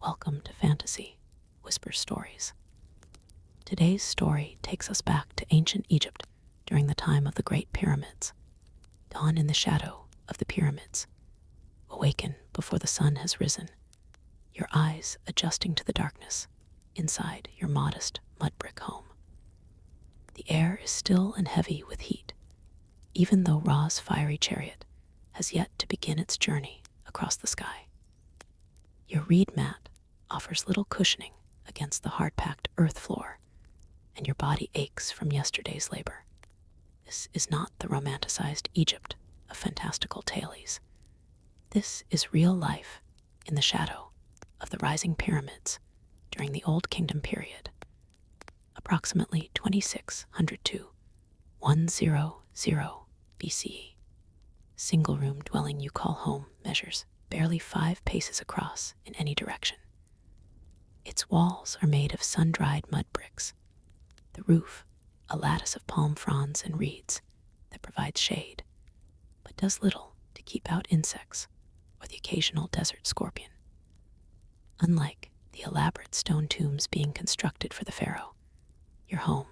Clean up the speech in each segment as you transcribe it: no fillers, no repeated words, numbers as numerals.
Welcome to Fantasy Whisper Stories. Today's story takes us back to ancient Egypt during the time of the Great Pyramids. Dawn in the shadow of the pyramids. Awaken before the sun has risen, your eyes adjusting to the darkness inside your modest mud brick home. The air is still and heavy with heat, even though Ra's fiery chariot has yet to begin its journey across the sky. Your reed mat offers little cushioning against the hard-packed earth floor, and your body aches from yesterday's labor. This is not the romanticized Egypt of fantastical tales. This is real life in the shadow of the rising pyramids during the Old Kingdom period, approximately 2600 to 100 BCE. Single-room dwelling you call home measures barely 5 paces across in any direction. Its walls are made of sun-dried mud bricks. The roof, a lattice of palm fronds and reeds that provides shade, but does little to keep out insects or the occasional desert scorpion. Unlike the elaborate stone tombs being constructed for the pharaoh, your home,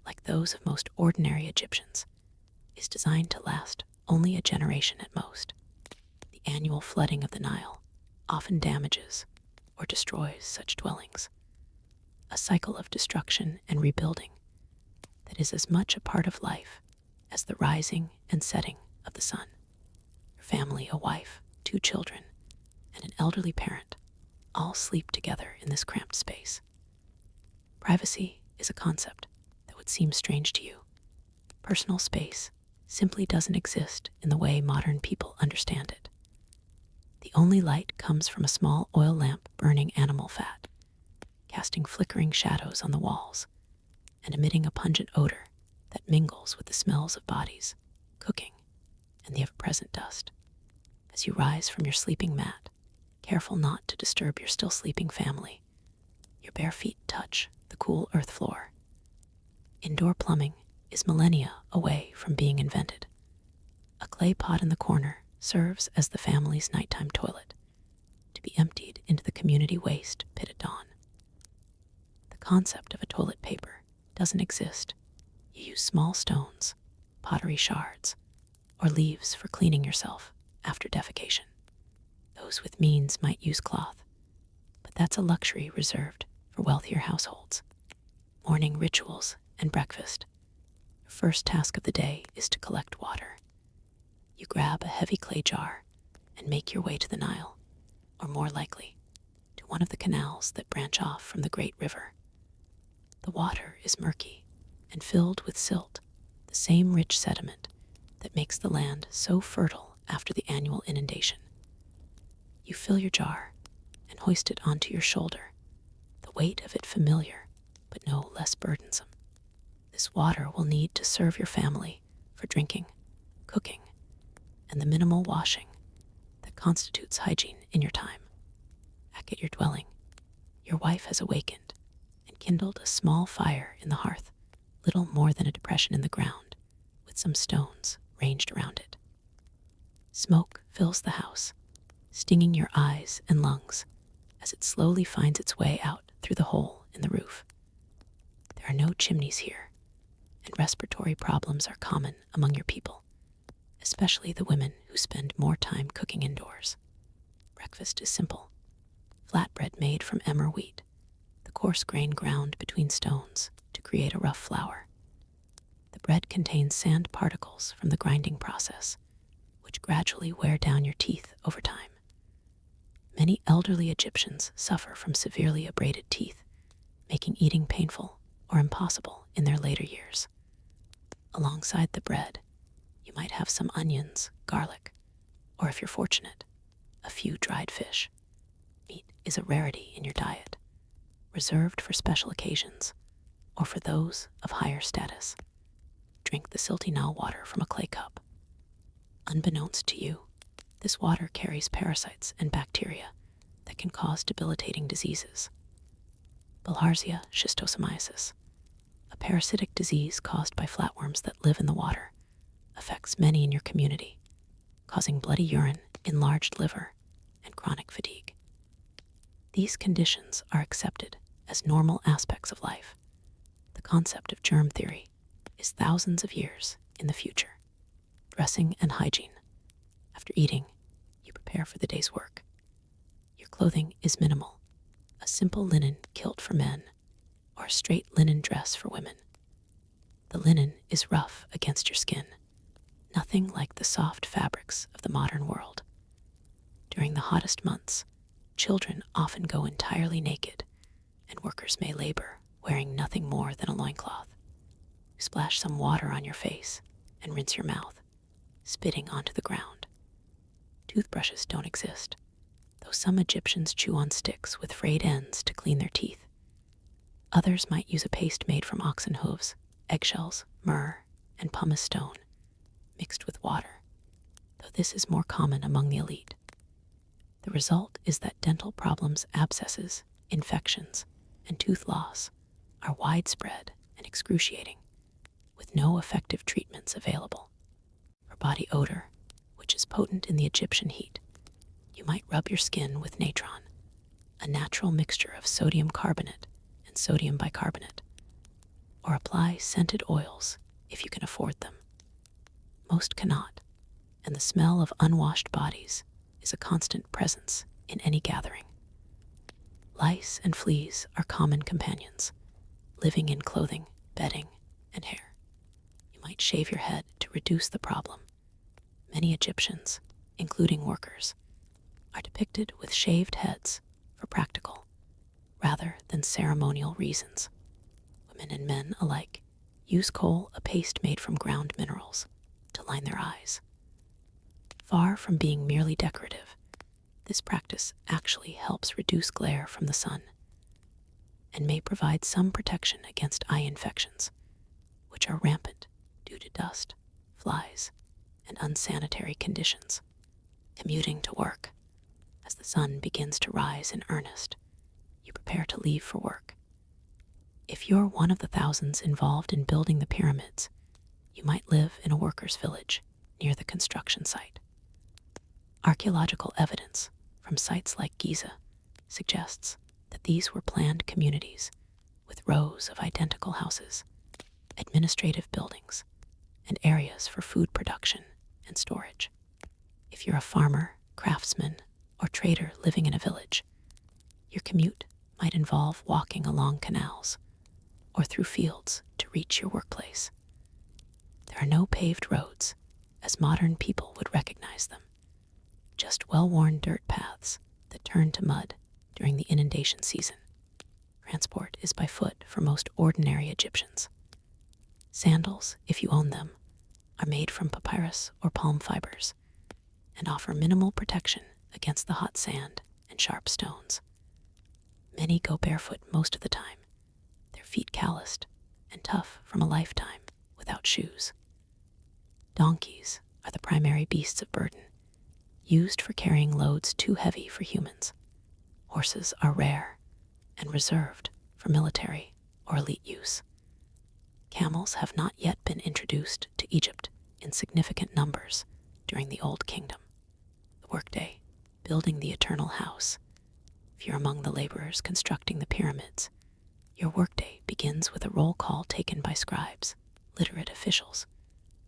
like those of most ordinary Egyptians, is designed to last only a generation at most. The annual flooding of the Nile often damages or destroys such dwellings, a cycle of destruction and rebuilding that is as much a part of life as the rising and setting of the sun. Your family, a wife, 2 children, and an elderly parent all sleep together in this cramped space. Privacy is a concept that would seem strange to you. Personal space simply doesn't exist in the way modern people understand it. The only light comes from a small oil lamp burning animal fat, casting flickering shadows on the walls and emitting a pungent odor that mingles with the smells of bodies, cooking, and the ever-present dust. As you rise from your sleeping mat, careful not to disturb your still sleeping family, your bare feet touch the cool earth floor. Indoor plumbing is millennia away from being invented. A clay pot in the corner serves as the family's nighttime toilet, to be emptied into the community waste pit at dawn. The concept of a toilet paper doesn't exist. You use small stones, pottery shards, or leaves for cleaning yourself after defecation. Those with means might use cloth, but that's a luxury reserved for wealthier households. Morning rituals and breakfast. Your first task of the day is to collect water. You grab a heavy clay jar and make your way to the Nile, or more likely, to one of the canals that branch off from the great river. The water is murky and filled with silt, the same rich sediment that makes the land so fertile after the annual inundation. You fill your jar and hoist it onto your shoulder, the weight of it familiar, but no less burdensome. This water will need to serve your family for drinking, cooking, and the minimal washing that constitutes hygiene in your time. Back at your dwelling, your wife has awakened and kindled a small fire in the hearth, little more than a depression in the ground, with some stones ranged around it. Smoke fills the house, stinging your eyes and lungs as it slowly finds its way out through the hole in the roof. There are no chimneys here, and respiratory problems are common among your people, especially the women who spend more time cooking indoors. Breakfast is simple. Flatbread made from emmer wheat, the coarse grain ground between stones to create a rough flour. The bread contains sand particles from the grinding process, which gradually wear down your teeth over time. Many elderly Egyptians suffer from severely abraded teeth, making eating painful or impossible in their later years. Alongside the bread, you might have some onions, garlic, or if you're fortunate, a few dried fish. Meat is a rarity in your diet, reserved for special occasions or for those of higher status. Drink the silty Nile water from a clay cup. Unbeknownst to you, this water carries parasites and bacteria that can cause debilitating diseases. Bilharzia schistosomiasis, a parasitic disease caused by flatworms that live in the water, affects many in your community, causing bloody urine, enlarged liver, and chronic fatigue. These conditions are accepted as normal aspects of life. The concept of germ theory is thousands of years in the future. Dressing and hygiene. After eating, you prepare for the day's work. Your clothing is minimal, a simple linen kilt for men, or a straight linen dress for women. The linen is rough against your skin, nothing like the soft fabrics of the modern world. During the hottest months, children often go entirely naked, and workers may labor wearing nothing more than a loincloth. You splash some water on your face and rinse your mouth, spitting onto the ground. Toothbrushes don't exist, though some Egyptians chew on sticks with frayed ends to clean their teeth. Others might use a paste made from oxen hooves, eggshells, myrrh, and pumice stone, mixed with water, though this is more common among the elite. The result is that dental problems, abscesses, infections, and tooth loss are widespread and excruciating, with no effective treatments available. For body odor, which is potent in the Egyptian heat, you might rub your skin with natron, a natural mixture of sodium carbonate and sodium bicarbonate, or apply scented oils if you can afford them. Most cannot, and the smell of unwashed bodies is a constant presence in any gathering. Lice and fleas are common companions, living in clothing, bedding, and hair. You might shave your head to reduce the problem. Many Egyptians, including workers, are depicted with shaved heads for practical, rather than ceremonial reasons. Women and men alike use kohl, a paste made from ground minerals, to line their eyes. Far from being merely decorative, this practice actually helps reduce glare from the sun and may provide some protection against eye infections, which are rampant due to dust, flies, and unsanitary conditions. Commuting to work. As the sun begins to rise in earnest, you prepare to leave for work. If you're one of the thousands involved in building the pyramids, you might live in a workers' village near the construction site. Archaeological evidence from sites like Giza suggests that these were planned communities with rows of identical houses, administrative buildings, and areas for food production and storage. If you're a farmer, craftsman, or trader living in a village, your commute might involve walking along canals or through fields to reach your workplace. There are no paved roads, as modern people would recognize them, just well-worn dirt paths that turn to mud during the inundation season. Transport is by foot for most ordinary Egyptians. Sandals, if you own them, are made from papyrus or palm fibers and offer minimal protection against the hot sand and sharp stones. Many go barefoot most of the time, their feet calloused and tough from a lifetime without shoes. Donkeys are the primary beasts of burden, used for carrying loads too heavy for humans. Horses are rare and reserved for military or elite use. Camels have not yet been introduced to Egypt in significant numbers during the Old Kingdom. The workday, building the eternal house. If you're among the laborers constructing the pyramids, your workday begins with a roll call taken by scribes, literate officials,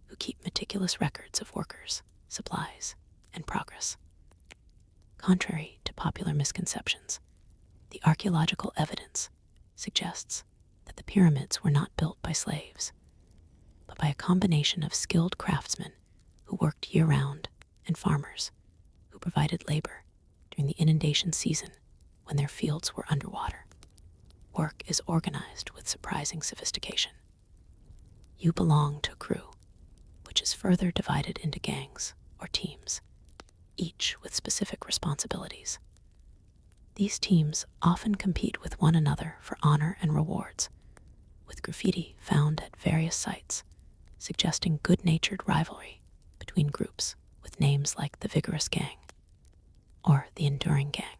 who keep meticulous records of workers, supplies, and progress. Contrary to popular misconceptions, the archaeological evidence suggests that the pyramids were not built by slaves, but by a combination of skilled craftsmen who worked year-round and farmers who provided labor during the inundation season when their fields were underwater. Work is organized with surprising sophistication. You belong to a crew, which is further divided into gangs or teams, each with specific responsibilities. These teams often compete with one another for honor and rewards, with graffiti found at various sites, suggesting good-natured rivalry between groups with names like the Vigorous Gang or the Enduring Gang.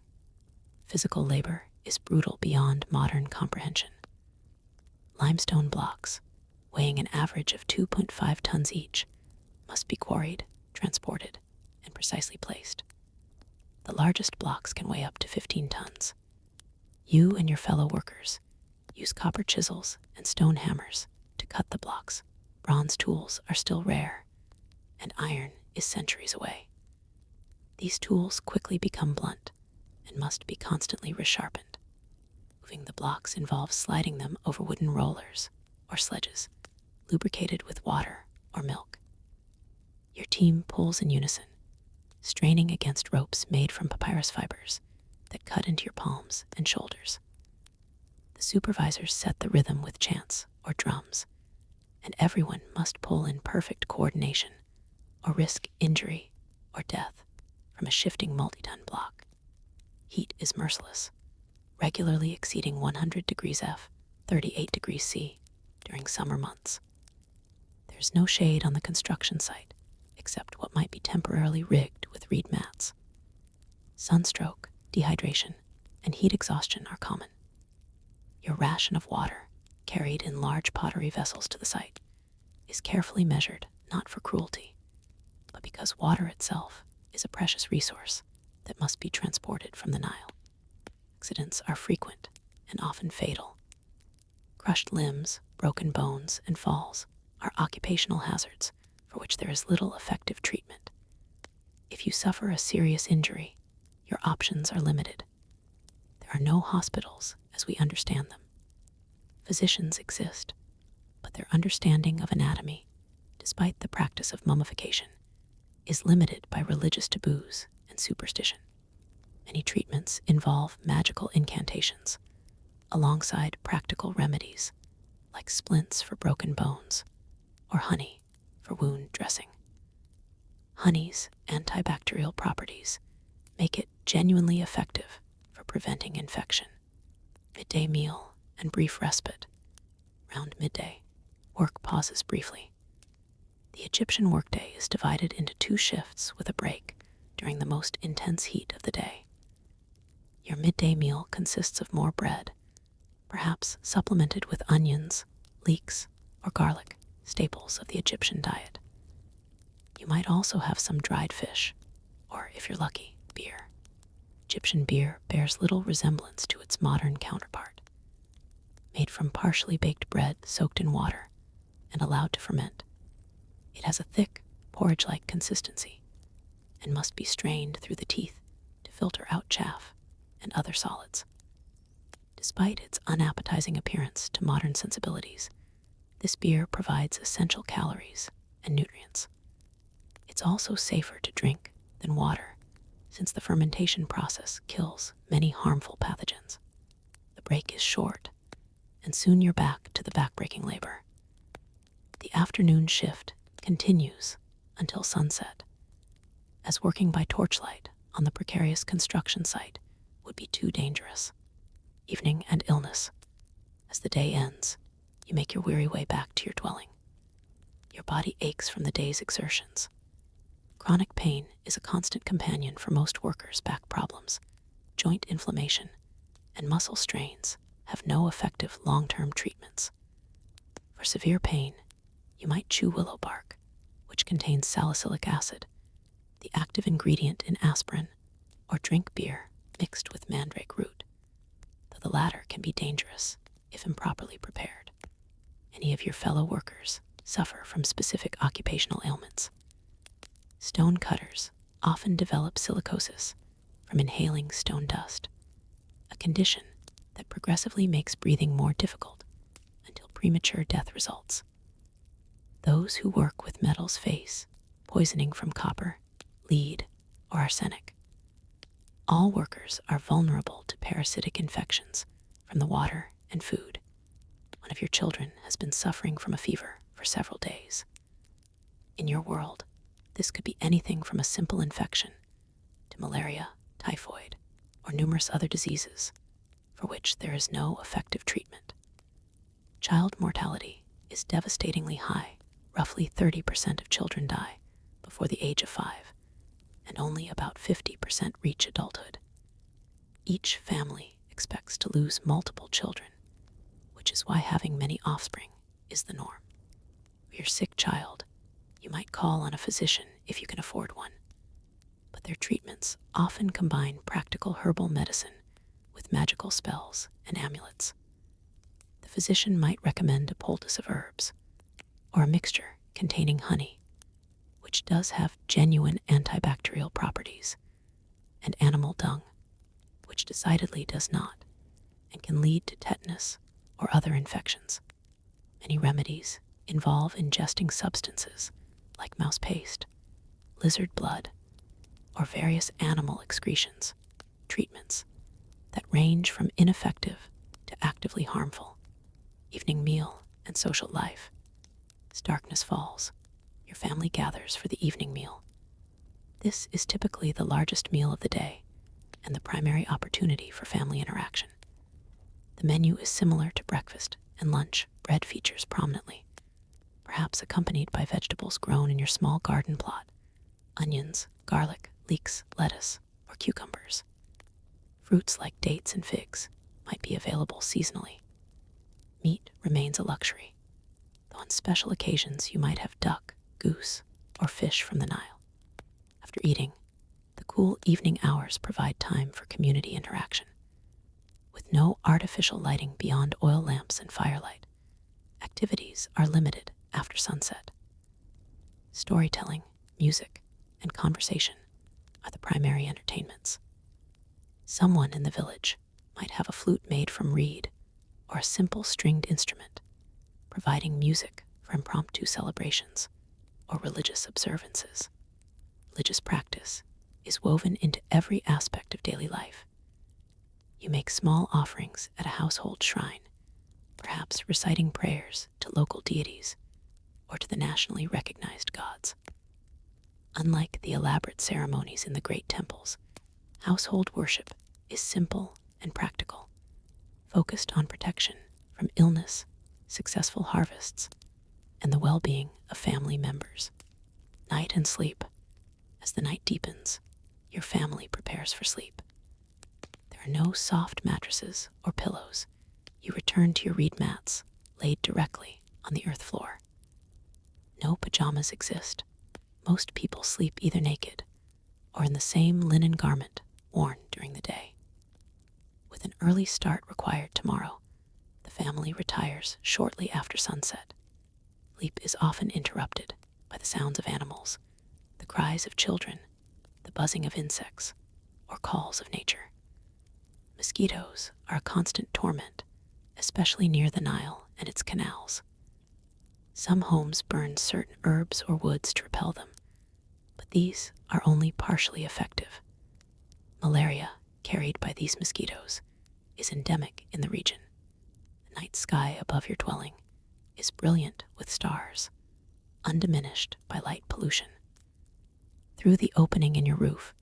Physical labor is brutal beyond modern comprehension. Limestone blocks, weighing an average of 2.5 tons each, must be quarried, transported, and precisely placed. The largest blocks can weigh up to 15 tons, You and your fellow workers use copper chisels and stone hammers to cut the blocks. Bronze tools are still rare, and iron is centuries away. These tools quickly become blunt and must be constantly resharpened. Moving the blocks involves sliding them over wooden rollers or sledges, lubricated with water or milk. Your team pulls in unison, straining against ropes made from papyrus fibers that cut into your palms and shoulders. The supervisors set the rhythm with chants or drums, and everyone must pull in perfect coordination or risk injury or death from a shifting multi-ton block. Heat is merciless, regularly exceeding 100 degrees F, 38 degrees C during summer months. There's no shade on the construction site, except what might be temporarily rigged with reed mats. Sunstroke, dehydration, and heat exhaustion are common. Your ration of water, carried in large pottery vessels to the site, is carefully measured not for cruelty, but because water itself is a precious resource that must be transported from the Nile. Accidents are frequent and often fatal. Crushed limbs, broken bones, and falls are occupational hazards for which there is little effective treatment. If you suffer a serious injury, your options are limited. There are no hospitals as we understand them. Physicians exist, but their understanding of anatomy, despite the practice of mummification, is limited by religious taboos and superstition. Many treatments involve magical incantations, alongside practical remedies like splints for broken bones or honey for wound dressing. Honey's antibacterial properties make it genuinely effective for preventing infection. Midday meal and brief respite. Round midday, work pauses briefly. The Egyptian workday is divided into 2 shifts with a break during the most intense heat of the day. Your midday meal consists of more bread, perhaps supplemented with onions, leeks, or garlic, staples of the Egyptian diet. You might also have some dried fish, or if you're lucky, beer. Egyptian beer bears little resemblance to its modern counterpart. Made from partially baked bread soaked in water and allowed to ferment, it has a thick, porridge-like consistency and must be strained through the teeth to filter out chaff and other solids. Despite its unappetizing appearance to modern sensibilities, this beer provides essential calories and nutrients. It's also safer to drink than water, since the fermentation process kills many harmful pathogens. The break is short, and soon you're back to the backbreaking labor. The afternoon shift continues until sunset, as working by torchlight on the precarious construction site would be too dangerous. Evening and illness. As the day ends, you make your weary way back to your dwelling. Your body aches from the day's exertions. Chronic pain is a constant companion for most workers' back problems. Joint inflammation and muscle strains have no effective long-term treatments. For severe pain, you might chew willow bark, which contains salicylic acid, the active ingredient in aspirin, or drink beer mixed with mandrake root, though the latter can be dangerous if improperly prepared. Any of your fellow workers suffer from specific occupational ailments. Stone cutters often develop silicosis from inhaling stone dust, a condition that progressively makes breathing more difficult until premature death results. Those who work with metals face poisoning from copper, lead, or arsenic. All workers are vulnerable to parasitic infections from the water and food. One of your children has been suffering from a fever for several days. In your world, this could be anything from a simple infection to malaria, typhoid, or numerous other diseases for which there is no effective treatment. Child mortality is devastatingly high. Roughly 30% of children die before the age of 5, and only about 50% reach adulthood. Each family expects to lose multiple children, which is why having many offspring is the norm. For your sick child, you might call on a physician if you can afford one, but their treatments often combine practical herbal medicine with with magical spells and amulets. The physician might recommend a poultice of herbs or a mixture containing honey, which does have genuine antibacterial properties, and animal dung, which decidedly does not and can lead to tetanus or other infections. Many remedies involve ingesting substances like mouse paste, lizard blood, or various animal excretions, treatments that range from ineffective to actively harmful. Evening meal and social life. As darkness falls, your family gathers for the evening meal. This is typically the largest meal of the day and the primary opportunity for family interaction. The menu is similar to breakfast and lunch. Bread features prominently, perhaps accompanied by vegetables grown in your small garden plot: onions, garlic, leeks, lettuce, or cucumbers. Fruits like dates and figs might be available seasonally. Meat remains a luxury, though on special occasions you might have duck, goose, or fish from the Nile. After eating, the cool evening hours provide time for community interaction. With no artificial lighting beyond oil lamps and firelight, activities are limited after sunset. Storytelling, music, and conversation are the primary entertainments. Someone in the village might have a flute made from reed or a simple stringed instrument, providing music for impromptu celebrations or religious observances. Religious practice is woven into every aspect of daily life. You make small offerings at a household shrine, perhaps reciting prayers to local deities or to the nationally recognized gods. Unlike the elaborate ceremonies in the great temples, household worship is simple and practical, focused on protection from illness, successful harvests, and the well-being of family members. Night and sleep. As the night deepens, your family prepares for sleep. There are no soft mattresses or pillows. You return to your reed mats, laid directly on the earth floor. No pajamas exist. Most people sleep either naked or in the same linen garment worn during the day. With an early start required tomorrow, the family retires shortly after sunset. Sleep is often interrupted by the sounds of animals, the cries of children, the buzzing of insects, or calls of nature. Mosquitoes are a constant torment, especially near the Nile and its canals. Some homes burn certain herbs or woods to repel them, but these are only partially effective. Malaria, carried by these mosquitoes, is endemic in the region. The night sky above your dwelling is brilliant with stars, undiminished by light pollution. Through the opening in your roof,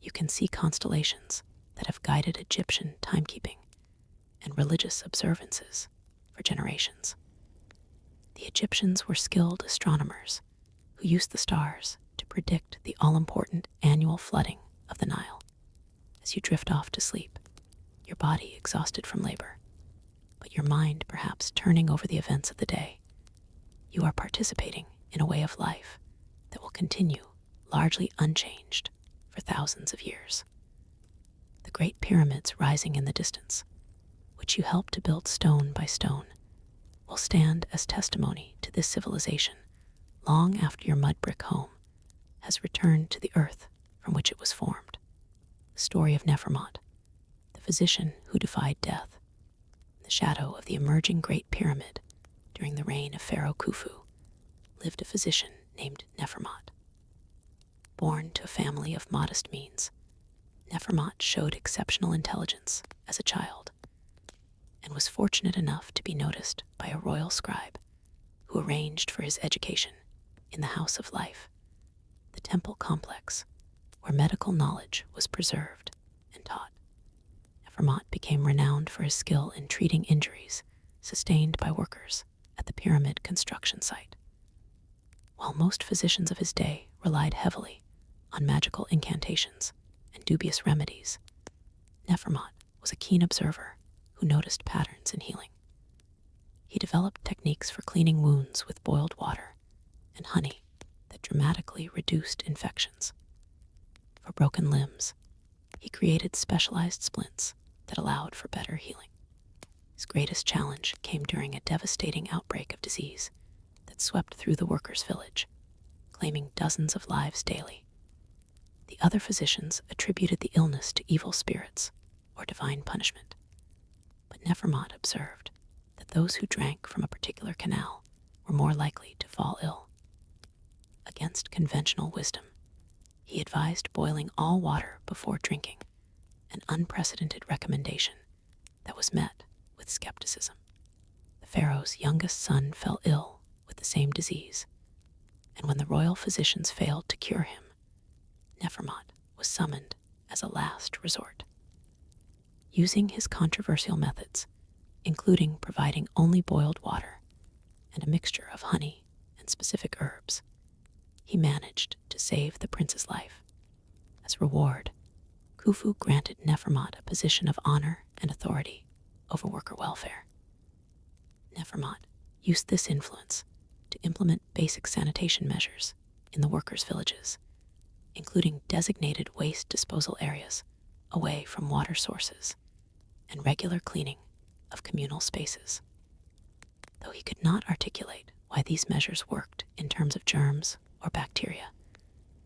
you can see constellations that have guided Egyptian timekeeping and religious observances for generations. The Egyptians were skilled astronomers who used the stars to predict the all-important annual flooding of the Nile. As you drift off to sleep, your body exhausted from labor, but your mind perhaps turning over the events of the day, you are participating in a way of life that will continue largely unchanged for thousands of years. The great pyramids rising in the distance, which you helped to build stone by stone, will stand as testimony to this civilization long after your mud brick home has returned to the earth from which it was formed. The story of Nefermot, the physician who defied death. In the shadow of the emerging Great Pyramid during the reign of Pharaoh Khufu lived a physician named Nefermot. Born to a family of modest means, Nefermot showed exceptional intelligence as a child and was fortunate enough to be noticed by a royal scribe who arranged for his education in the House of Life, the temple complex where medical knowledge was preserved and taught. Nefermot became renowned for his skill in treating injuries sustained by workers at the pyramid construction site. While most physicians of his day relied heavily on magical incantations and dubious remedies, Nefermot was a keen observer who noticed patterns in healing. He developed techniques for cleaning wounds with boiled water and honey that dramatically reduced infections. For broken limbs, he created specialized splints that allowed for better healing. His greatest challenge came during a devastating outbreak of disease that swept through the workers' village, claiming dozens of lives daily. The other physicians attributed the illness to evil spirits or divine punishment, but Nefermot observed that those who drank from a particular canal were more likely to fall ill. Against conventional wisdom, he advised boiling all water before drinking, an unprecedented recommendation that was met with skepticism. The pharaoh's youngest son fell ill with the same disease, and when the royal physicians failed to cure him, Nefermot was summoned as a last resort. Using his controversial methods, including providing only boiled water and a mixture of honey and specific herbs, he managed to save the prince's life. As reward, Khufu granted Nefermot a position of honor and authority over worker welfare. Nefermot used this influence to implement basic sanitation measures in the workers' villages, including designated waste disposal areas away from water sources and regular cleaning of communal spaces. Though he could not articulate why these measures worked in terms of germs or bacteria,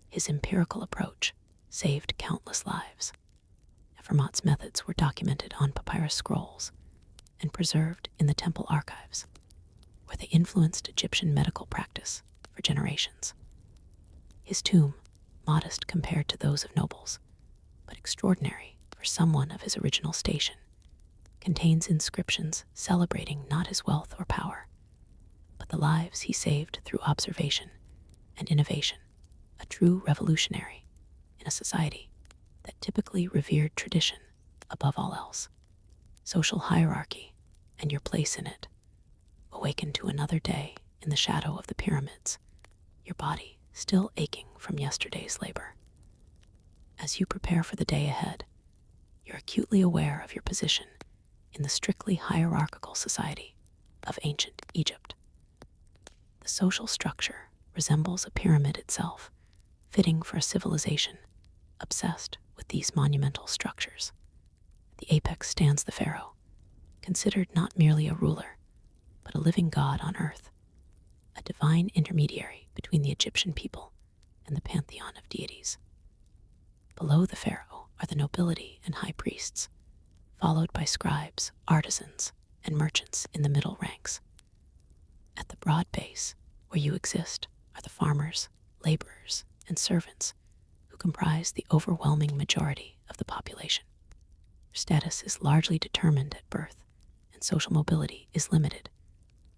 his empirical approach saved countless lives. Nefermot's methods were documented on papyrus scrolls and preserved in the temple archives, where they influenced Egyptian medical practice for generations. His tomb, modest compared to those of nobles, but extraordinary for someone of his original station, contains inscriptions celebrating not his wealth or power, but the lives he saved through observation and innovation, a true revolutionary in a society that typically revered tradition above all else. Social hierarchy and your place in it. Awaken to another day in the shadow of the pyramids, your body still aching from yesterday's labor. As you prepare for the day ahead, you're acutely aware of your position in the strictly hierarchical society of ancient Egypt. The social structure resembles a pyramid itself, fitting for a civilization obsessed with these monumental structures. At the apex stands the pharaoh, considered not merely a ruler, but a living god on earth, a divine intermediary between the Egyptian people and the pantheon of deities. Below the pharaoh are the nobility and high priests, followed by scribes, artisans, and merchants in the middle ranks. At the broad base, where you exist, are the farmers, laborers, and servants who comprise the overwhelming majority of the population. Their status is largely determined at birth, and social mobility is limited,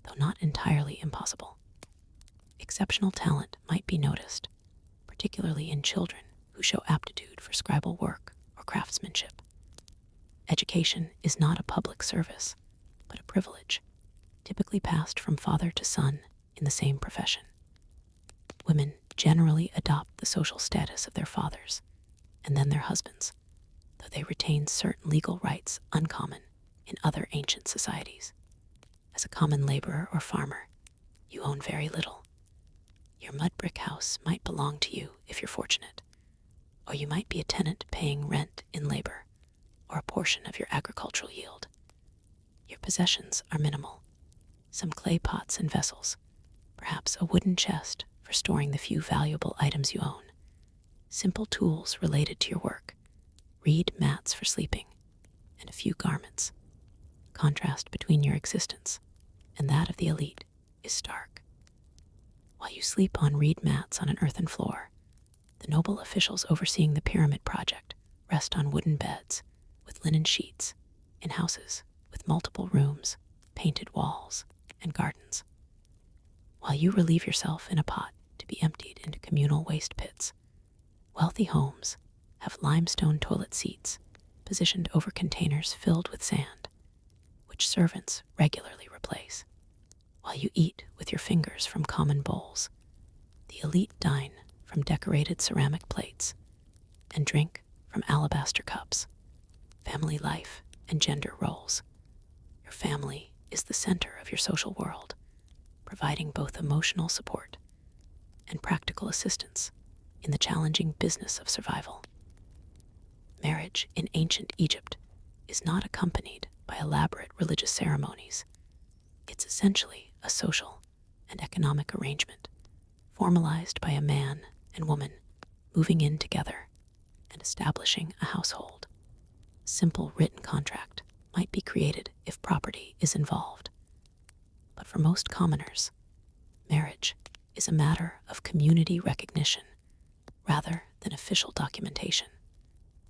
though not entirely impossible. Exceptional talent might be noticed, particularly in children who show aptitude for scribal work or craftsmanship. Education is not a public service, but a privilege, typically passed from father to son in the same profession. Women generally adopt the social status of their fathers and then their husbands, though they retain certain legal rights uncommon in other ancient societies. As a common laborer or farmer, you own very little. Your mud brick house might belong to you if you're fortunate, or you might be a tenant paying rent in labor or a portion of your agricultural yield. Your possessions are minimal: some clay pots and vessels, perhaps a wooden chest for storing the few valuable items you own, simple tools related to your work, reed mats for sleeping, and a few garments. The contrast between your existence and that of the elite is stark. While you sleep on reed mats on an earthen floor, the noble officials overseeing the pyramid project rest on wooden beds with linen sheets in houses with multiple rooms, painted walls, and gardens. While you relieve yourself in a pot to be emptied into communal waste pits, wealthy homes have limestone toilet seats positioned over containers filled with sand, which servants regularly replace. While you eat with your fingers from common bowls, the elite dine from decorated ceramic plates and drink from alabaster cups. Family life and gender roles. Your family is the center of your social world, providing both emotional support and practical assistance in the challenging business of survival. Marriage in ancient Egypt is not accompanied by elaborate religious ceremonies. It's essentially a social and economic arrangement, formalized by a man and woman moving in together and establishing a household. A simple written contract might be created if property is involved. But for most commoners, marriage is a matter of community recognition rather than official documentation.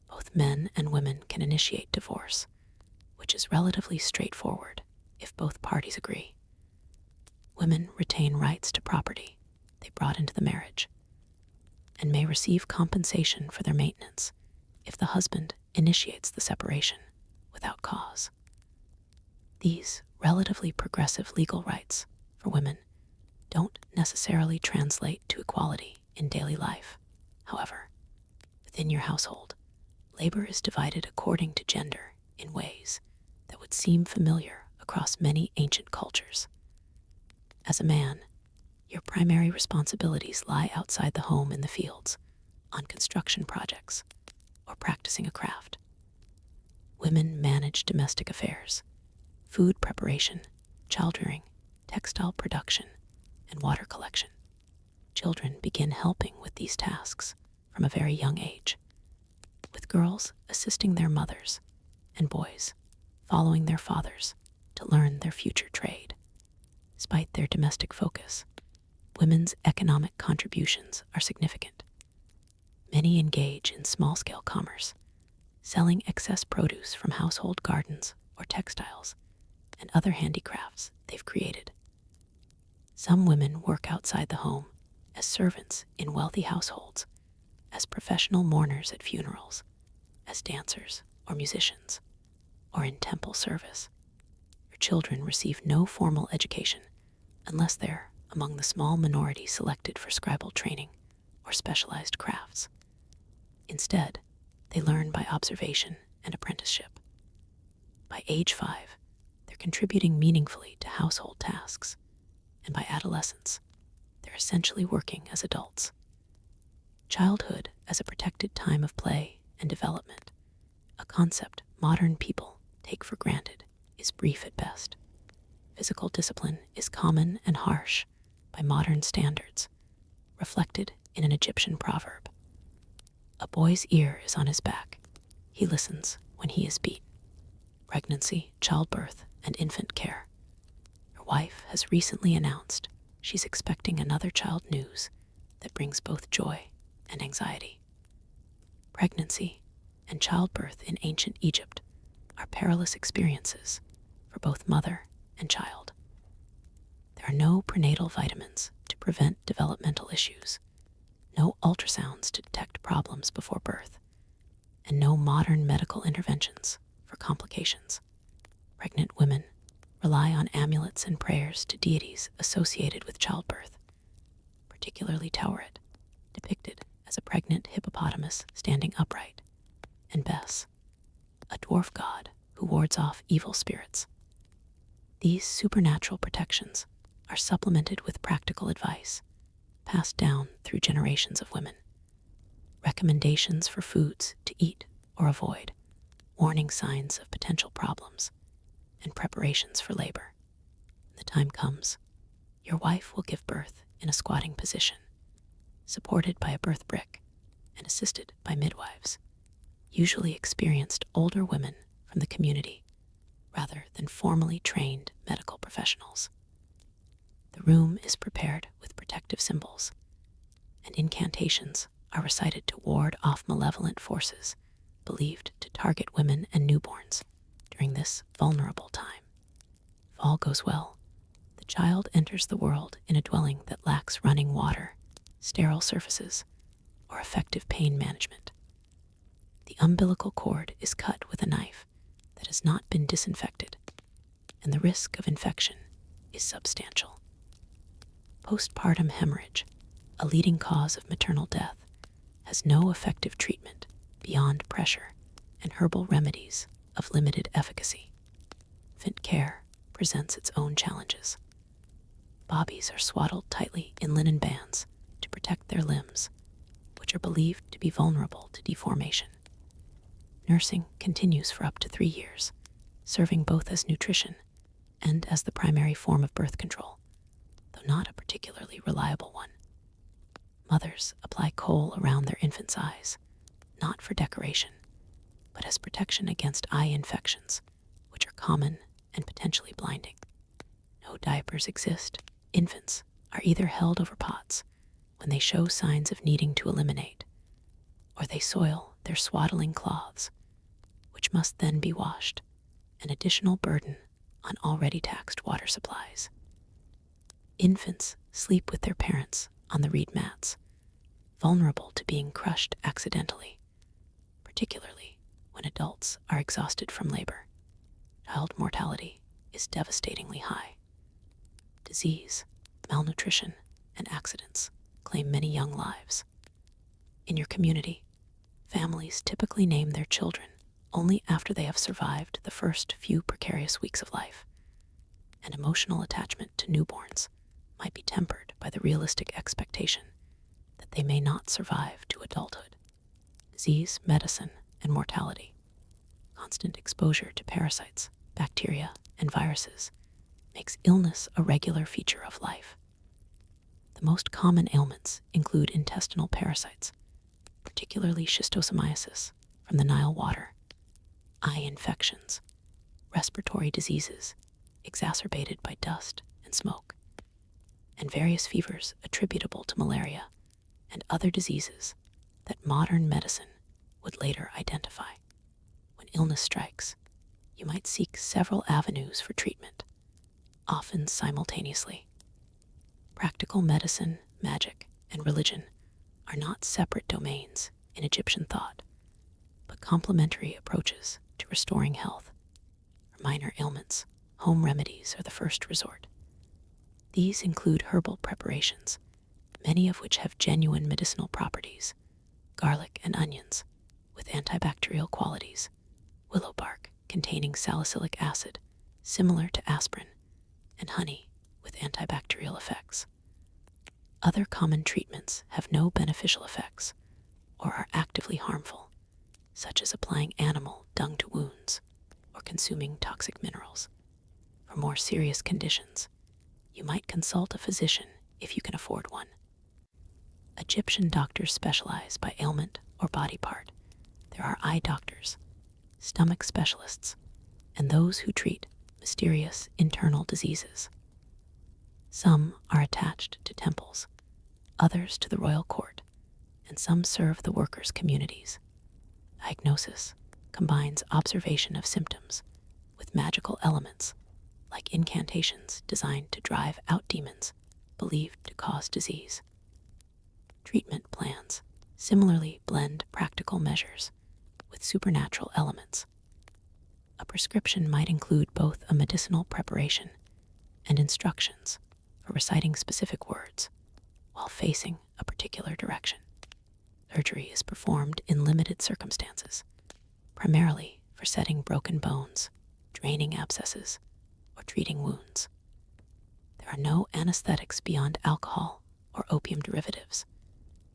Both men and women can initiate divorce, which is relatively straightforward if both parties agree. Women retain rights to property they brought into the marriage and may receive compensation for their maintenance if the husband initiates the separation without cause. These relatively progressive legal rights for women don't necessarily translate to equality in daily life. However, within your household, labor is divided according to gender in ways that would seem familiar across many ancient cultures. As a man, your primary responsibilities lie outside the home in the fields, on construction projects, or practicing a craft. Women manage domestic affairs, food preparation, child-rearing, textile production, and water collection. Children begin helping with these tasks from a very young age, with girls assisting their mothers and boys following their fathers to learn their future trade. Despite their domestic focus, women's economic contributions are significant. Many engage in small-scale commerce, selling excess produce from household gardens or textiles and other handicrafts they've created. Some women work outside the home as servants in wealthy households, as professional mourners at funerals, as dancers or musicians, or in temple service. Your children receive no formal education unless they're among the small minority selected for scribal training or specialized crafts. Instead, they learn by observation and apprenticeship. By age 5, they're contributing meaningfully to household tasks, and by adolescence, they're essentially working as adults. Childhood as a protected time of play and development, a concept modern people take for granted, is brief at best. Physical discipline is common and harsh by modern standards, reflected in an Egyptian proverb. A boy's ear is on his back. He listens when he is beaten. Pregnancy, childbirth, and infant care. Your wife has recently announced she's expecting another child news that brings both joy and anxiety. Pregnancy and childbirth in ancient Egypt are perilous experiences for both mother and child. There are no prenatal vitamins to prevent developmental issues, no ultrasounds to detect problems before birth, and no modern medical interventions for complications. Pregnant women rely on amulets and prayers to deities associated with childbirth, particularly Tauret, depicted as a pregnant hippopotamus standing upright, and Bes, a dwarf god who wards off evil spirits. These supernatural protections are supplemented with practical advice passed down through generations of women. Recommendations for foods to eat or avoid, warning signs of potential problems, and preparations for labor. When the time comes, your wife will give birth in a squatting position, supported by a birth brick and assisted by midwives, usually experienced older women from the community rather than formally trained medical professionals. The room is prepared with protective symbols, and incantations are recited to ward off malevolent forces believed to target women and newborns during this vulnerable time. If all goes well, the child enters the world in a dwelling that lacks running water, sterile surfaces, or effective pain management. The umbilical cord is cut with a knife that has not been disinfected, and the risk of infection is substantial. Postpartum hemorrhage, a leading cause of maternal death, has no effective treatment beyond pressure and herbal remedies of limited efficacy. Infant care presents its own challenges. Bobbies are swaddled tightly in linen bands to protect their limbs, which are believed to be vulnerable to deformation. Nursing continues for up to 3 years, serving both as nutrition and as the primary form of birth control, though not a particularly reliable one. Mothers apply kohl around their infants' eyes, not for decoration, but as protection against eye infections, which are common and potentially blinding. No diapers exist. Infants are either held over pots when they show signs of needing to eliminate, or they soil their swaddling cloths, which must then be washed, an additional burden on already taxed water supplies. Infants sleep with their parents on the reed mats, vulnerable to being crushed accidentally, particularly when adults are exhausted from labor. Child mortality is devastatingly high. Disease, malnutrition, and accidents claim many young lives. In your community, families typically name their children only after they have survived the first few precarious weeks of life, and emotional attachment to newborns might be tempered by the realistic expectation that they may not survive to adulthood. Disease, medicine, and mortality. Constant exposure to parasites, bacteria, and viruses makes illness a regular feature of life. The most common ailments include intestinal parasites, particularly schistosomiasis from the Nile water, eye infections, respiratory diseases exacerbated by dust and smoke, and various fevers attributable to malaria and other diseases that modern medicine would later identify. When illness strikes, you might seek several avenues for treatment, often simultaneously. Practical medicine, magic, and religion are not separate domains in Egyptian thought, but complementary approaches to restoring health. For minor ailments, home remedies are the first resort. These include herbal preparations, many of which have genuine medicinal properties: garlic and onions with antibacterial qualities, willow bark containing salicylic acid similar to aspirin, and honey with antibacterial effects. Other common treatments have no beneficial effects or are actively harmful, such as applying animal dung to wounds or consuming toxic minerals. For more serious conditions, you might consult a physician if you can afford one. Egyptian doctors specialize by ailment or body part. There are eye doctors, stomach specialists, and those who treat mysterious internal diseases. Some are attached to temples, others to the royal court, and some serve the workers' communities. Diagnosis combines observation of symptoms with magical elements, like incantations designed to drive out demons believed to cause disease. Treatment plans similarly blend practical measures with supernatural elements. A prescription might include both a medicinal preparation and instructions for reciting specific words while facing a particular direction. Surgery is performed in limited circumstances, primarily for setting broken bones, draining abscesses, or treating wounds. There are no anesthetics beyond alcohol or opium derivatives,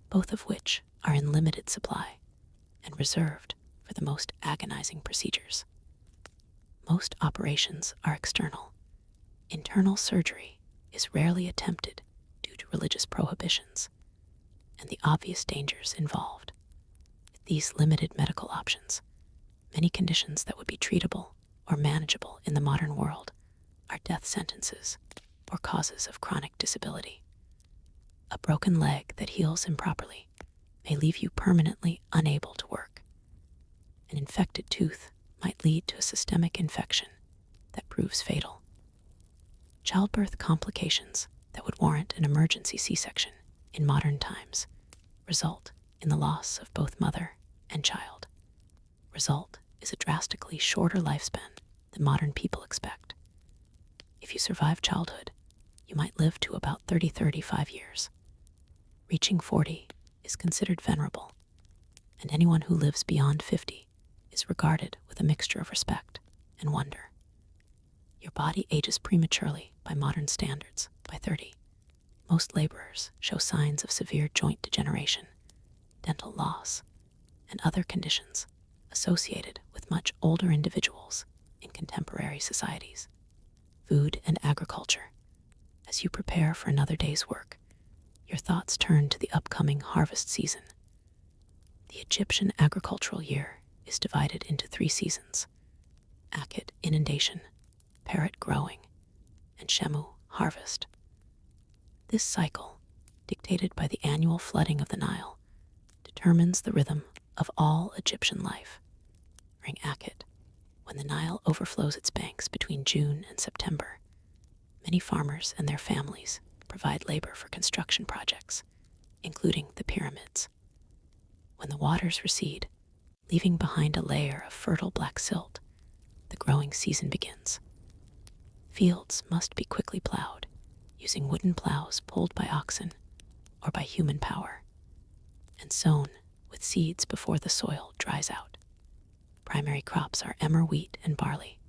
both of which are in limited supply and reserved for the most agonizing procedures. Most operations are external. Internal surgery is rarely attempted due to religious prohibitions and the obvious dangers involved. With these limited medical options, many conditions that would be treatable or manageable in the modern world are death sentences or causes of chronic disability. A broken leg that heals improperly may leave you permanently unable to work. An infected tooth might lead to a systemic infection that proves fatal. Childbirth complications that would warrant an emergency C-section in modern times result in the loss of both mother and child. Result is a drastically shorter lifespan than modern people expect. If you survive childhood, you might live to about 35 years. Reaching 40 is considered venerable, and anyone who lives beyond 50 is regarded with a mixture of respect and wonder. Your body ages prematurely by modern standards by 30. Most laborers show signs of severe joint degeneration, dental loss, and other conditions associated with much older individuals in contemporary societies. Food and agriculture. As you prepare for another day's work, your thoughts turn to the upcoming harvest season. The Egyptian agricultural year is divided into 3 seasons: Akhet, inundation; Peret, growing; and Shemu, harvest. This cycle, dictated by the annual flooding of the Nile, determines the rhythm of all Egyptian life. During Akhet, when the Nile overflows its banks between June and September, many farmers and their families provide labor for construction projects, including the pyramids. When the waters recede, leaving behind a layer of fertile black silt, the growing season begins. Fields must be quickly plowed, using wooden plows pulled by oxen or by human power, and sown with seeds before the soil dries out. Primary crops are emmer wheat and barley,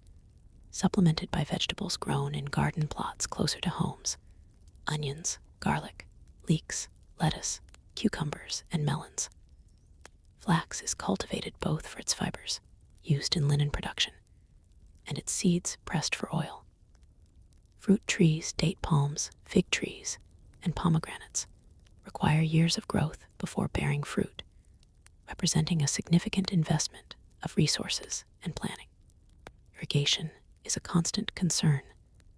supplemented by vegetables grown in garden plots closer to homes: onions, garlic, leeks, lettuce, cucumbers, and melons. Flax is cultivated both for its fibers, used in linen production, and its seeds pressed for oil. Fruit trees, date palms, fig trees, and pomegranates require years of growth before bearing fruit, representing a significant investment of resources and planning. Irrigation is a constant concern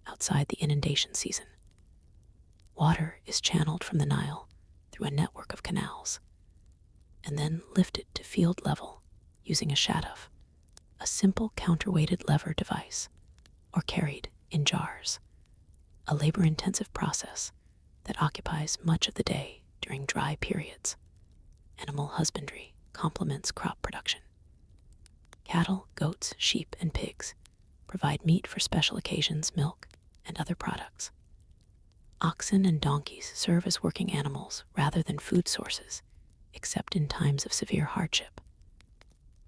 outside the inundation season. Water is channeled from the Nile through a network of canals, and then lifted to field level using a shaduf, a simple counterweighted lever device, or carried in jars, a labor-intensive process that occupies much of the day during dry periods. Animal husbandry complements crop production. Cattle, goats, sheep, and pigs provide meat for special occasions, milk, and other products. Oxen and donkeys serve as working animals rather than food sources, except in times of severe hardship.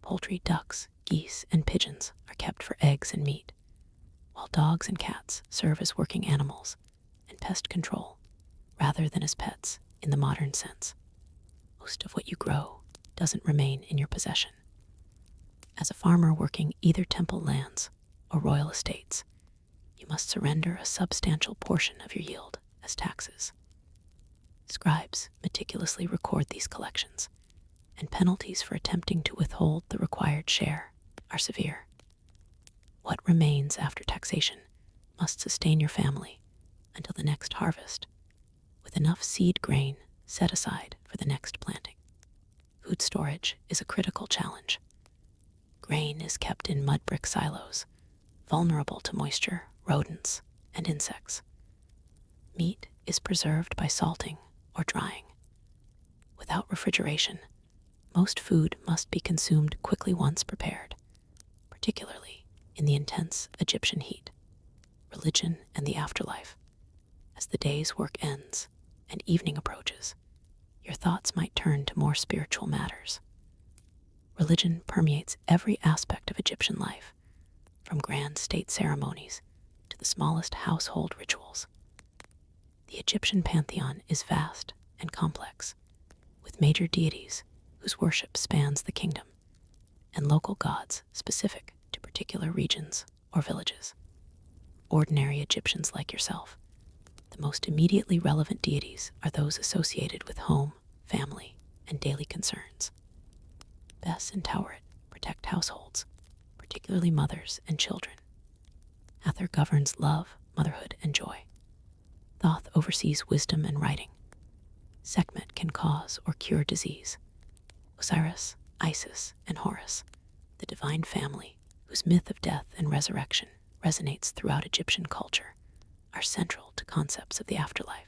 Poultry, ducks, geese, and pigeons are kept for eggs and meat, while dogs and cats serve as working animals and pest control rather than as pets in the modern sense. Most of what you grow doesn't remain in your possession. As a farmer working either temple lands or royal estates, you must surrender a substantial portion of your yield as taxes. Scribes meticulously record these collections, and penalties for attempting to withhold the required share are severe. What remains after taxation must sustain your family until the next harvest, with enough seed grain set aside for the next planting. Food storage is a critical challenge. Grain is kept in mud brick silos, vulnerable to moisture, rodents, and insects. Meat is preserved by salting or drying. Without refrigeration, most food must be consumed quickly once prepared, particularly in the intense Egyptian heat. Religion and the afterlife. As the day's work ends and evening approaches, your thoughts might turn to more spiritual matters. Religion permeates every aspect of Egyptian life, from grand state ceremonies to the smallest household rituals. The Egyptian pantheon is vast and complex, with major deities whose worship spans the kingdom, and local gods specific to particular regions or villages. Ordinary Egyptians like yourself, the most immediately relevant deities are those associated with home, family, and daily concerns. Bes and Tauret protect households, particularly mothers and children. Hathor governs love, motherhood, and joy. Thoth oversees wisdom and writing. Sekhmet can cause or cure disease. Osiris, Isis, and Horus, the divine family whose myth of death and resurrection resonates throughout Egyptian culture, are central to concepts of the afterlife.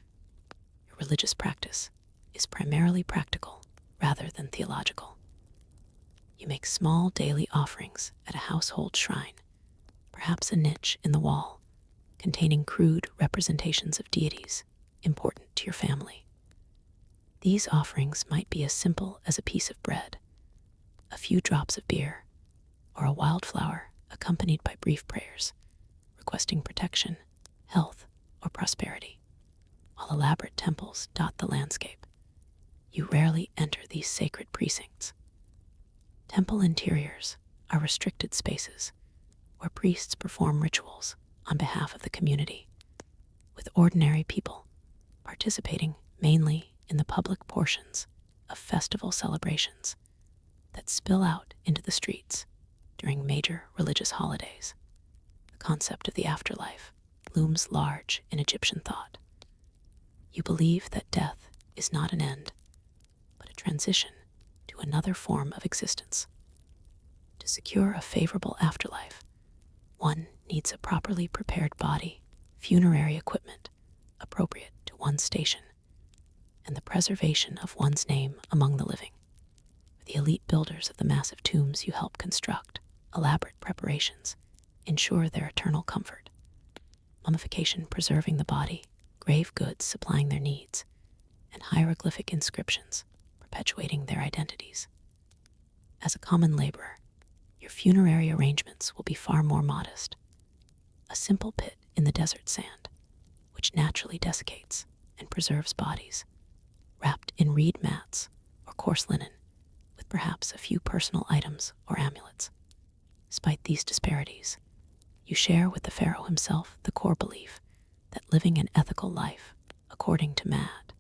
Your religious practice is primarily practical rather than theological. You make small daily offerings at a household shrine, perhaps a niche in the wall containing crude representations of deities important to your family. These offerings might be as simple as a piece of bread, a few drops of beer, or a wildflower accompanied by brief prayers, requesting protection, health, or prosperity. While elaborate temples dot the landscape, you rarely enter these sacred precincts. Temple interiors are restricted spaces where priests perform rituals on behalf of the community, with ordinary people participating mainly in the public portions of festival celebrations that spill out into the streets during major religious holidays. The concept of the afterlife looms large in Egyptian thought. You believe that death is not an end, but a transition to another form of existence. To secure a favorable afterlife, one needs a properly prepared body, funerary equipment appropriate to one's station, and the preservation of one's name among the living. For the elite builders of the massive tombs you help construct, elaborate preparations ensure their eternal comfort. Mummification preserving the body, grave goods supplying their needs, and hieroglyphic inscriptions perpetuating their identities. As a common laborer, your funerary arrangements will be far more modest. A simple pit in the desert sand, which naturally desiccates and preserves bodies, wrapped in reed mats or coarse linen, with perhaps a few personal items or amulets. Despite these disparities, you share with the pharaoh himself the core belief that living an ethical life according to Mad,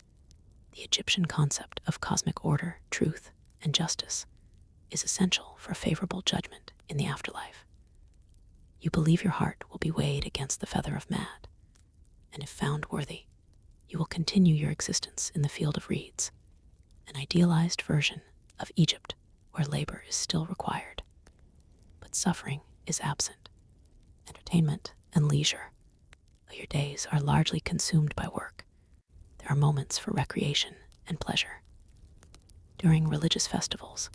the Egyptian concept of cosmic order, truth, and justice, is essential for favorable judgment in the afterlife. You believe your heart will be weighed against the feather of Mad, and if found worthy, you will continue your existence in the field of reeds, an idealized version of Egypt where labor is still required, but suffering is absent. Entertainment and leisure, though your days are largely consumed by work, there are moments for recreation and pleasure. During religious festivals,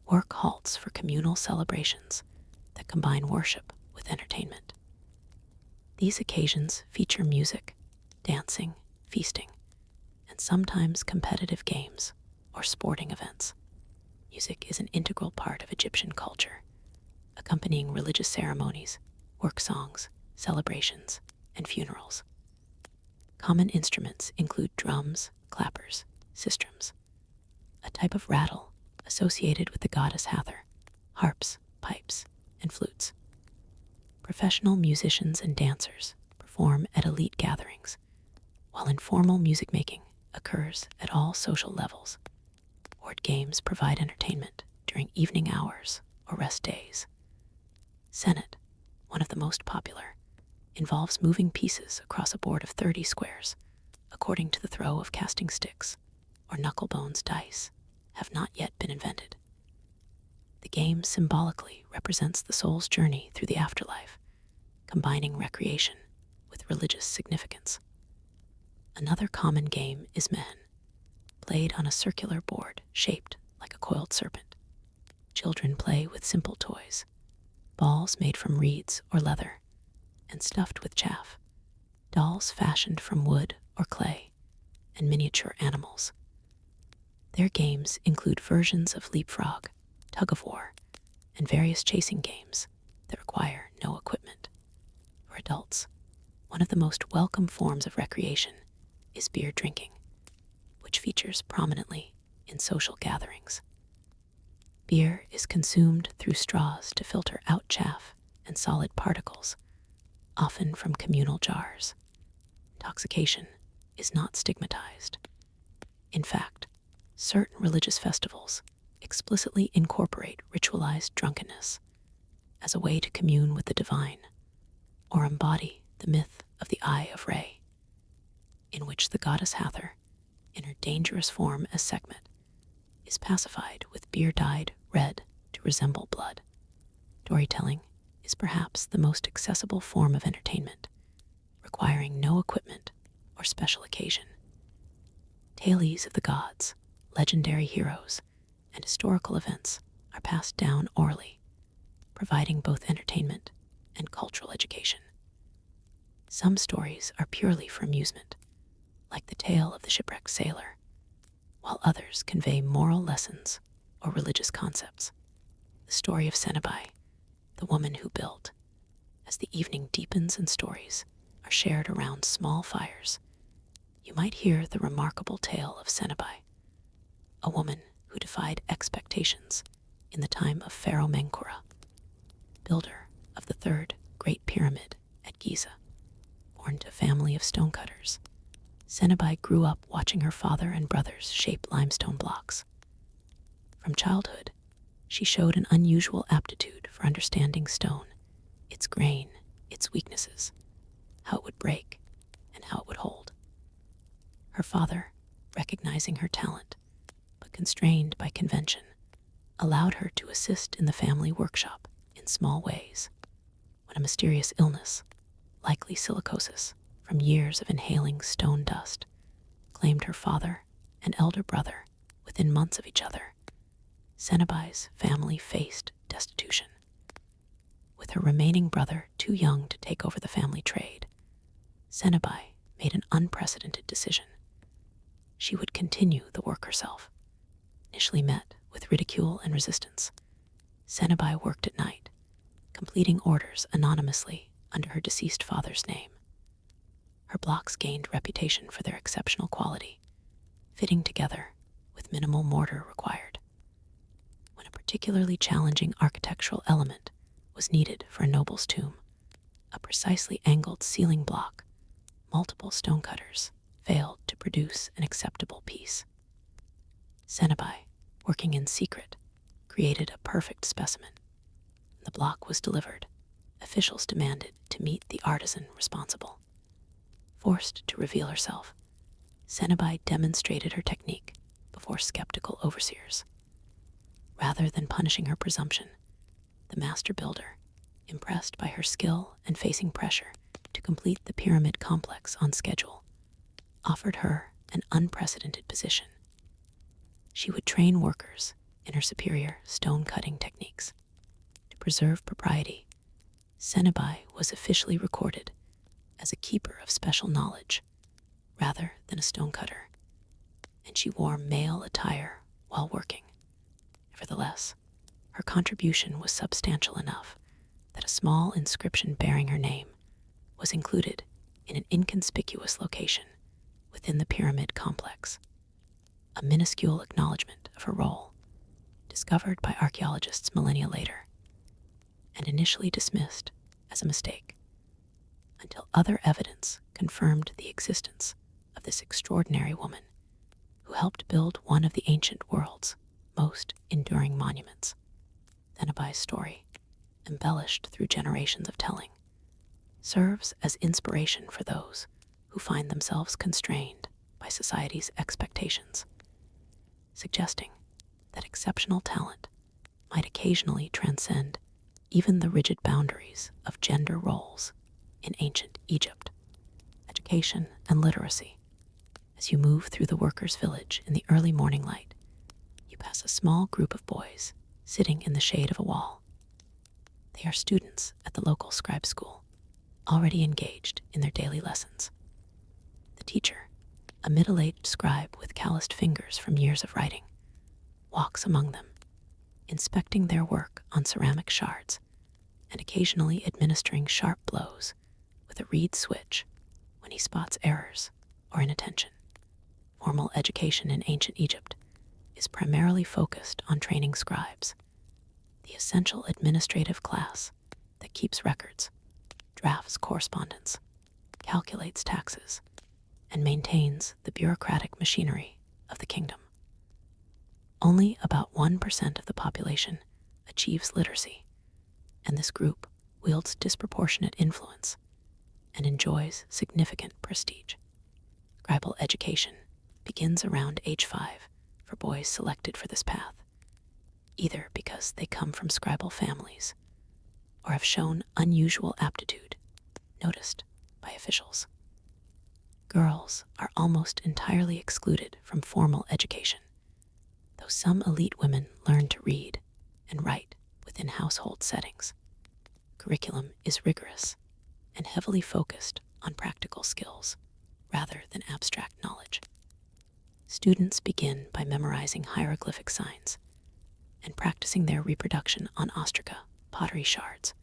work halts for communal celebrations that combine worship with entertainment. These occasions feature music, dancing, feasting, and sometimes competitive games or sporting events. Music is an integral part of Egyptian culture, accompanying religious ceremonies, work songs, celebrations, and funerals. Common instruments include drums, clappers, sistrums, a type of rattle associated with the goddess Hathor, harps, pipes, and flutes. Professional musicians and dancers perform at elite gatherings, while informal music making occurs at all social levels. Board games provide entertainment during evening hours or rest days. Senet, one of the most popular, involves moving pieces across a board of 30 squares, according to the throw of casting sticks or knucklebones dice have not yet been invented. The game symbolically represents the soul's journey through the afterlife, combining recreation with religious significance. Another common game is Mehen, played on a circular board shaped like a coiled serpent. Children play with simple toys, balls made from reeds or leather, and stuffed with chaff, dolls fashioned from wood or clay, and miniature animals. Their games include versions of leapfrog, tug-of-war, and various chasing games that require no equipment. For adults, one of the most welcome forms of recreation is beer drinking, which features prominently in social gatherings. Beer is consumed through straws to filter out chaff and solid particles, often from communal jars. Intoxication is not stigmatized. In fact, certain religious festivals explicitly incorporate ritualized drunkenness as a way to commune with the divine or embody the myth of the Eye of Re, in which the goddess Hathor, in her dangerous form as Sekhmet, is pacified with beer dyed red to resemble blood. Storytelling is perhaps the most accessible form of entertainment, requiring no equipment or special occasion. Tales of the gods, legendary heroes, and historical events are passed down orally, providing both entertainment and cultural education. Some stories are purely for amusement, like the tale of the shipwrecked sailor, while others convey moral lessons or religious concepts. The story of Senebai, the woman who built, as the evening deepens and stories are shared around small fires, you might hear the remarkable tale of Senebai, a woman who defied expectations in the time of Pharaoh Menkaure, builder of the third Great Pyramid at Giza. Born to a family of stonecutters, Sennabai grew up watching her father and brothers shape limestone blocks. From childhood, she showed an unusual aptitude for understanding stone, its grain, its weaknesses, how it would break, and how it would hold. Her father, recognizing her talent, but constrained by convention, allowed her to assist in the family workshop in small ways. When a mysterious illness, likely silicosis from years of inhaling stone dust, claimed her father and elder brother within months of each other, Sennabai's family faced destitution. With her remaining brother too young to take over the family trade, Sennabai made an unprecedented decision. She would continue the work herself. Initially met with ridicule and resistance, Sennabai worked at night, completing orders anonymously under her deceased father's name. Her blocks gained reputation for their exceptional quality, fitting together with minimal mortar required. When a particularly challenging architectural element was needed for a noble's tomb, a precisely angled ceiling block, multiple stonecutters failed to produce an acceptable piece. Sennabai, working in secret, created a perfect specimen. When the block was delivered, officials demanded to meet the artisan responsible. Forced to reveal herself, Sennabai demonstrated her technique before skeptical overseers. Rather than punishing her presumption, the master builder, impressed by her skill and facing pressure to complete the pyramid complex on schedule, offered her an unprecedented position. She would train workers in her superior stone-cutting techniques. To preserve propriety, Sennabai was officially recorded as a keeper of special knowledge rather than a stonecutter, and she wore male attire while working. Nevertheless, her contribution was substantial enough that a small inscription bearing her name was included in an inconspicuous location within the pyramid complex, a minuscule acknowledgement of her role, discovered by archaeologists millennia later, and initially dismissed as a mistake, until other evidence confirmed the existence of this extraordinary woman who helped build one of the ancient world's most enduring monuments. Sennabai's story, embellished through generations of telling, serves as inspiration for those who find themselves constrained by society's expectations, suggesting that exceptional talent might occasionally transcend even the rigid boundaries of gender roles in ancient Egypt. Education and literacy. As you move through the workers' village in the early morning light, you pass a small group of boys sitting in the shade of a wall. They are students at the local scribe school, already engaged in their daily lessons. The teacher, a middle-aged scribe with calloused fingers from years of writing, walks among them, inspecting their work on ceramic shards and occasionally administering sharp blows with a reed switch when he spots errors or inattention. Formal education in ancient Egypt is primarily focused on training scribes, the essential administrative class that keeps records, drafts correspondence, calculates taxes, and maintains the bureaucratic machinery of the kingdom. Only about 1% of the population achieves literacy, and this group wields disproportionate influence and enjoys significant prestige. Scribal education begins around age 5 for boys selected for this path, either because they come from scribal families or have shown unusual aptitude noticed by officials. Girls are almost entirely excluded from formal education, though some elite women learn to read and write within household settings. Curriculum is rigorous and heavily focused on practical skills rather than abstract knowledge. Students begin by memorizing hieroglyphic signs and practicing their reproduction on ostraca, pottery shards,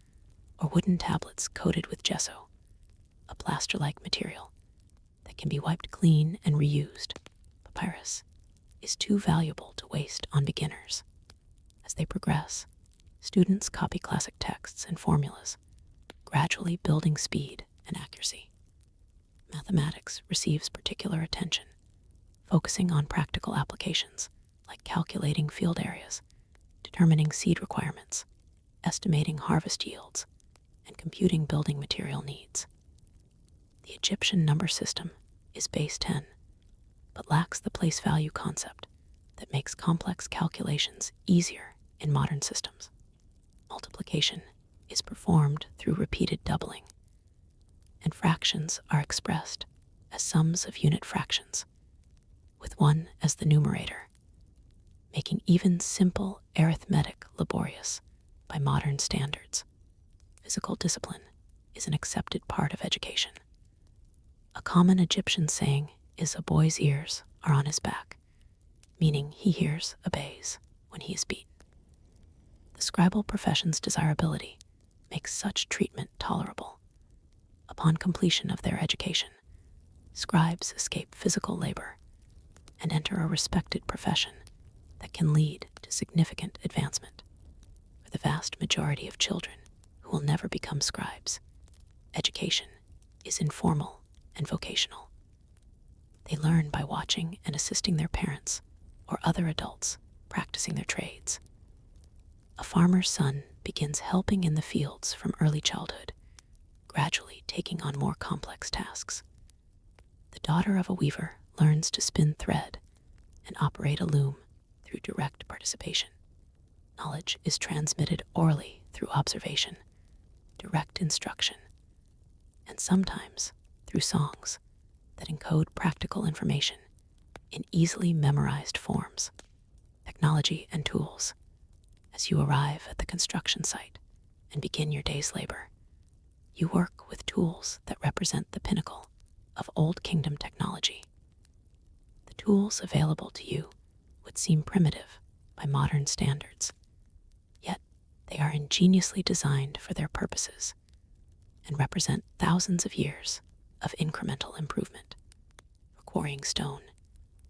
or wooden tablets coated with gesso, a plaster-like material that can be wiped clean and reused. Papyrus is too valuable to waste on beginners. As they progress, students copy classic texts and formulas, gradually building speed and accuracy. Mathematics receives particular attention, focusing on practical applications like calculating field areas, determining seed requirements, estimating harvest yields, and computing building material needs. The Egyptian number system is base 10, but lacks the place value concept that makes complex calculations easier in modern systems. Multiplication is performed through repeated doubling, and fractions are expressed as sums of unit fractions, with 1 as the numerator, making even simple arithmetic laborious by modern standards. Physical discipline is an accepted part of education. A common Egyptian saying is, "A boy's ears are on his back," meaning he hears, obeys when he is beaten. The scribal profession's desirability makes such treatment tolerable. Upon completion of their education, scribes escape physical labor and enter a respected profession that can lead to significant advancement. For the vast majority of children who will never become scribes, education is informal and vocational. They learn by watching and assisting their parents or other adults practicing their trades. A farmer's son begins helping in the fields from early childhood, gradually taking on more complex tasks. The daughter of a weaver learns to spin thread and operate a loom through direct participation. Knowledge is transmitted orally through observation, direct instruction, and sometimes through songs that encode practical information in easily memorized forms. Technology and tools. As you arrive at the construction site and begin your day's labor, you work with tools that represent the pinnacle of Old Kingdom technology. The tools available to you would seem primitive by modern standards, yet they are ingeniously designed for their purposes and represent thousands of years of incremental improvement. For quarrying stone,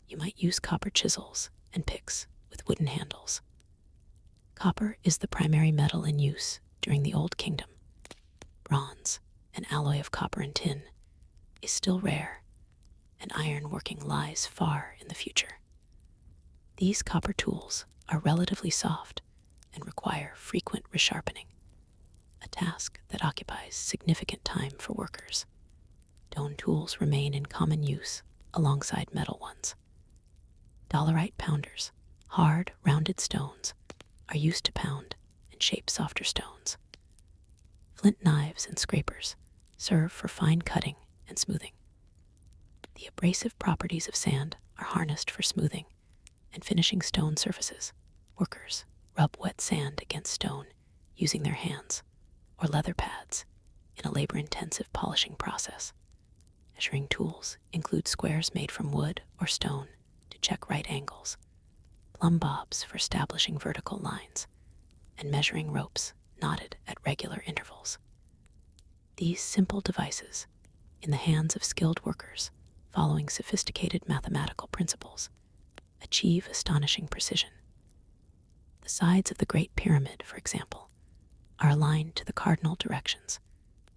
you might use copper chisels and picks with wooden handles. Copper is the primary metal in use during the Old Kingdom. Bronze, an alloy of copper and tin, is still rare, and iron working lies far in the future. These copper tools are relatively soft and require frequent resharpening, a task that occupies significant time for workers. Stone tools remain in common use alongside metal ones. Dolerite pounders, hard, rounded stones, are used to pound and shape softer stones. Flint knives and scrapers serve for fine cutting and smoothing. The abrasive properties of sand are harnessed for smoothing and finishing stone surfaces. Workers rub wet sand against stone using their hands or leather pads in a labor-intensive polishing process. Measuring tools include squares made from wood or stone to check right angles, plumb bobs for establishing vertical lines, and measuring ropes knotted at regular intervals. These simple devices, in the hands of skilled workers following sophisticated mathematical principles, achieve astonishing precision. The sides of the Great Pyramid, for example, are aligned to the cardinal directions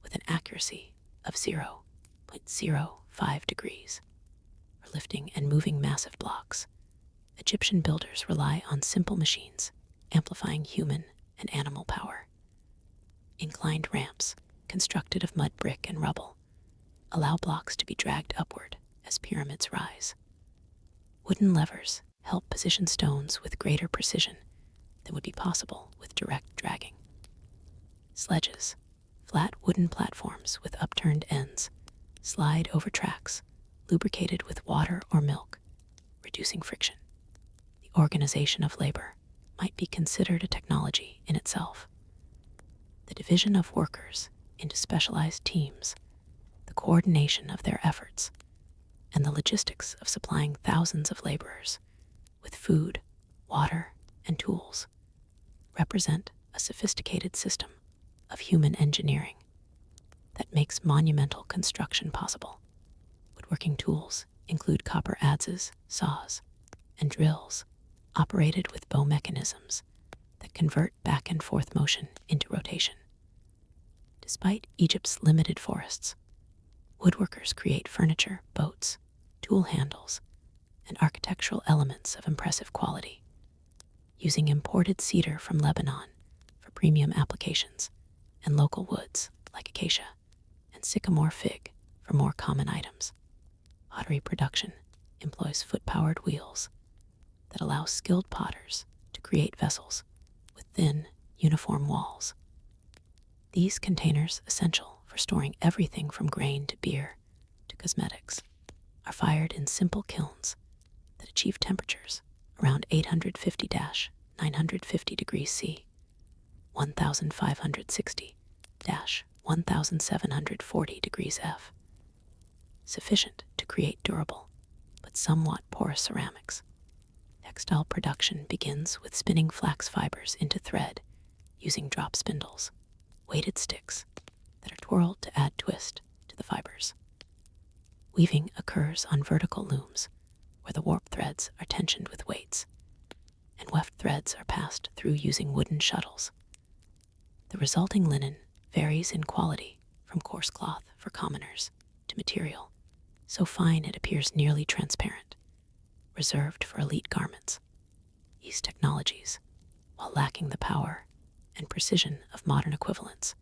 with an accuracy of 0.05 degrees. For lifting and moving massive blocks, Egyptian builders rely on simple machines, amplifying human and animal power. Inclined ramps, constructed of mud, brick, and rubble, allow blocks to be dragged upward as pyramids rise. Wooden levers help position stones with greater precision than would be possible with direct dragging. Sledges, flat wooden platforms with upturned ends, slide over tracks lubricated with water or milk, reducing friction. The organization of labor might be considered a technology in itself. The division of workers into specialized teams, the coordination of their efforts, and the logistics of supplying thousands of laborers with food, water, and tools represent a sophisticated system of human engineering that makes monumental construction possible. Woodworking tools include copper adzes, saws, and drills operated with bow mechanisms that convert back and forth motion into rotation. Despite Egypt's limited forests, woodworkers create furniture, boats, tool handles, and architectural elements of impressive quality, using imported cedar from Lebanon for premium applications and local woods like acacia and sycamore fig for more common items. Pottery production employs foot-powered wheels that allow skilled potters to create vessels with thin, uniform walls. These containers, essential for storing everything from grain to beer to cosmetics, are fired in simple kilns that achieve temperatures around 850-950 degrees C, 1560-1740 degrees F, sufficient to create durable but somewhat porous ceramics. Textile production begins with spinning flax fibers into thread using drop spindles, weighted sticks that are twirled to add twist to the fibers. Weaving occurs on vertical looms where the warp threads are tensioned with weights, and weft threads are passed through using wooden shuttles. The resulting linen varies in quality from coarse cloth for commoners to material so fine it appears nearly transparent, reserved for elite garments. These technologies, while lacking the power and precision of modern equivalents,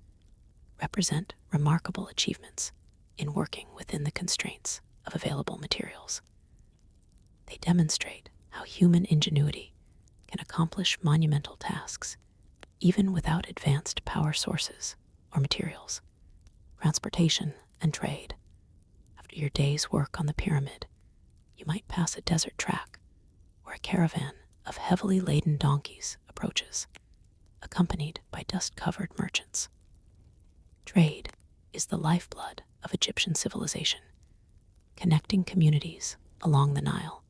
represent remarkable achievements in working within the constraints of available materials. They demonstrate how human ingenuity can accomplish monumental tasks even without advanced power sources or materials. Transportation and trade. After your day's work on the pyramid, you might pass a desert track where a caravan of heavily laden donkeys approaches, accompanied by dust-covered merchants. Trade is the lifeblood of Egyptian civilization, connecting communities along the Nile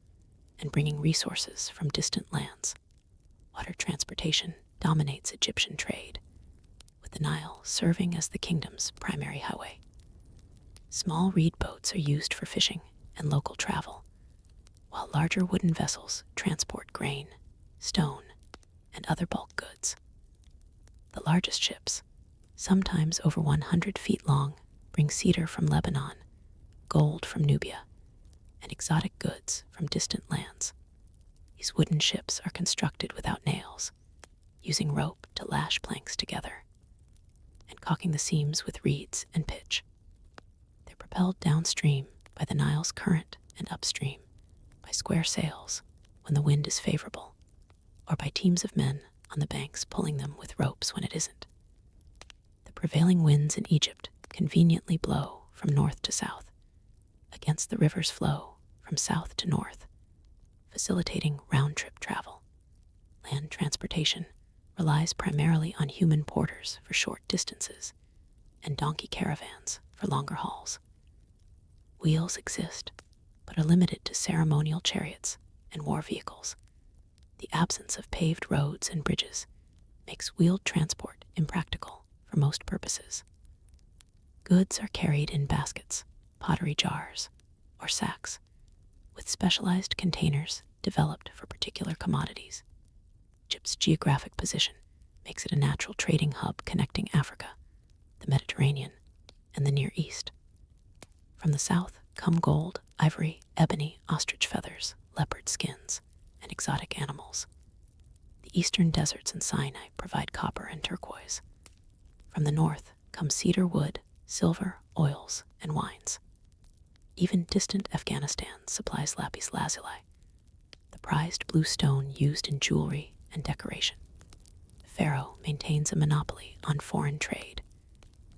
and bringing resources from distant lands. Water transportation dominates Egyptian trade, with the Nile serving as the kingdom's primary highway. Small reed boats are used for fishing and local travel, while larger wooden vessels transport grain, stone, and other bulk goods. The largest ships, sometimes over 100 feet long, bring cedar from Lebanon, gold from Nubia, and exotic goods from distant lands. These wooden ships are constructed without nails, using rope to lash planks together, and caulking the seams with reeds and pitch. They're propelled downstream by the Nile's current and upstream by square sails when the wind is favorable, or by teams of men on the banks pulling them with ropes when it isn't. The prevailing winds in Egypt conveniently blow from north to south, against the river's flow from south to north, facilitating round-trip travel. Land transportation relies primarily on human porters for short distances and donkey caravans for longer hauls. Wheels exist, but are limited to ceremonial chariots and war vehicles. The absence of paved roads and bridges makes wheeled transport impractical for most purposes. Goods are carried in baskets, pottery jars, or sacks, with specialized containers developed for particular commodities. Egypt's geographic position makes it a natural trading hub connecting Africa, the Mediterranean, and the Near East. From the south come gold, ivory, ebony, ostrich feathers, leopard skins, and exotic animals. The eastern deserts and Sinai provide copper and turquoise. From the north come cedar wood, silver, oils, and wines. Even distant Afghanistan supplies lapis lazuli, the prized blue stone used in jewelry and decoration. The pharaoh maintains a monopoly on foreign trade,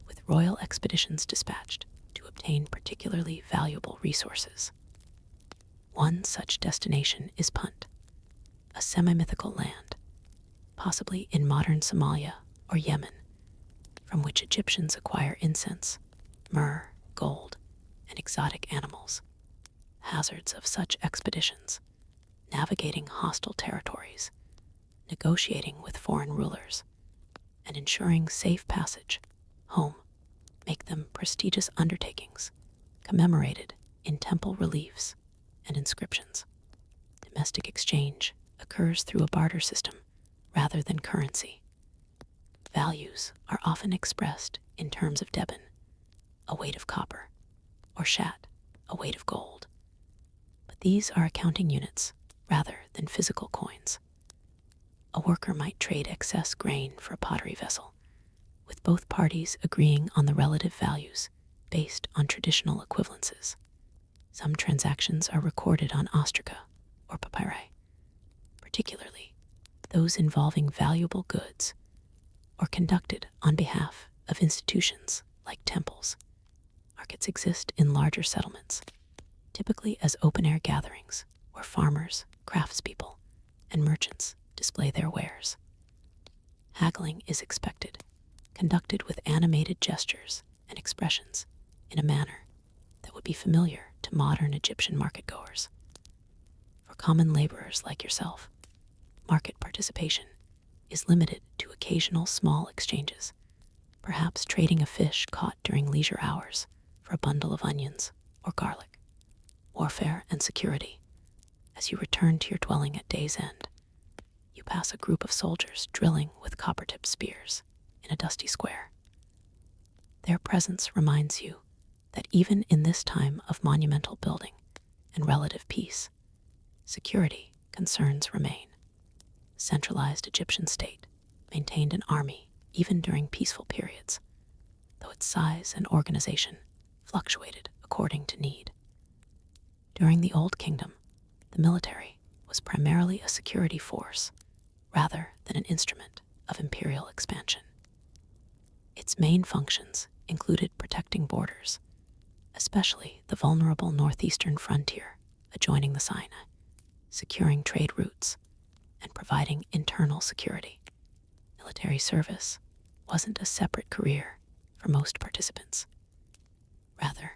with royal expeditions dispatched to obtain particularly valuable resources. One such destination is Punt, a semi-mythical land, possibly in modern Somalia or Yemen, from which Egyptians acquire incense, myrrh, gold, and exotic animals. Hazards of such expeditions: navigating hostile territories, negotiating with foreign rulers, and ensuring safe passage home make them prestigious undertakings, commemorated in temple reliefs and inscriptions. Domestic exchange occurs through a barter system rather than currency. Values are often expressed in terms of deben, a weight of copper, or shat, a weight of gold. But these are accounting units rather than physical coins. A worker might trade excess grain for a pottery vessel, with both parties agreeing on the relative values based on traditional equivalences. Some transactions are recorded on ostraca or papyri, particularly those involving valuable goods, or conducted on behalf of institutions like temples. Markets exist in larger settlements, typically as open-air gatherings where farmers, craftspeople, and merchants display their wares. Haggling is expected, conducted with animated gestures and expressions in a manner that would be familiar to modern Egyptian marketgoers. For common laborers like yourself, market participation is limited to occasional small exchanges, perhaps trading a fish caught during leisure hours for a bundle of onions or garlic. Warfare and security. As you return to your dwelling at day's end, you pass a group of soldiers drilling with copper-tipped spears in a dusty square. Their presence reminds you that even in this time of monumental building and relative peace, security concerns remain. The centralized Egyptian state maintained an army even during peaceful periods, though its size and organization fluctuated according to need. During the Old Kingdom, the military was primarily a security force rather than an instrument of imperial expansion. Its main functions included protecting borders, especially the vulnerable northeastern frontier adjoining the Sinai, securing trade routes, and providing internal security. Military service wasn't a separate career for most participants. Rather,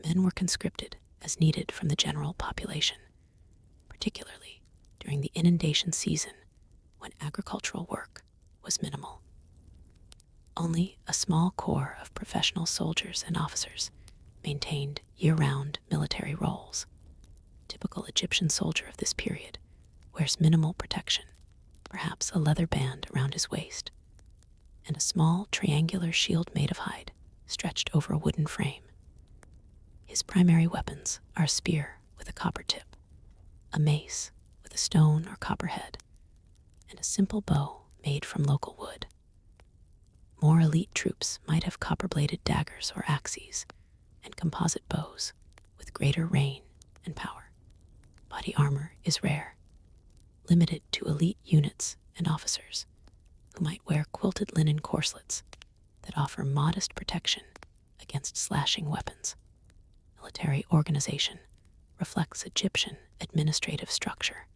men were conscripted as needed from the general population, particularly during the inundation season when agricultural work was minimal. Only a small corps of professional soldiers and officers maintained year-round military roles. A typical Egyptian soldier of this period wears minimal protection, perhaps a leather band around his waist, and a small triangular shield made of hide stretched over a wooden frame. His primary weapons are a spear with a copper tip, a mace with a stone or copper head, and a simple bow made from local wood. More elite troops might have copper-bladed daggers or axes and composite bows with greater reign and power. Body armor is rare, limited to elite units and officers who might wear quilted linen corselets that offer modest protection against slashing weapons. Military organization reflects Egyptian administrative structure,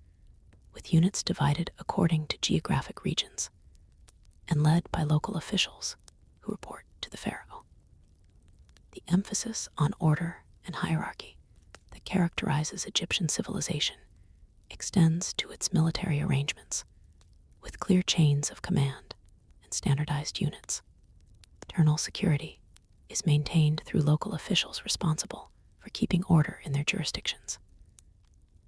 with units divided according to geographic regions and led by local officials who report to the pharaoh. The emphasis on order and hierarchy that characterizes Egyptian civilization extends to its military arrangements, with clear chains of command and standardized units. Internal security is maintained through local officials responsible for keeping order in their jurisdictions.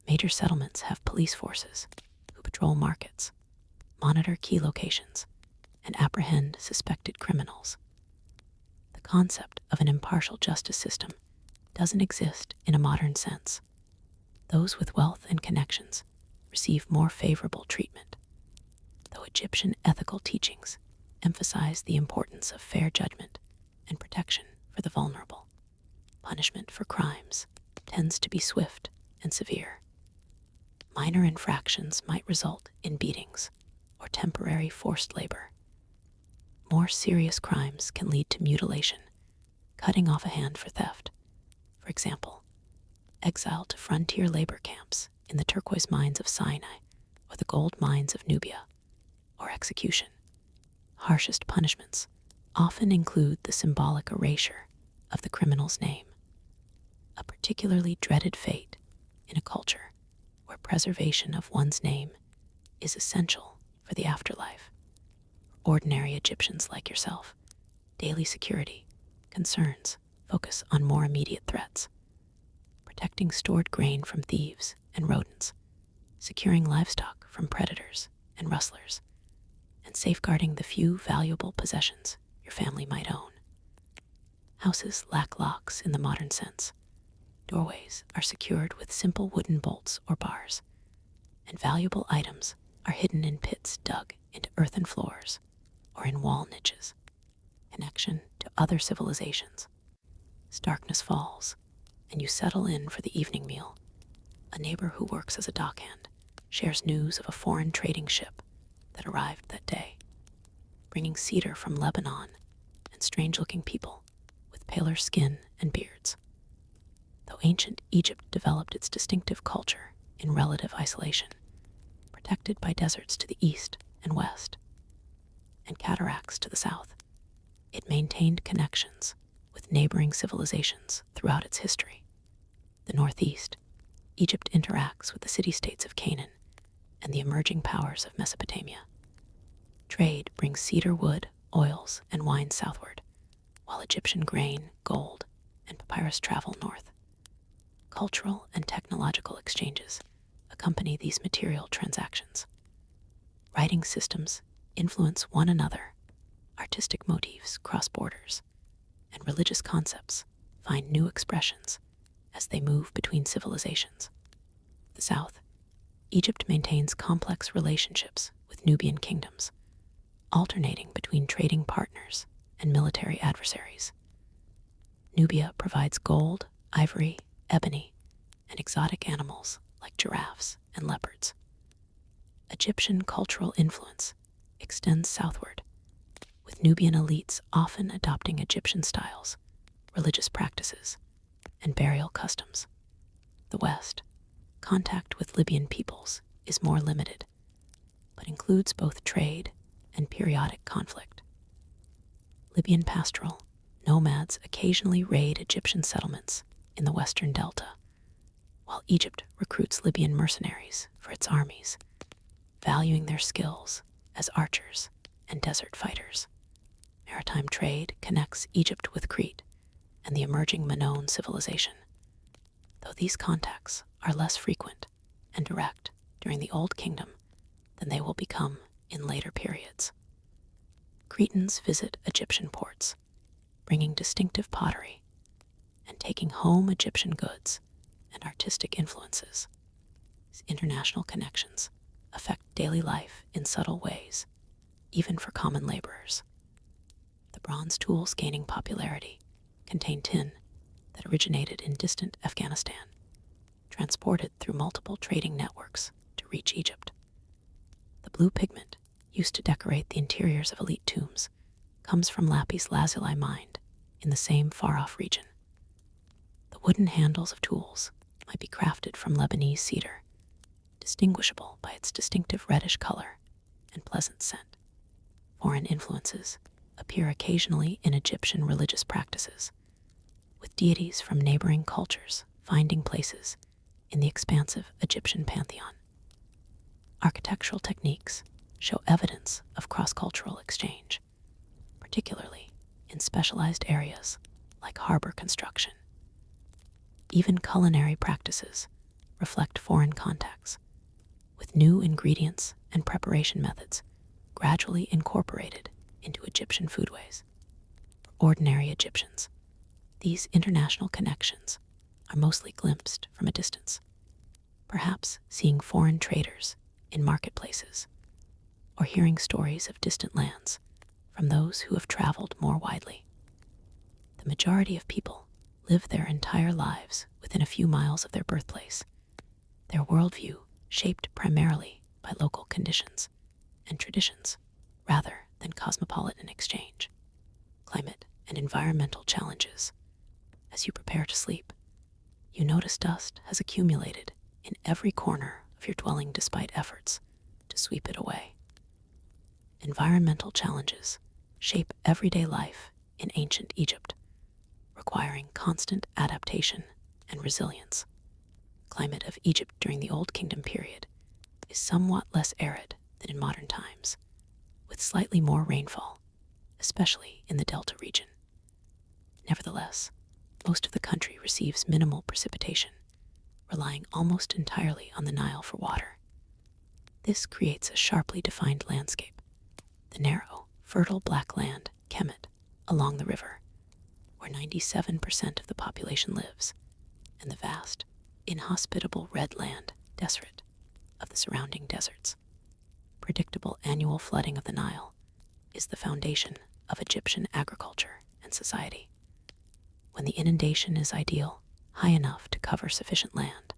Major settlements have police forces who patrol markets, monitor key locations, and apprehend suspected criminals. The concept of an impartial justice system doesn't exist in a modern sense. Those with wealth and connections receive more favorable treatment, though Egyptian ethical teachings emphasize the importance of fair judgment and protection for the vulnerable. Punishment for crimes tends to be swift and severe. Minor infractions might result in beatings or temporary forced labor. More serious crimes can lead to mutilation, cutting off a hand for theft. For example, exile to frontier labor camps in the turquoise mines of Sinai or the gold mines of Nubia, or execution. Harshest punishments often include the symbolic erasure of the criminal's name, a particularly dreaded fate in a culture where preservation of one's name is essential for the afterlife. For ordinary Egyptians like yourself, daily security concerns focus on more immediate threats: protecting stored grain from thieves and rodents, securing livestock from predators and rustlers, and safeguarding the few valuable possessions your family might own. Houses lack locks in the modern sense. Doorways are secured with simple wooden bolts or bars, and valuable items are hidden in pits dug into earthen floors or in wall niches. Connection to other civilizations. As darkness falls, and you settle in for the evening meal, a neighbor who works as a dockhand shares news of a foreign trading ship that arrived that day, bringing cedar from Lebanon and strange-looking people with paler skin and beards. Though ancient Egypt developed its distinctive culture in relative isolation, protected by deserts to the east and west, and cataracts to the south, it maintained connections with neighboring civilizations throughout its history. The northeast, Egypt interacts with the city-states of Canaan and the emerging powers of Mesopotamia. Trade brings cedar wood, oils, and wine southward, while Egyptian grain, gold, and papyrus travel north. Cultural and technological exchanges accompany these material transactions. Writing systems influence one another, artistic motifs cross borders, and religious concepts find new expressions as they move between civilizations. The south, Egypt maintains complex relationships with Nubian kingdoms, alternating between trading partners and military adversaries. Nubia provides gold, ivory, ebony, and exotic animals like giraffes and leopards. Egyptian cultural influence extends southward, with Nubian elites often adopting Egyptian styles, religious practices, and burial customs. The west, contact with Libyan peoples is more limited, but includes both trade and periodic conflict. Libyan pastoral nomads occasionally raid Egyptian settlements in the western delta, while Egypt recruits Libyan mercenaries for its armies, valuing their skills as archers and desert fighters. Maritime trade connects Egypt with Crete and the emerging Minoan civilization, though these contacts are less frequent and direct during the Old Kingdom than they will become in later periods. Cretans visit Egyptian ports, bringing distinctive pottery and taking home Egyptian goods and artistic influences. These international connections affect daily life in subtle ways, even for common laborers. The bronze tools gaining popularity contain tin that originated in distant Afghanistan, transported through multiple trading networks to reach Egypt. The blue pigment used to decorate the interiors of elite tombs comes from lapis lazuli mined in the same far-off region. The wooden handles of tools might be crafted from Lebanese cedar, distinguishable by its distinctive reddish color and pleasant scent. Foreign influences appear occasionally in Egyptian religious practices, with deities from neighboring cultures finding places in the expansive Egyptian pantheon. Architectural techniques show evidence of cross-cultural exchange, particularly in specialized areas like harbor construction. Even culinary practices reflect foreign contacts, with new ingredients and preparation methods gradually incorporated into Egyptian foodways. For ordinary Egyptians, these international connections are mostly glimpsed from a distance, perhaps seeing foreign traders in marketplaces or hearing stories of distant lands from those who have traveled more widely. The majority of people live their entire lives within a few miles of their birthplace, their worldview shaped primarily by local conditions and traditions rather than cosmopolitan exchange. Climate and environmental challenges. As you prepare to sleep, you notice dust has accumulated in every corner of your dwelling despite efforts to sweep it away. Environmental challenges shape everyday life in ancient Egypt, requiring constant adaptation and resilience. Climate of Egypt during the Old Kingdom period is somewhat less arid than in modern times, with slightly more rainfall, especially in the Delta region. Nevertheless, most of the country receives minimal precipitation, relying almost entirely on the Nile for water. This creates a sharply defined landscape, the narrow, fertile black land, Kemet, along the river, where 97% of the population lives, and the vast, inhospitable red land, Deseret, of the surrounding deserts. Predictable annual flooding of the Nile is the foundation of Egyptian agriculture and society. When the inundation is ideal, high enough to cover sufficient land,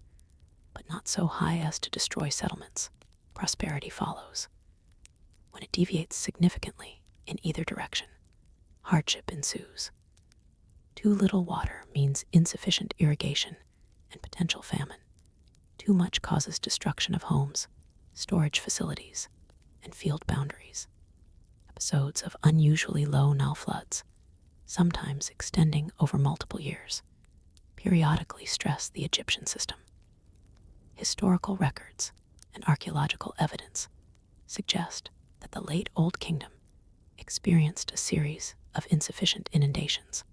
but not so high as to destroy settlements, prosperity follows. When it deviates significantly in either direction, hardship ensues. Too little water means insufficient irrigation and potential famine. Too much causes destruction of homes, storage facilities, and field boundaries. Episodes of unusually low Nile floods, sometimes extending over multiple years, periodically stress the Egyptian system. Historical records and archaeological evidence suggest that the late Old Kingdom experienced a series of insufficient inundations,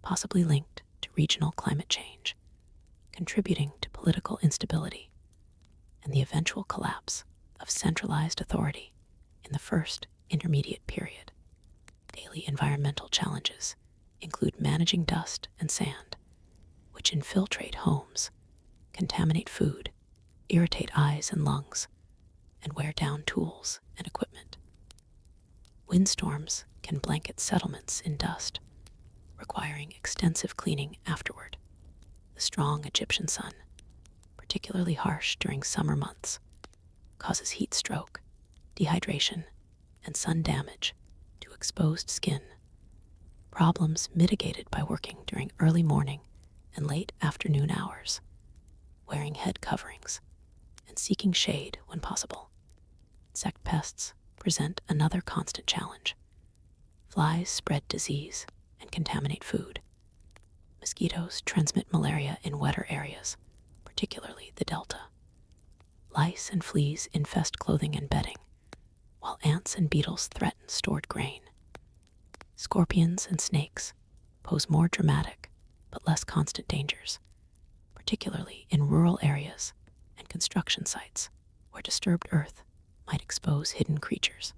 possibly linked to regional climate change, contributing to political instability and the eventual collapse of centralized authority in the First Intermediate Period. Daily environmental challenges include managing dust and sand, which infiltrate homes, contaminate food, irritate eyes and lungs, and wear down tools and equipment. Windstorms can blanket settlements in dust, requiring extensive cleaning afterward. The strong Egyptian sun, particularly harsh during summer months, causes heat stroke, dehydration, and sun damage to exposed skin, problems mitigated by working during early morning and late afternoon hours, wearing head coverings, and seeking shade when possible. Insect pests present another constant challenge. Flies spread disease and contaminate food. Mosquitoes transmit malaria in wetter areas, particularly the delta. Lice and fleas infest clothing and bedding, while ants and beetles threaten stored grain. Scorpions and snakes pose more dramatic but less constant dangers, particularly in rural areas and construction sites where disturbed earth might expose hidden creatures.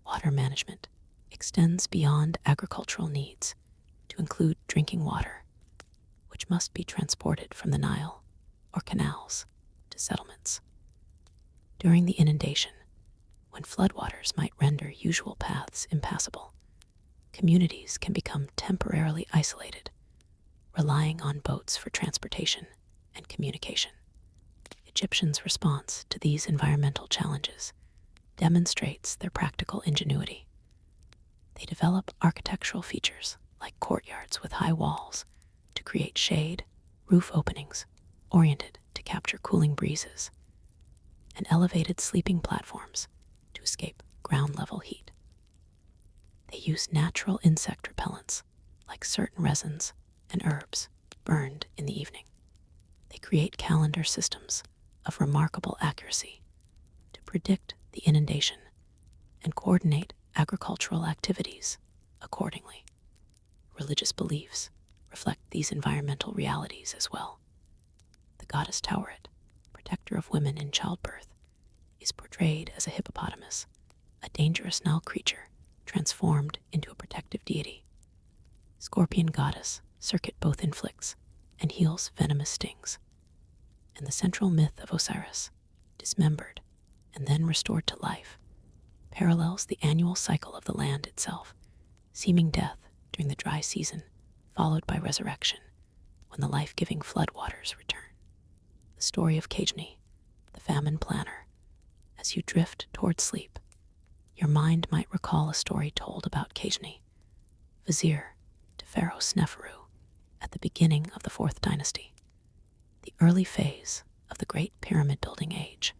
Water management extends beyond agricultural needs to include drinking water, which must be transported from the Nile or canals to settlements. During the inundation, when floodwaters might render usual paths impassable, communities can become temporarily isolated, relying on boats for transportation and communication. Egyptians' response to these environmental challenges demonstrates their practical ingenuity. They develop architectural features like courtyards with high walls to create shade, roof openings oriented to capture cooling breezes, and elevated sleeping platforms to escape ground-level heat. They use natural insect repellents like certain resins and herbs burned in the evening. They create calendar systems of remarkable accuracy to predict the inundation and coordinate agricultural activities accordingly. Religious beliefs reflect these environmental realities as well. The goddess Tauret, protector of women in childbirth, is portrayed as a hippopotamus, a dangerous Nile creature transformed into a protective deity. Scorpion goddess Serket both inflicts and heals venomous stings. And the central myth of Osiris, dismembered and then restored to life, parallels the annual cycle of the land itself, seeming death during the dry season, followed by resurrection when the life-giving floodwaters return. The story of Kejni, the famine planner. As you drift toward sleep, your mind might recall a story told about Kejni, vizier to Pharaoh Sneferu at the beginning of the 4th dynasty, the early phase of the Great Pyramid building age.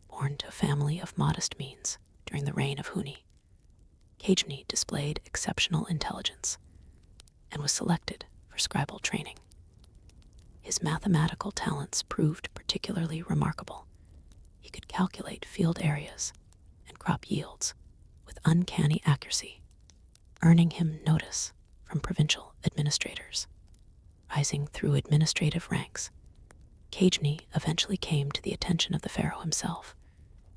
Born to a family of modest means during the reign of Huni, Kejni displayed exceptional intelligence and was selected for scribal training. His mathematical talents proved particularly remarkable. He could calculate field areas and crop yields with uncanny accuracy, earning him notice from provincial administrators. Rising through administrative ranks, Kejni eventually came to the attention of the pharaoh himself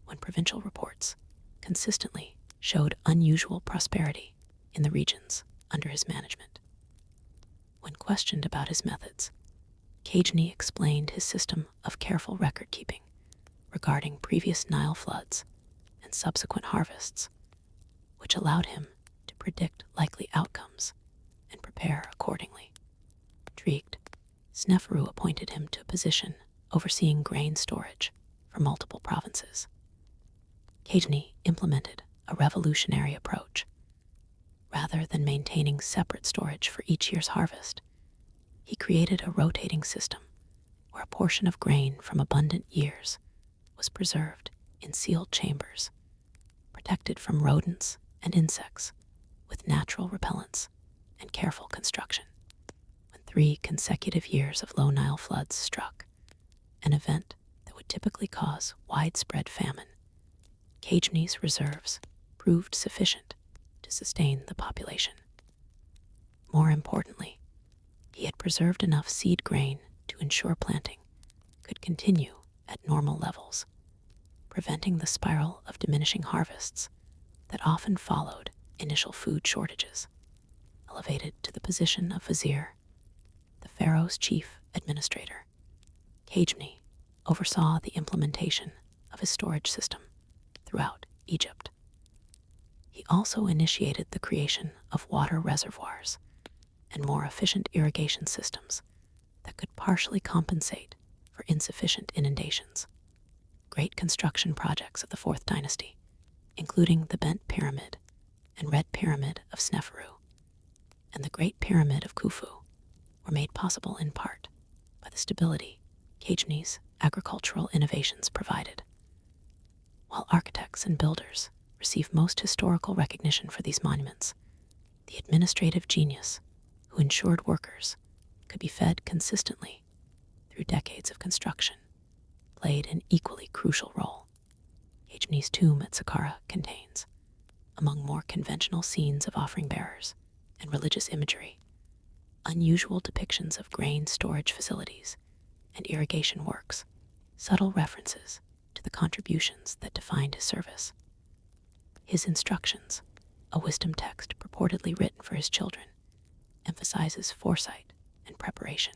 when provincial reports consistently showed unusual prosperity in the regions under his management. When questioned about his methods, Cajni explained his system of careful record-keeping regarding previous Nile floods and subsequent harvests, which allowed him to predict likely outcomes and prepare accordingly. Intrigued, Sneferu appointed him to a position overseeing grain storage for multiple provinces. Cajni implemented a revolutionary approach. Rather than maintaining separate storage for each year's harvest, he created a rotating system where a portion of grain from abundant years was preserved in sealed chambers, protected from rodents and insects with natural repellents and careful construction. When 3 consecutive years of low Nile floods struck, an event that would typically cause widespread famine, Cajni's reserves proved sufficient to sustain the population. More importantly, he had preserved enough seed grain to ensure planting could continue at normal levels, preventing the spiral of diminishing harvests that often followed initial food shortages. Elevated to the position of vizier, the pharaoh's chief administrator, Cajni oversaw the implementation of his storage system throughout Egypt. He also initiated the creation of water reservoirs and more efficient irrigation systems that could partially compensate for insufficient inundations. Great construction projects of the Fourth Dynasty, including the Bent Pyramid and Red Pyramid of Sneferu and the Great Pyramid of Khufu, were made possible in part by the stability Cajni's agricultural innovations provided. While architects and builders receive most historical recognition for these monuments, the administrative genius who ensured workers could be fed consistently through decades of construction played an equally crucial role. Cajni's tomb at Saqqara contains, among more conventional scenes of offering bearers and religious imagery, unusual depictions of grain storage facilities and irrigation works, subtle references to the contributions that defined his service. His instructions, a wisdom text purportedly written for his children, emphasizes foresight and preparation.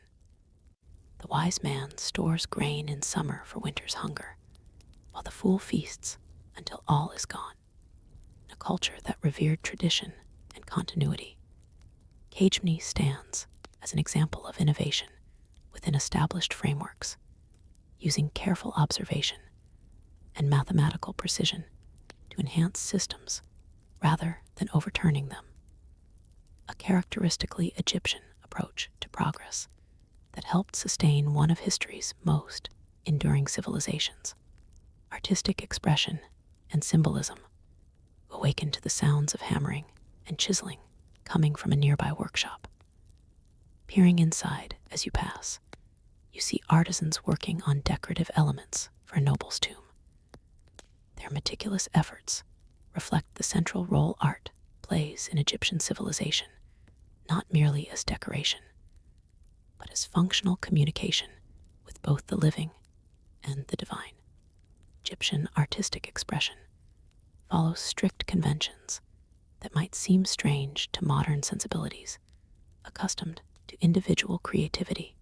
The wise man stores grain in summer for winter's hunger, while the fool feasts until all is gone. In a culture that revered tradition and continuity, Cajni stands as an example of innovation within established frameworks, using careful observation and mathematical precision to enhance systems rather than overturning them. A characteristically Egyptian approach to progress that helped sustain one of history's most enduring civilizations. Artistic expression and symbolism awaken to the sounds of hammering and chiseling coming from a nearby workshop. Peering inside as you pass, you see artisans working on decorative elements for a noble's tomb. Their meticulous efforts reflect the central role art plays in Egyptian civilization, not merely as decoration, but as functional communication with both the living and the divine. Egyptian artistic expression follows strict conventions that might seem strange to modern sensibilities, accustomed to individual creativity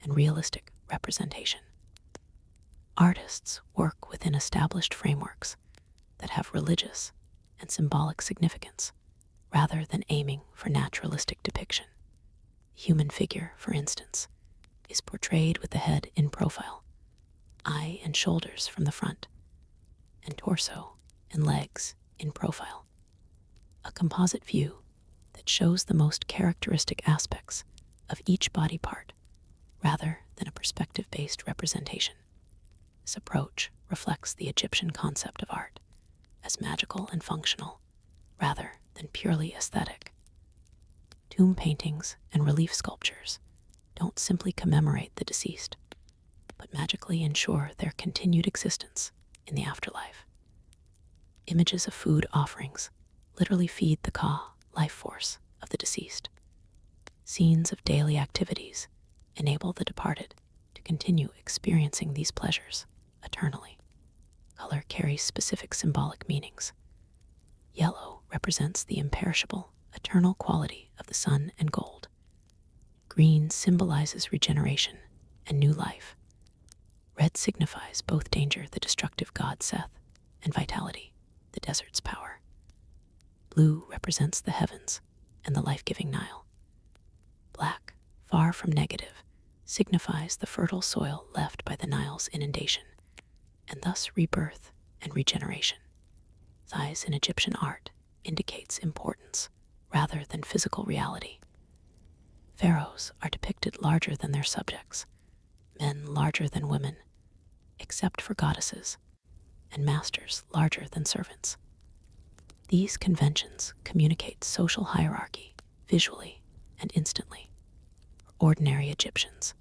and realistic representation. Artists work within established frameworks that have religious and symbolic significance rather than aiming for naturalistic depiction. The human figure, for instance, is portrayed with the head in profile, eye and shoulders from the front, and torso and legs in profile. A composite view that shows the most characteristic aspects of each body part rather than a perspective-based representation. This approach reflects the Egyptian concept of art as magical and functional rather than purely aesthetic. Tomb paintings and relief sculptures don't simply commemorate the deceased, but magically ensure their continued existence in the afterlife. Images of food offerings literally feed the Ka life force of the deceased. Scenes of daily activities enable the departed to continue experiencing these pleasures eternally. Color carries specific symbolic meanings. Yellow represents the imperishable, eternal quality of the sun and gold. Green symbolizes regeneration and new life. Red signifies both danger, the destructive god Seth, and vitality, the desert's power. Blue represents the heavens and the life-giving Nile. Black, far from negative, signifies the fertile soil left by the Nile's inundation, and thus rebirth and regeneration. Size in Egyptian art indicates importance rather than physical reality. Pharaohs are depicted larger than their subjects, men larger than women, except for goddesses, and masters larger than servants. These conventions communicate social hierarchy visually and instantly. For ordinary Egyptians,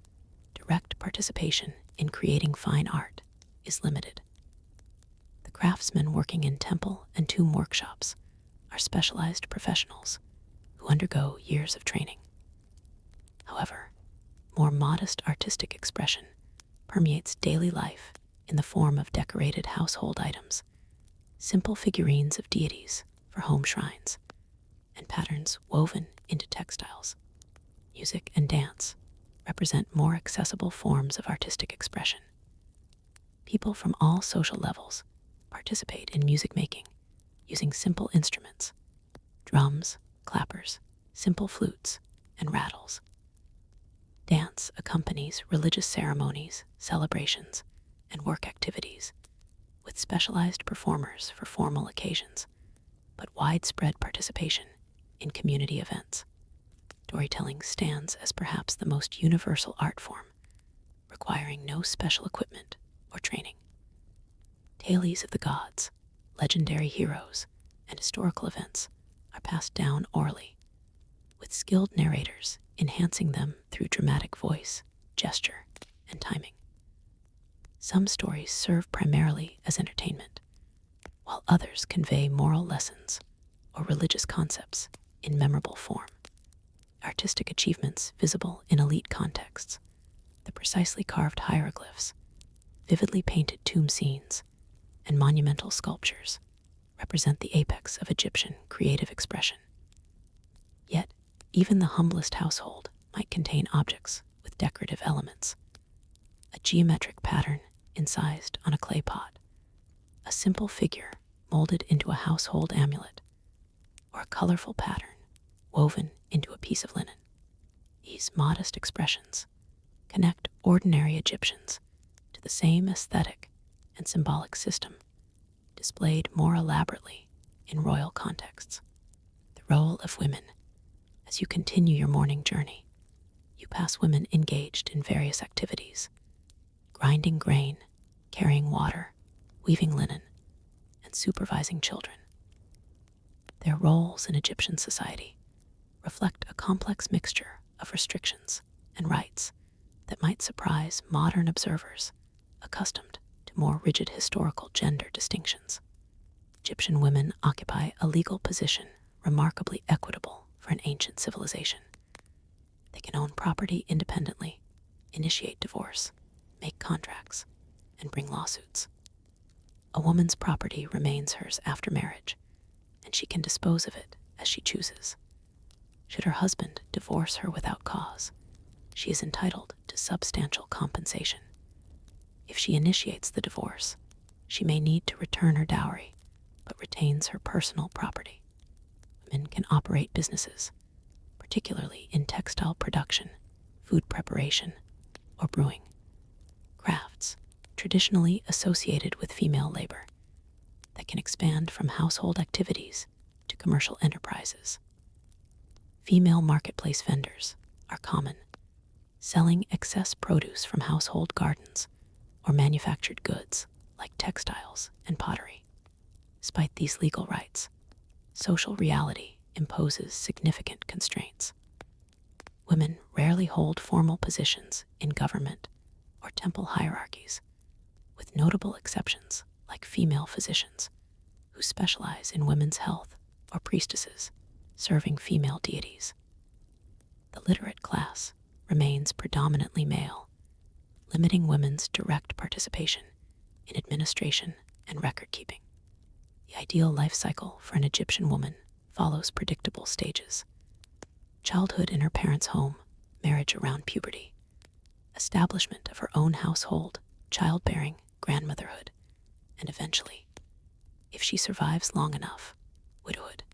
direct participation in creating fine art is limited. The craftsmen working in temple and tomb workshops are specialized professionals who undergo years of training. However, more modest artistic expression permeates daily life in the form of decorated household items, simple figurines of deities for home shrines, and patterns woven into textiles. Music and dance represent more accessible forms of artistic expression. People from all social levels participate in music making using simple instruments: drums, clappers, simple flutes, and rattles. Dance accompanies religious ceremonies, celebrations, and work activities, with specialized performers for formal occasions, but widespread participation in community events. Storytelling stands as perhaps the most universal art form, requiring no special equipment or training. Tales of the gods, legendary heroes, and historical events are passed down orally, with skilled narrators enhancing them through dramatic voice, gesture, and timing. Some stories serve primarily as entertainment, while others convey moral lessons or religious concepts in memorable form. Artistic achievements visible in elite contexts, the precisely carved hieroglyphs, vividly painted tomb scenes, and monumental sculptures represent the apex of Egyptian creative expression. Yet, even the humblest household might contain objects with decorative elements. A geometric pattern incised on a clay pot, a simple figure molded into a household amulet, or a colorful pattern woven into a piece of linen. These modest expressions connect ordinary Egyptians to the same aesthetic and symbolic system, displayed more elaborately in royal contexts. The role of women. As you continue your morning journey, you pass women engaged in various activities: grinding grain, carrying water, weaving linen, and supervising children. Their roles in Egyptian society reflect a complex mixture of restrictions and rights that might surprise modern observers accustomed to more rigid historical gender distinctions. Egyptian women occupy a legal position remarkably equitable for an ancient civilization. They can own property independently, initiate divorce, make contracts, and bring lawsuits. A woman's property remains hers after marriage, and she can dispose of it as she chooses. Should her husband divorce her without cause, she is entitled to substantial compensation. If she initiates the divorce, she may need to return her dowry, but retains her personal property. Women can operate businesses, particularly in textile production, food preparation, or brewing. Crafts, traditionally associated with female labor, that can expand from household activities to commercial enterprises. Female marketplace vendors are common, selling excess produce from household gardens or manufactured goods like textiles and pottery. Despite these legal rights, social reality imposes significant constraints. Women rarely hold formal positions in government or temple hierarchies, with notable exceptions like female physicians who specialize in women's health, or priestesses serving female deities. The literate class remains predominantly male, limiting women's direct participation in administration and record keeping. The ideal life cycle for an Egyptian woman follows predictable stages: childhood in her parents' home, marriage around puberty, establishment of her own household, childbearing, grandmotherhood, and eventually, if she survives long enough, widowhood.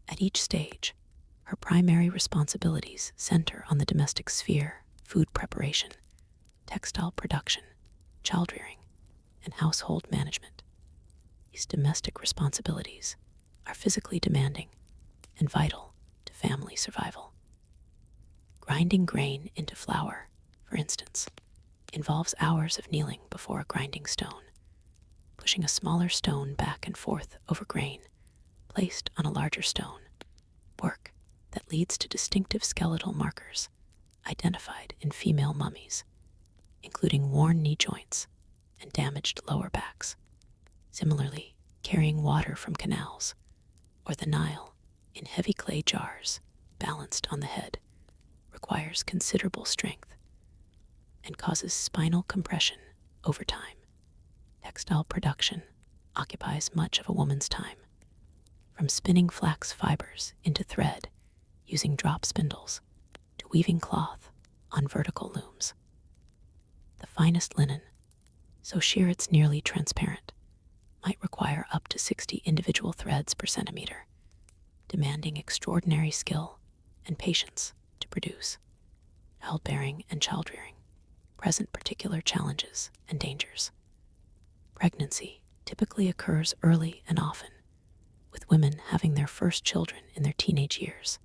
At each stage, her primary responsibilities center on the domestic sphere: food preparation, textile production, child rearing, and household management. These domestic responsibilities are physically demanding and vital to family survival. Grinding grain into flour, for instance, involves hours of kneeling before a grinding stone, pushing a smaller stone back and forth over grain placed on a larger stone, work that leads to distinctive skeletal markers identified in female mummies, including worn knee joints and damaged lower backs. Similarly, carrying water from canals or the Nile in heavy clay jars balanced on the head requires considerable strength and causes spinal compression over time. Textile production occupies much of a woman's time, from spinning flax fibers into thread using drop spindles to weaving cloth on vertical looms. The finest linen, so sheer it's nearly transparent, might require up to 60 individual threads per centimeter, demanding extraordinary skill and patience to produce. Childbearing and childrearing present particular challenges and dangers. Pregnancy typically occurs early and often, with women having their first children in their teenage years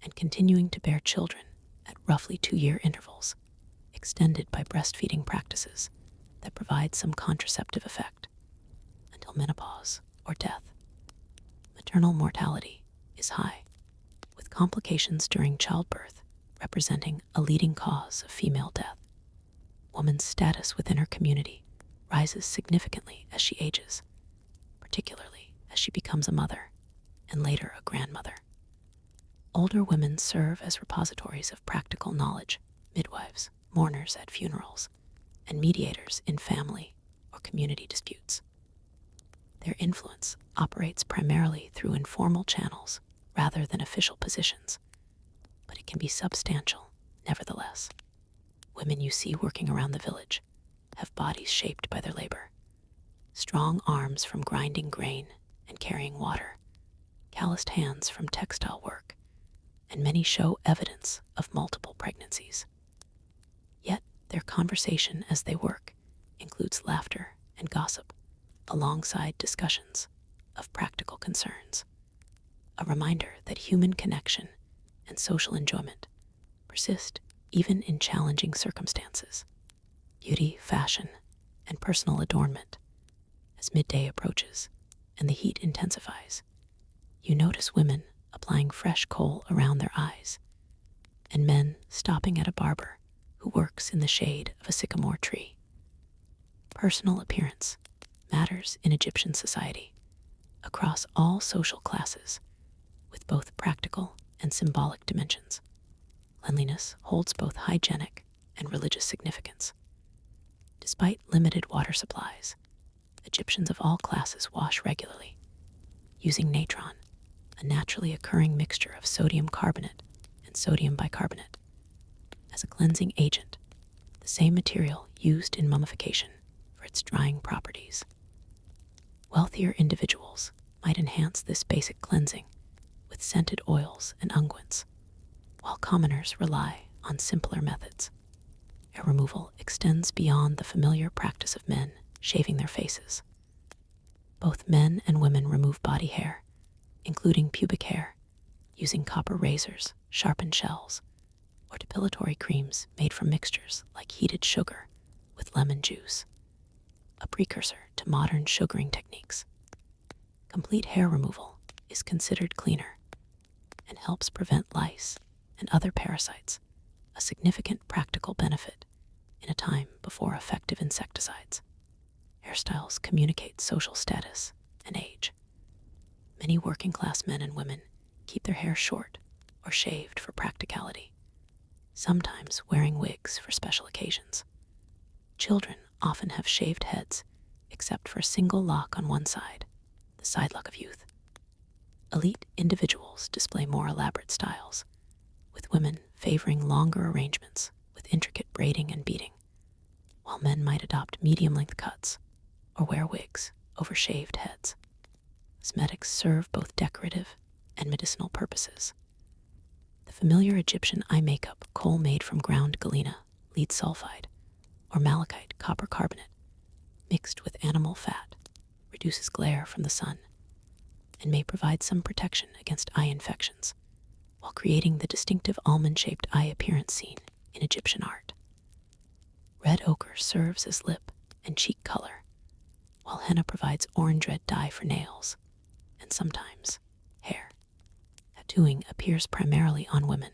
and continuing to bear children at roughly 2-year intervals, extended by breastfeeding practices that provide some contraceptive effect until menopause or death. Maternal mortality is high, with complications during childbirth representing a leading cause of female death. Woman's status within her community rises significantly as she ages, particularly as she becomes a mother and later a grandmother. Older women serve as repositories of practical knowledge, midwives, mourners at funerals, and mediators in family or community disputes. Their influence operates primarily through informal channels rather than official positions, but it can be substantial nevertheless. Women you see working around the village have bodies shaped by their labor, strong arms from grinding grain and carrying water, calloused hands from textile work, and many show evidence of multiple pregnancies. Yet their conversation as they work includes laughter and gossip, alongside discussions of practical concerns, a reminder that human connection and social enjoyment persist even in challenging circumstances. Beauty, fashion, and personal adornment. As midday approaches and the heat intensifies, you notice women applying fresh coal around their eyes, and men stopping at a barber who works in the shade of a sycamore tree. Personal appearance matters in Egyptian society, across all social classes, with both practical and symbolic dimensions. Cleanliness holds both hygienic and religious significance. Despite limited water supplies, Egyptians of all classes wash regularly, using natron, a naturally occurring mixture of sodium carbonate and sodium bicarbonate, as a cleansing agent, the same material used in mummification for its drying properties. Wealthier individuals might enhance this basic cleansing with scented oils and unguents, while commoners rely on simpler methods. Hair removal extends beyond the familiar practice of men shaving their faces. Both men and women remove body hair, including pubic hair, using copper razors, sharpened shells, or depilatory creams made from mixtures like heated sugar with lemon juice, a precursor to modern sugaring techniques. Complete hair removal is considered cleaner and helps prevent lice and other parasites, a significant practical benefit in a time before effective insecticides. Hairstyles communicate social status and age. Many working-class men and women keep their hair short or shaved for practicality, sometimes wearing wigs for special occasions. Children often have shaved heads, except for a single lock on one side, the side luck of youth. Elite individuals display more elaborate styles, with women favoring longer arrangements with intricate braiding and beading, while men might adopt medium-length cuts or wear wigs over shaved heads. Cosmetics serve both decorative and medicinal purposes. The familiar Egyptian eye makeup, kohl made from ground galena, lead sulfide, or malachite copper carbonate, mixed with animal fat, reduces glare from the sun and may provide some protection against eye infections, while creating the distinctive almond-shaped eye appearance seen in Egyptian art. Red ochre serves as lip and cheek color, while henna provides orange red dye for nails and sometimes hair. Tattooing appears primarily on women,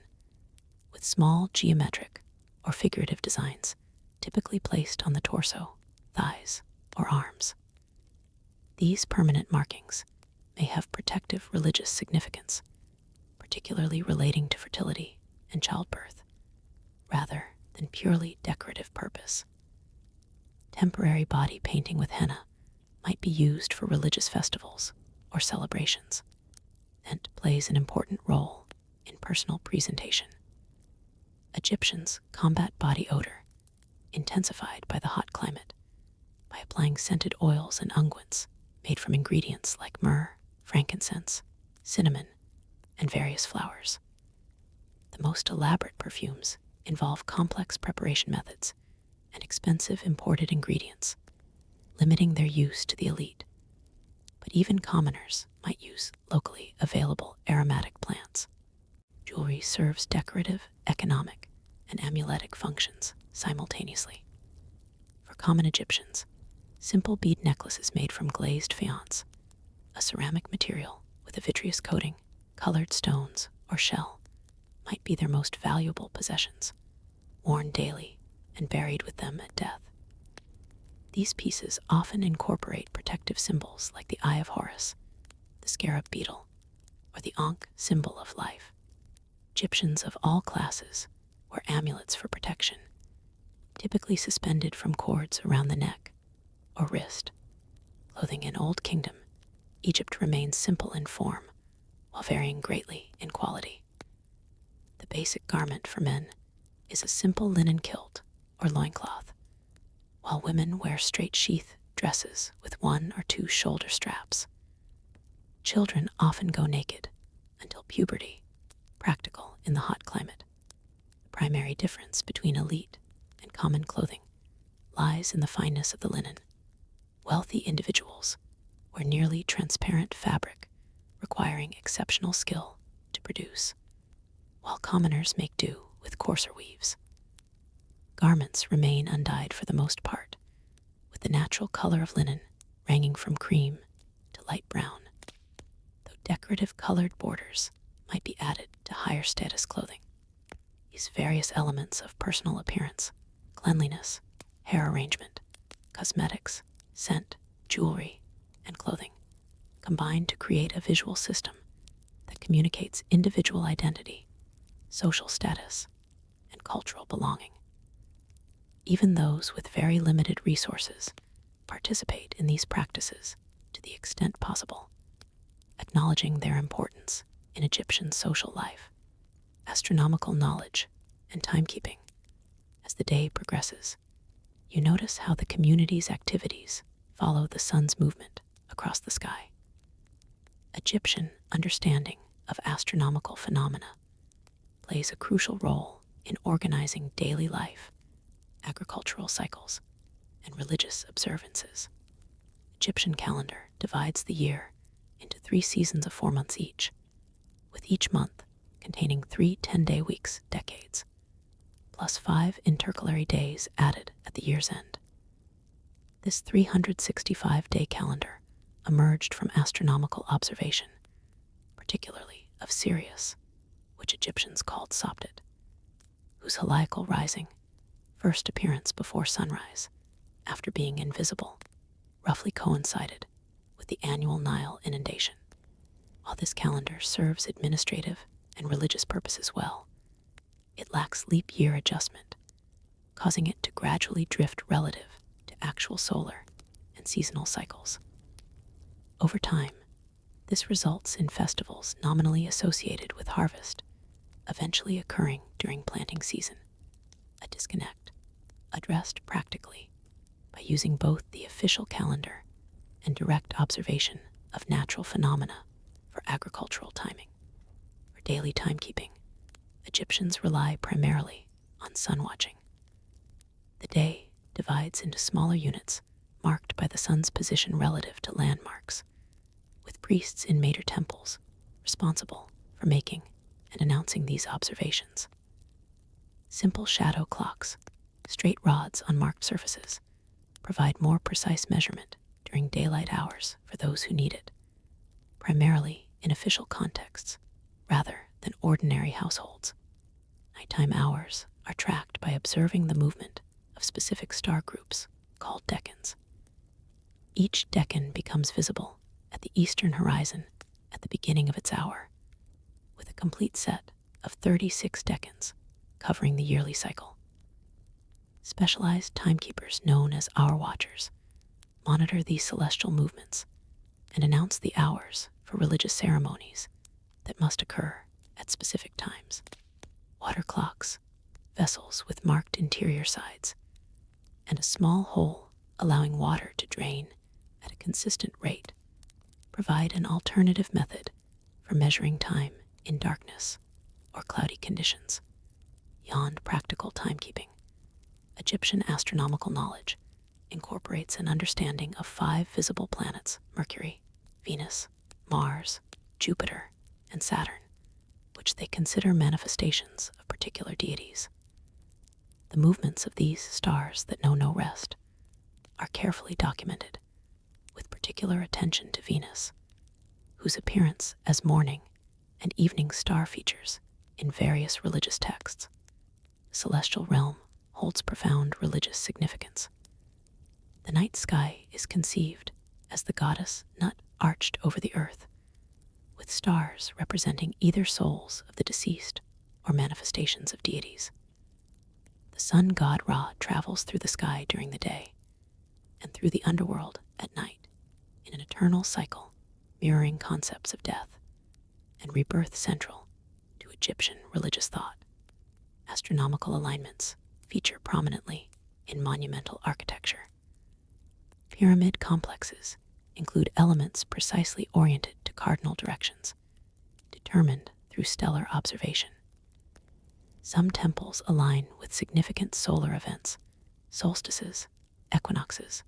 with small geometric or figurative designs typically placed on the torso, thighs, or arms. These permanent markings may have protective religious significance, particularly relating to fertility and childbirth, rather than purely decorative purpose. Temporary body painting with henna might be used for religious festivals or celebrations, and plays an important role in personal presentation. Egyptians combat body odor, intensified by the hot climate, by applying scented oils and unguents made from ingredients like myrrh, frankincense, cinnamon, and various flowers. The most elaborate perfumes involve complex preparation methods and expensive imported ingredients, limiting their use to the elite. But even commoners might use locally available aromatic plants. Jewelry serves decorative, economic, and amuletic functions simultaneously. For common Egyptians, simple bead necklaces made from glazed faience, a ceramic material with a vitreous coating, colored stones, or shell, might be their most valuable possessions, worn daily and buried with them at death. These pieces often incorporate protective symbols like the Eye of Horus, the scarab beetle, or the Ankh symbol of life. Egyptians of all classes wear amulets for protection, typically suspended from cords around the neck or wrist. Clothing in Old Kingdom, Egypt remains simple in form while varying greatly in quality. The basic garment for men is a simple linen kilt or loincloth, while women wear straight sheath dresses with 1 or 2 shoulder straps. Children often go naked until puberty, practical in the hot climate. The primary difference between elite and common clothing lies in the fineness of the linen. Wealthy individuals wear nearly transparent fabric, requiring exceptional skill to produce, while commoners make do with coarser weaves. Garments remain undyed for the most part, with the natural color of linen ranging from cream to light brown, though decorative colored borders might be added to higher status clothing. These various elements of personal appearance, cleanliness, hair arrangement, cosmetics, scent, jewelry, and clothing combine to create a visual system that communicates individual identity, social status, and cultural belonging. Even those with very limited resources participate in these practices to the extent possible, acknowledging their importance in Egyptian social life, astronomical knowledge, and timekeeping. As the day progresses, you notice how the community's activities follow the sun's movement across the sky. Egyptian understanding of astronomical phenomena plays a crucial role in organizing daily life, agricultural cycles, and religious observances. Egyptian calendar divides the year into 3 seasons of 4 months each, with each month containing 3 10-day weeks, decades, plus 5 intercalary days added at the year's end. This 365-day calendar emerged from astronomical observation, particularly of Sirius, which Egyptians called Sopdet, whose heliacal rising, first appearance before sunrise, after being invisible, roughly coincided with the annual Nile inundation. While this calendar serves administrative and religious purposes well, it lacks leap year adjustment, causing it to gradually drift relative to actual solar and seasonal cycles. Over time, This results in festivals nominally associated with harvest, eventually occurring during planting season. A disconnect, addressed practically by using both the official calendar and direct observation of natural phenomena for agricultural timing. For daily timekeeping, Egyptians rely primarily on sun watching. The day divides into smaller units marked by the sun's position relative to landmarks, with priests in major temples responsible for making and announcing these observations. Simple shadow clocks, straight rods on marked surfaces, provide more precise measurement during daylight hours for those who need it, primarily in official contexts rather than ordinary households. Nighttime hours are tracked by observing the movement of specific star groups called decans. Each decan becomes visible at the eastern horizon at the beginning of its hour, with a complete set of 36 decans covering the yearly cycle. Specialized timekeepers known as hour watchers monitor these celestial movements and announce the hours for religious ceremonies that must occur at specific times. Water clocks, vessels with marked interior sides, and a small hole allowing water to drain at a consistent rate provide an alternative method for measuring time in darkness or cloudy conditions. Beyond practical timekeeping, Egyptian astronomical knowledge incorporates an understanding of 5 visible planets: Mercury, Venus, Mars, Jupiter, and Saturn, which they consider manifestations of particular deities. The movements of these stars that know no rest are carefully documented, with particular attention to Venus, whose appearance as morning and evening star features in various religious texts. The celestial realm holds profound religious significance. The night sky is conceived as the goddess nut arched over the earth, with stars representing either souls of the deceased or manifestations of deities. The sun god Ra travels through the sky during the day and through the underworld at night in an eternal cycle mirroring concepts of death and rebirth central to Egyptian religious thought. Astronomical alignments feature prominently in monumental architecture. Pyramid complexes include elements precisely oriented to cardinal directions, determined through stellar observation. Some temples align with significant solar events, solstices, equinoxes,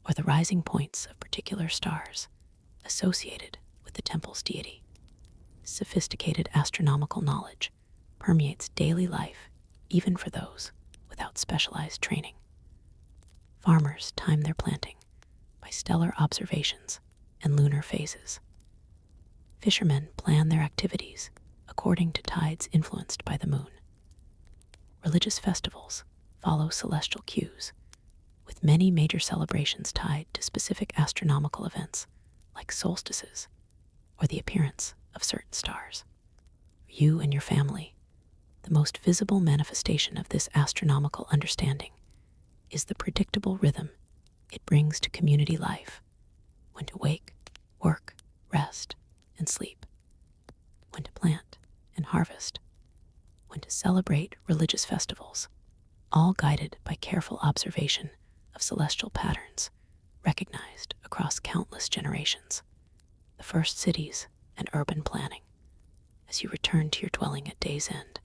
or the rising points of particular stars associated with the temple's deity. Sophisticated astronomical knowledge permeates daily life, even for those without specialized training. Farmers time their planting by stellar observations and lunar phases. Fishermen plan their activities according to tides influenced by the moon. Religious festivals follow celestial cues, with many major celebrations tied to specific astronomical events like solstices or the appearance of certain stars. For you and your family, the most visible manifestation of this astronomical understanding is the predictable rhythm it brings to community life: when to wake, work, rest, and sleep, when to plant and harvest, when to celebrate religious festivals, all guided by careful observation of celestial patterns recognized across countless generations. The first cities and urban planning. As you return to your dwelling at day's end,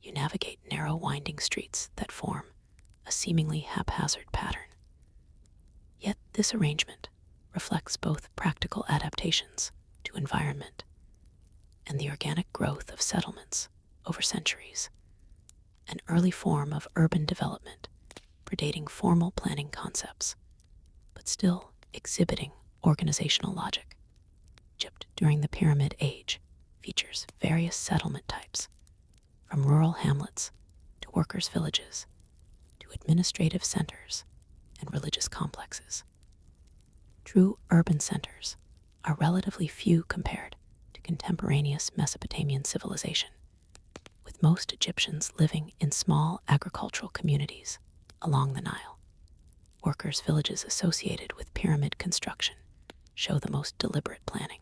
you navigate narrow winding streets that form a seemingly haphazard pattern. Yet this arrangement reflects both practical adaptations to environment and the organic growth of settlements over centuries, an early form of urban development predating formal planning concepts, but still exhibiting organizational logic. Egypt during the Pyramid Age features various settlement types, from rural hamlets to workers' villages to administrative centers and religious complexes. True urban centers are relatively few compared to contemporaneous Mesopotamian civilization, with most Egyptians living in small agricultural communities along the Nile. Workers' villages associated with pyramid construction show the most deliberate planning.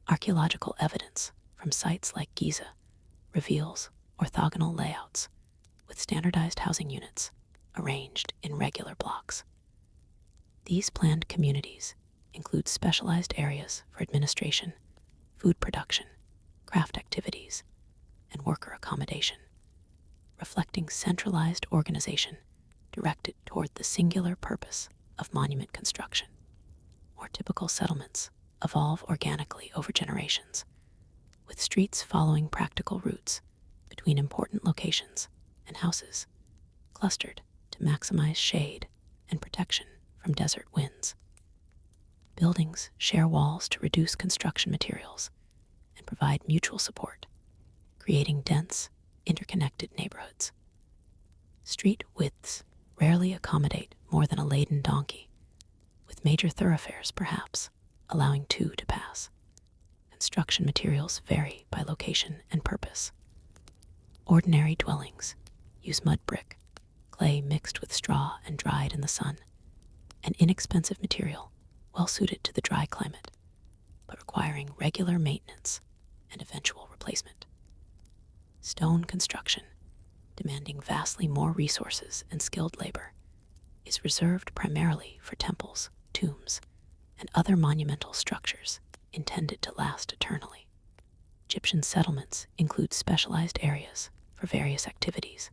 Archaeological evidence from sites like Giza reveals orthogonal layouts with standardized housing units arranged in regular blocks. These planned communities include specialized areas for administration, food production, craft activities, and worker accommodation, reflecting centralized organization directed toward the singular purpose of monument construction. More typical settlements evolve organically over generations, with streets following practical routes between important locations and houses, clustered to maximize shade and protection from desert winds. Buildings share walls to reduce construction materials and provide mutual support, creating dense, interconnected neighborhoods. Street widths rarely accommodate more than a laden donkey, with major thoroughfares perhaps allowing two to pass. Construction materials vary by location and purpose. Ordinary dwellings use mud brick, clay mixed with straw and dried in the sun, an inexpensive material well suited to the dry climate, but requiring regular maintenance and eventual replacement. Stone construction, demanding vastly more resources and skilled labor, is reserved primarily for temples, tombs, and other monumental structures intended to last eternally. Egyptian settlements include specialized areas for various activities.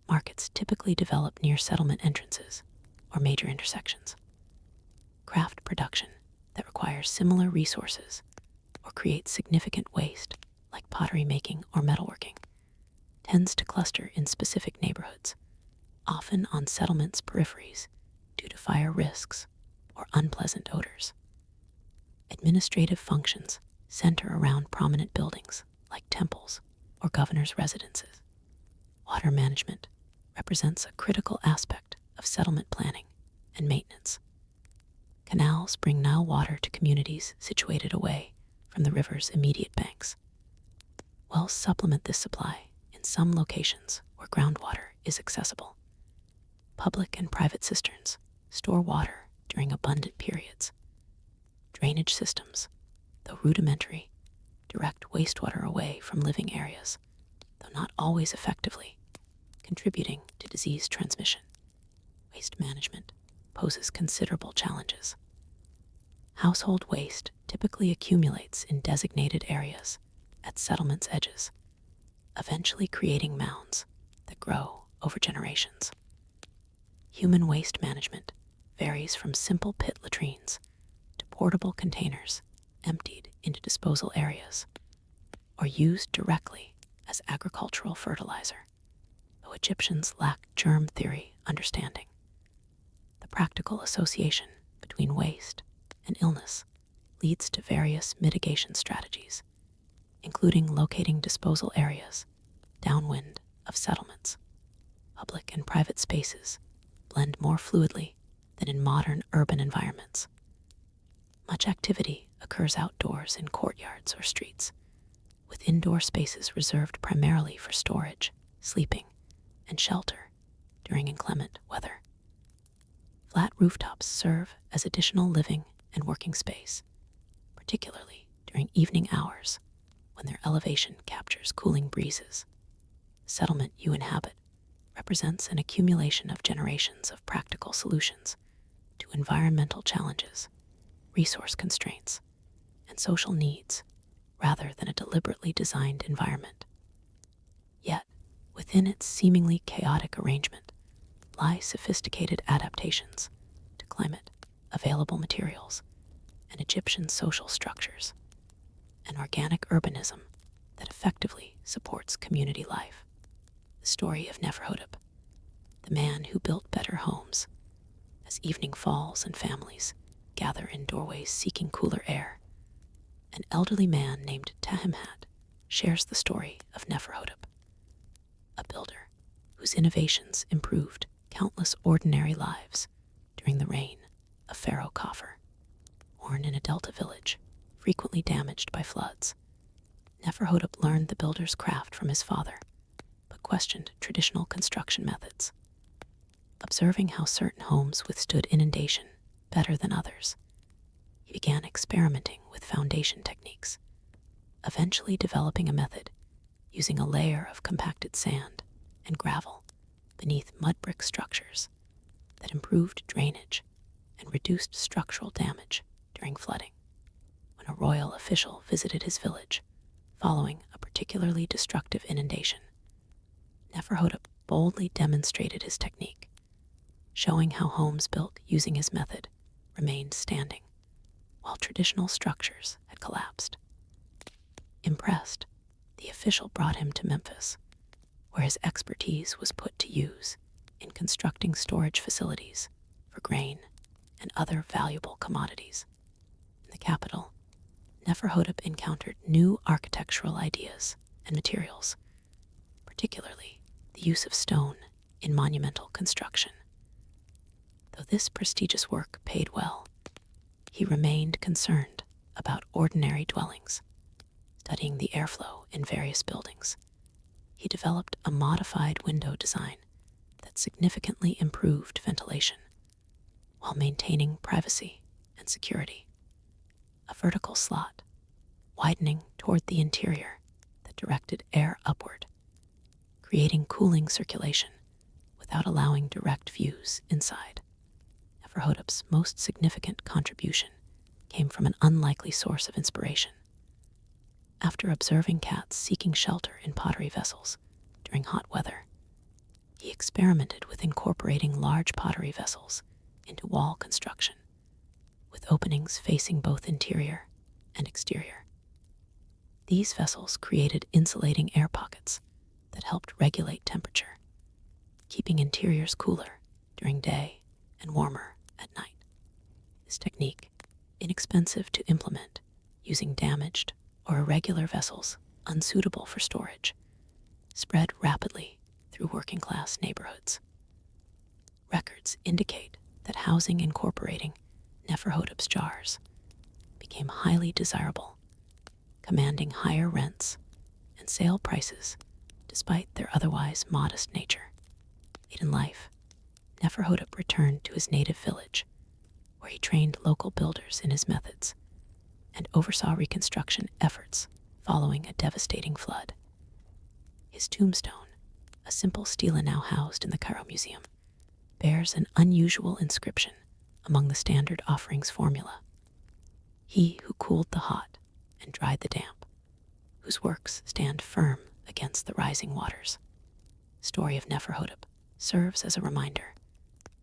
Markets typically develop near settlement entrances or major intersections. Craft production that requires similar resources or creates significant waste, like pottery making or metalworking, tends to cluster in specific neighborhoods, often on settlements' peripheries due to fire risks or unpleasant odors. Administrative functions center around prominent buildings like temples or governors' residences. Water management represents a critical aspect of settlement planning and maintenance. Canals bring Nile water to communities situated away from the river's immediate banks. Wells supplement this supply in some locations where groundwater is accessible. Public and private cisterns store water during abundant periods. Drainage systems, though rudimentary, direct wastewater away from living areas, though not always effectively, contributing to disease transmission. Waste management poses considerable challenges. Household waste typically accumulates in designated areas at settlements' edges, eventually creating mounds that grow over generations. Human waste management varies from simple pit latrines to portable containers emptied into disposal areas or used directly as agricultural fertilizer, though Egyptians lack germ theory understanding. The practical association between waste and illness leads to various mitigation strategies, including locating disposal areas downwind of settlements. Public and private spaces blend more fluidly than in modern urban environments. Much activity occurs outdoors in courtyards or streets, with indoor spaces reserved primarily for storage, sleeping, and shelter during inclement weather. Flat rooftops serve as additional living and working space, particularly during evening hours when their elevation captures cooling breezes. The settlement you inhabit represents an accumulation of generations of practical solutions to environmental challenges, resource constraints, and social needs, rather than a deliberately designed environment. Yet, within its seemingly chaotic arrangement lie sophisticated adaptations to climate, available materials, and Egyptian social structures, an organic urbanism that effectively supports community life. The story of Neferhotep, the man who built better homes. As evening falls and families gather in doorways seeking cooler air, an elderly man named Tahemhat shares the story of Neferhotep, a builder whose innovations improved countless ordinary lives during the reign of Pharaoh Khafre. Born in a delta village, frequently damaged by floods, Neferhotep learned the builder's craft from his father, but questioned traditional construction methods. Observing how certain homes withstood inundation better than others, he began experimenting with foundation techniques, eventually developing a method using a layer of compacted sand and gravel beneath mud brick structures that improved drainage and reduced structural damage during flooding. When a royal official visited his village following a particularly destructive inundation, Neferhotep boldly demonstrated his technique, showing how homes built using his method remained standing while traditional structures had collapsed. Impressed, the official brought him to Memphis, where his expertise was put to use in constructing storage facilities for grain and other valuable commodities. In the capital, Neferhotep encountered new architectural ideas and materials, particularly the use of stone in monumental construction. Though this prestigious work paid well, he remained concerned about ordinary dwellings. Studying the airflow in various buildings, he developed a modified window design that significantly improved ventilation while maintaining privacy and security. A vertical slot, widening toward the interior, that directed air upward, creating cooling circulation without allowing direct views inside. Neferhotep's most significant contribution came from an unlikely source of inspiration. After observing cats seeking shelter in pottery vessels during hot weather, he experimented with incorporating large pottery vessels into wall construction, with openings facing both interior and exterior. These vessels created insulating air pockets that helped regulate temperature, keeping interiors cooler during day and warmer at night. This technique, inexpensive to implement using damaged or irregular vessels unsuitable for storage, spread rapidly through working-class neighborhoods. Records indicate that housing incorporating Neferhotep's jars became highly desirable, commanding higher rents and sale prices despite their otherwise modest nature. Late in life, Neferhotep returned to his native village, where he trained local builders in his methods and oversaw reconstruction efforts following a devastating flood. His tombstone, a simple stela now housed in the Cairo Museum, bears an unusual inscription among the standard offerings formula: "He who cooled the hot and dried the damp, whose works stand firm against the rising waters." The story of Neferhotep serves as a reminder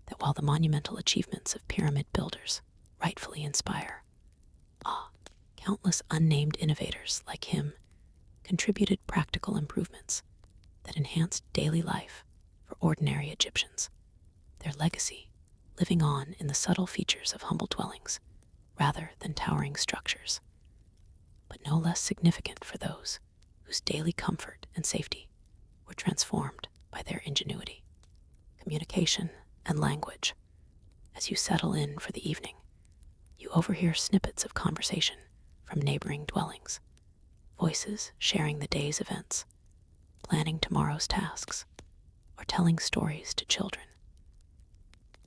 that while the monumental achievements of pyramid builders rightfully inspire awe, countless unnamed innovators like him contributed practical improvements that enhanced daily life for ordinary Egyptians, their legacy living on in the subtle features of humble dwellings rather than towering structures, but no less significant for those whose daily comfort and safety were transformed by their ingenuity. Communication and language. As you settle in for the evening, you overhear snippets of conversation from neighboring dwellings, voices sharing the day's events, planning tomorrow's tasks, or telling stories to children.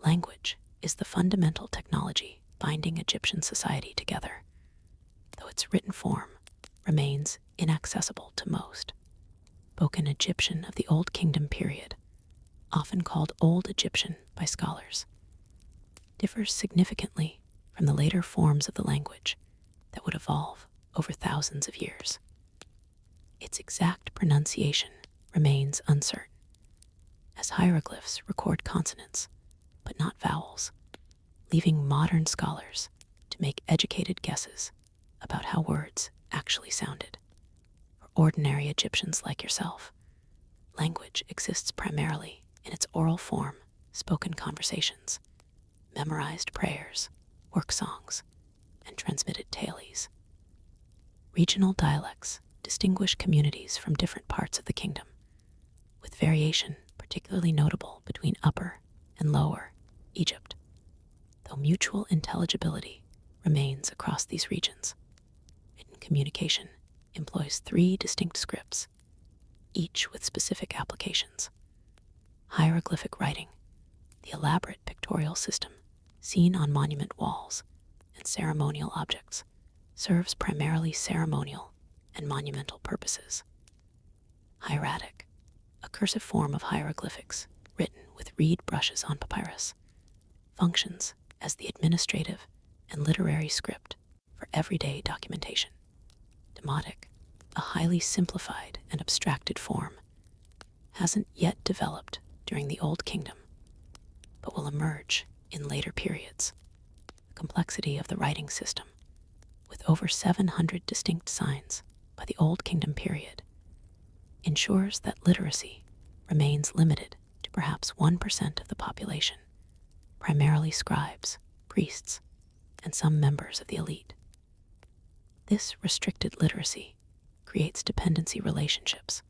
Language is the fundamental technology binding Egyptian society together, though its written form remains inaccessible to most. Spoken Egyptian of the Old Kingdom period, often called Old Egyptian by scholars, differs significantly from the later forms of the language that would evolve over thousands of years. Its exact pronunciation remains uncertain, as hieroglyphs record consonants but not vowels, leaving modern scholars to make educated guesses about how words actually sounded. For ordinary Egyptians like yourself, language exists primarily in its oral form, spoken conversations, memorized prayers, work songs, and transmitted tales. Regional dialects distinguish communities from different parts of the kingdom, with variation particularly notable between Upper and Lower Egypt, though mutual intelligibility remains across these regions. Written communication employs 3 distinct scripts, each with specific applications. Hieroglyphic writing, the elaborate pictorial system seen on monument walls and ceremonial objects, serves primarily ceremonial and monumental purposes. Hieratic, a cursive form of hieroglyphics written with reed brushes on papyrus, functions as the administrative and literary script for everyday documentation. Demotic, a highly simplified and abstracted form, hasn't yet developed during the Old Kingdom, but will emerge in later periods. The complexity of the writing system, with over 700 distinct signs by the Old Kingdom period, ensures that literacy remains limited to perhaps 1% of the population, primarily scribes, priests, and some members of the elite. This restricted literacy creates dependency relationships,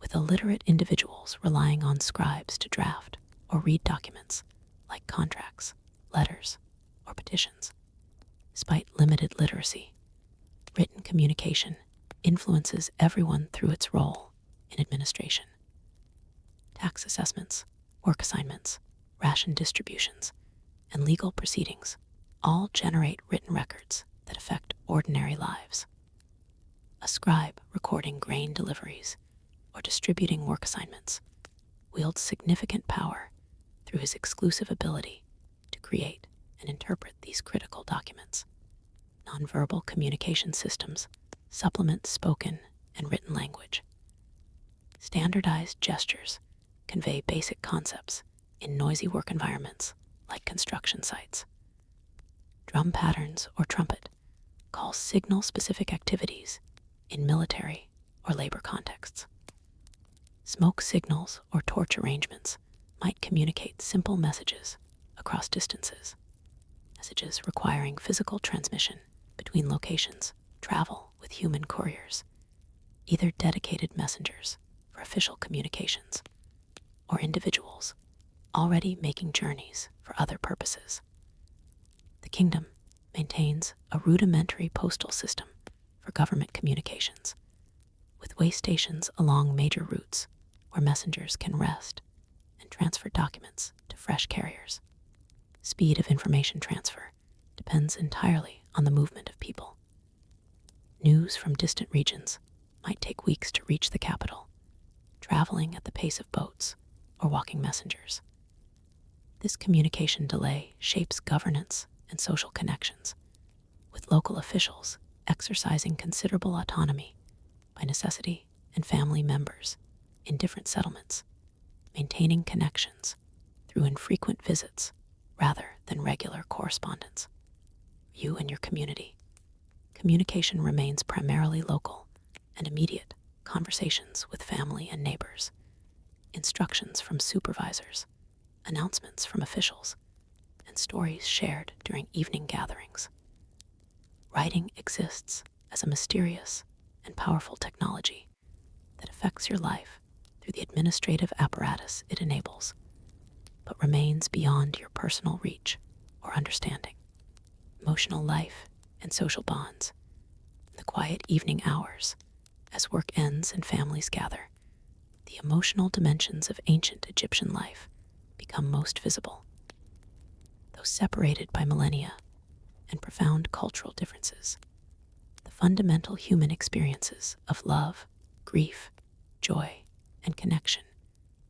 with illiterate individuals relying on scribes to draft or read documents like contracts, letters, or petitions. Despite limited literacy, written communication influences everyone through its role in administration. Tax assessments, work assignments, ration distributions, and legal proceedings all generate written records that affect ordinary lives. A scribe recording grain deliveries or distributing work assignments wields significant power through his exclusive ability to create and interpret these critical documents. Nonverbal communication systems supplement spoken and written language. Standardized gestures convey basic concepts in noisy work environments like construction sites. Drum patterns or trumpet call signal-specific activities in military or labor contexts. Smoke signals or torch arrangements might communicate simple messages across distances. Messages requiring physical transmission between locations travel with human couriers, either dedicated messengers for official communications or individuals already making journeys for other purposes. The kingdom maintains a rudimentary postal system for government communications, with way stations along major routes where messengers can rest and transfer documents to fresh carriers. Speed of information transfer depends entirely on the movement of people. News from distant regions might take weeks to reach the capital, traveling at the pace of boats or walking messengers. This communication delay shapes governance and social connections, with local officials exercising considerable autonomy by necessity and family members in different settlements, maintaining connections through infrequent visits rather than regular correspondence. You and your community. Communication remains primarily local and immediate conversations with family and neighbors, instructions from supervisors, announcements from officials, and stories shared during evening gatherings. Writing exists as a mysterious and powerful technology that affects your life through the administrative apparatus it enables, but remains beyond your personal reach or understanding. Emotional life and social bonds. In the quiet evening hours, as work ends and families gather, the emotional dimensions of ancient Egyptian life become most visible. Though separated by millennia and profound cultural differences, the fundamental human experiences of love, grief, joy, and connection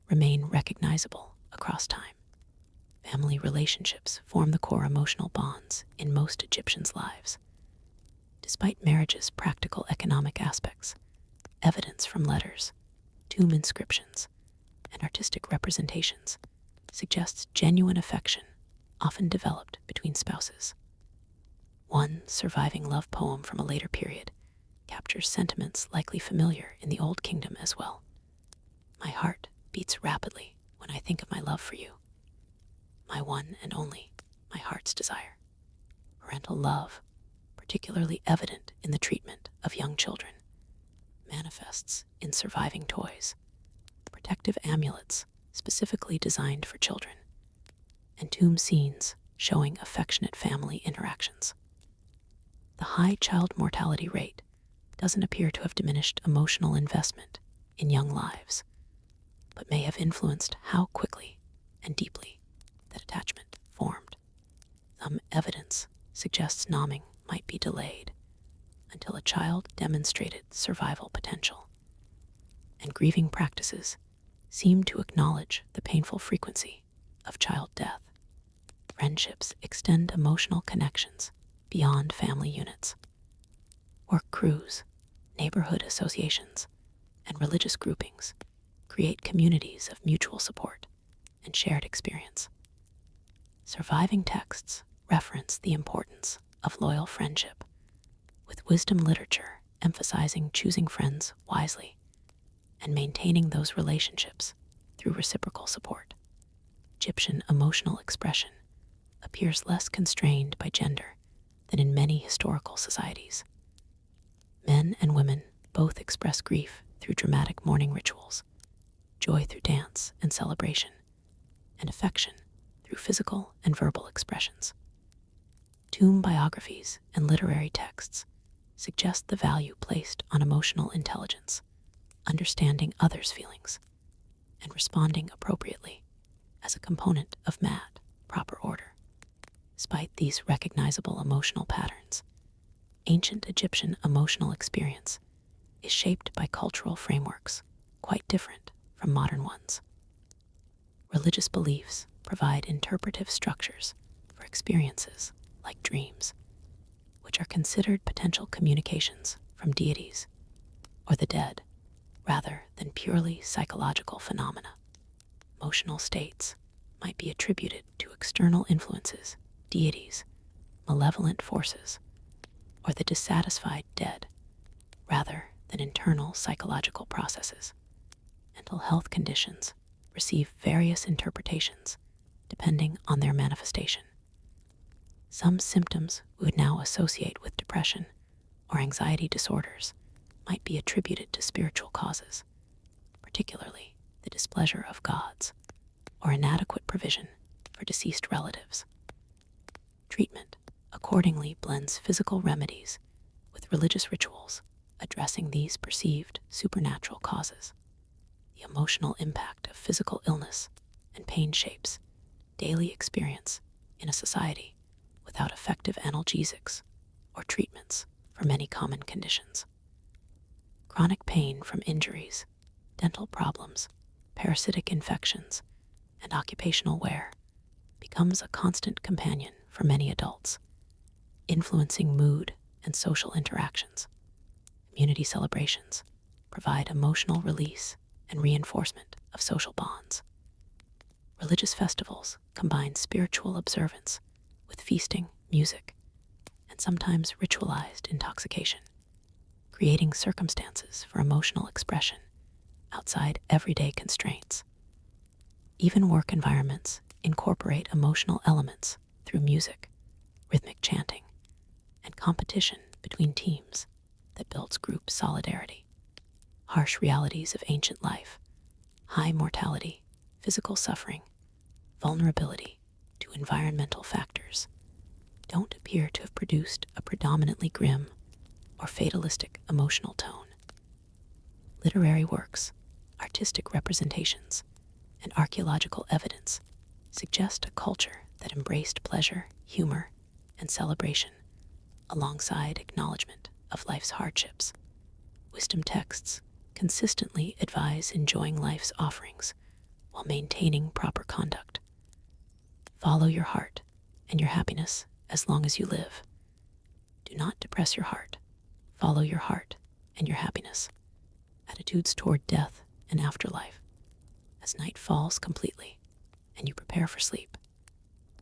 remain recognizable across time. Family relationships form the core emotional bonds in most Egyptians' lives. Despite marriage's practical economic aspects, evidence from letters, tomb inscriptions, and artistic representations suggests genuine affection often developed between spouses. One surviving love poem from a later period captures sentiments likely familiar in the Old Kingdom as well. My heart beats rapidly when I think of my love for you. My one and only, my heart's desire. Parental love, particularly evident in the treatment of young children, manifests in surviving toys, protective amulets specifically designed for children, and tomb scenes showing affectionate family interactions. The high child mortality rate doesn't appear to have diminished emotional investment in young lives, but may have influenced how quickly and deeply that attachment formed. Some evidence suggests nomming might be delayed until a child demonstrated survival potential. And grieving practices seem to acknowledge the painful frequency of child death. Friendships extend emotional connections beyond family units. Work crews, neighborhood associations, and religious groupings create communities of mutual support and shared experience. Surviving texts reference the importance of loyal friendship, with wisdom literature emphasizing choosing friends wisely and maintaining those relationships through reciprocal support. Egyptian emotional expression appears less constrained by gender than in many historical societies. Men and women both express grief through dramatic mourning rituals, joy through dance and celebration, and affection through physical and verbal expressions. Tomb biographies and literary texts suggest the value placed on emotional intelligence, understanding others' feelings, and responding appropriately as a component of proper order. Despite these recognizable emotional patterns, ancient Egyptian emotional experience is shaped by cultural frameworks quite different from modern ones. Religious beliefs provide interpretive structures for experiences like dreams, which are considered potential communications from deities or the dead rather than purely psychological phenomena. Emotional states might be attributed to external influences, deities, malevolent forces, or the dissatisfied dead, rather than internal psychological processes. Mental health conditions receive various interpretations depending on their manifestation. Some symptoms we would now associate with depression or anxiety disorders might be attributed to spiritual causes, particularly the displeasure of gods or inadequate provision for deceased relatives. Treatment accordingly blends physical remedies with religious rituals addressing these perceived supernatural causes. The emotional impact of physical illness and pain shapes daily experience in a society without effective analgesics or treatments for many common conditions. Chronic pain from injuries, dental problems, parasitic infections, and occupational wear becomes a constant companion for many adults, influencing mood and social interactions. Community celebrations provide emotional release and reinforcement of social bonds. Religious festivals combine spiritual observance with feasting, music, and sometimes ritualized intoxication, creating circumstances for emotional expression outside everyday constraints. Even work environments incorporate emotional elements through music, rhythmic chanting, and competition between teams that builds group solidarity. Harsh realities of ancient life, high mortality, physical suffering, vulnerability to environmental factors, don't appear to have produced a predominantly grim or fatalistic emotional tone. Literary works, artistic representations, and archaeological evidence suggest a culture that embraced pleasure, humor, and celebration alongside acknowledgement of life's hardships. Wisdom texts consistently advise enjoying life's offerings while maintaining proper conduct. Follow your heart and your happiness as long as you live. Do not depress your heart. Follow your heart and your happiness. Attitudes toward death and afterlife. As night falls completely and you prepare for sleep,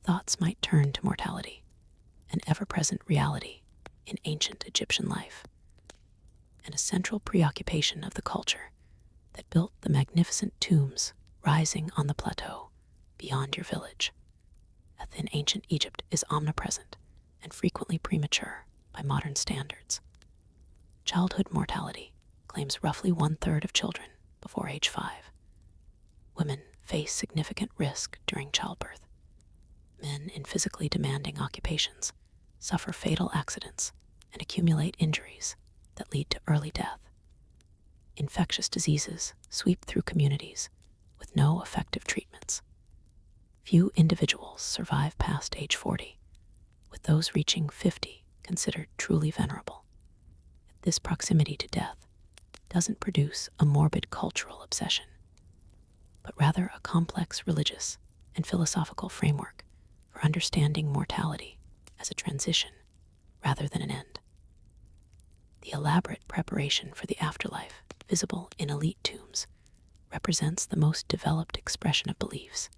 thoughts might turn to mortality, an ever-present reality in ancient Egyptian life, and a central preoccupation of the culture that built the magnificent tombs rising on the plateau beyond your village. Death in ancient Egypt is omnipresent and frequently premature by modern standards. Childhood mortality claims roughly 1/3 of children before age 5. Women face significant risk during childbirth. Men in physically demanding occupations suffer fatal accidents and accumulate injuries that lead to early death. Infectious diseases sweep through communities with no effective treatments. Few individuals survive past age 40, with those reaching 50 considered truly venerable. This proximity to death doesn't produce a morbid cultural obsession, but rather a complex religious and philosophical framework for understanding mortality as a transition rather than an end. The elaborate preparation for the afterlife, visible in elite tombs, represents the most developed expression of beliefs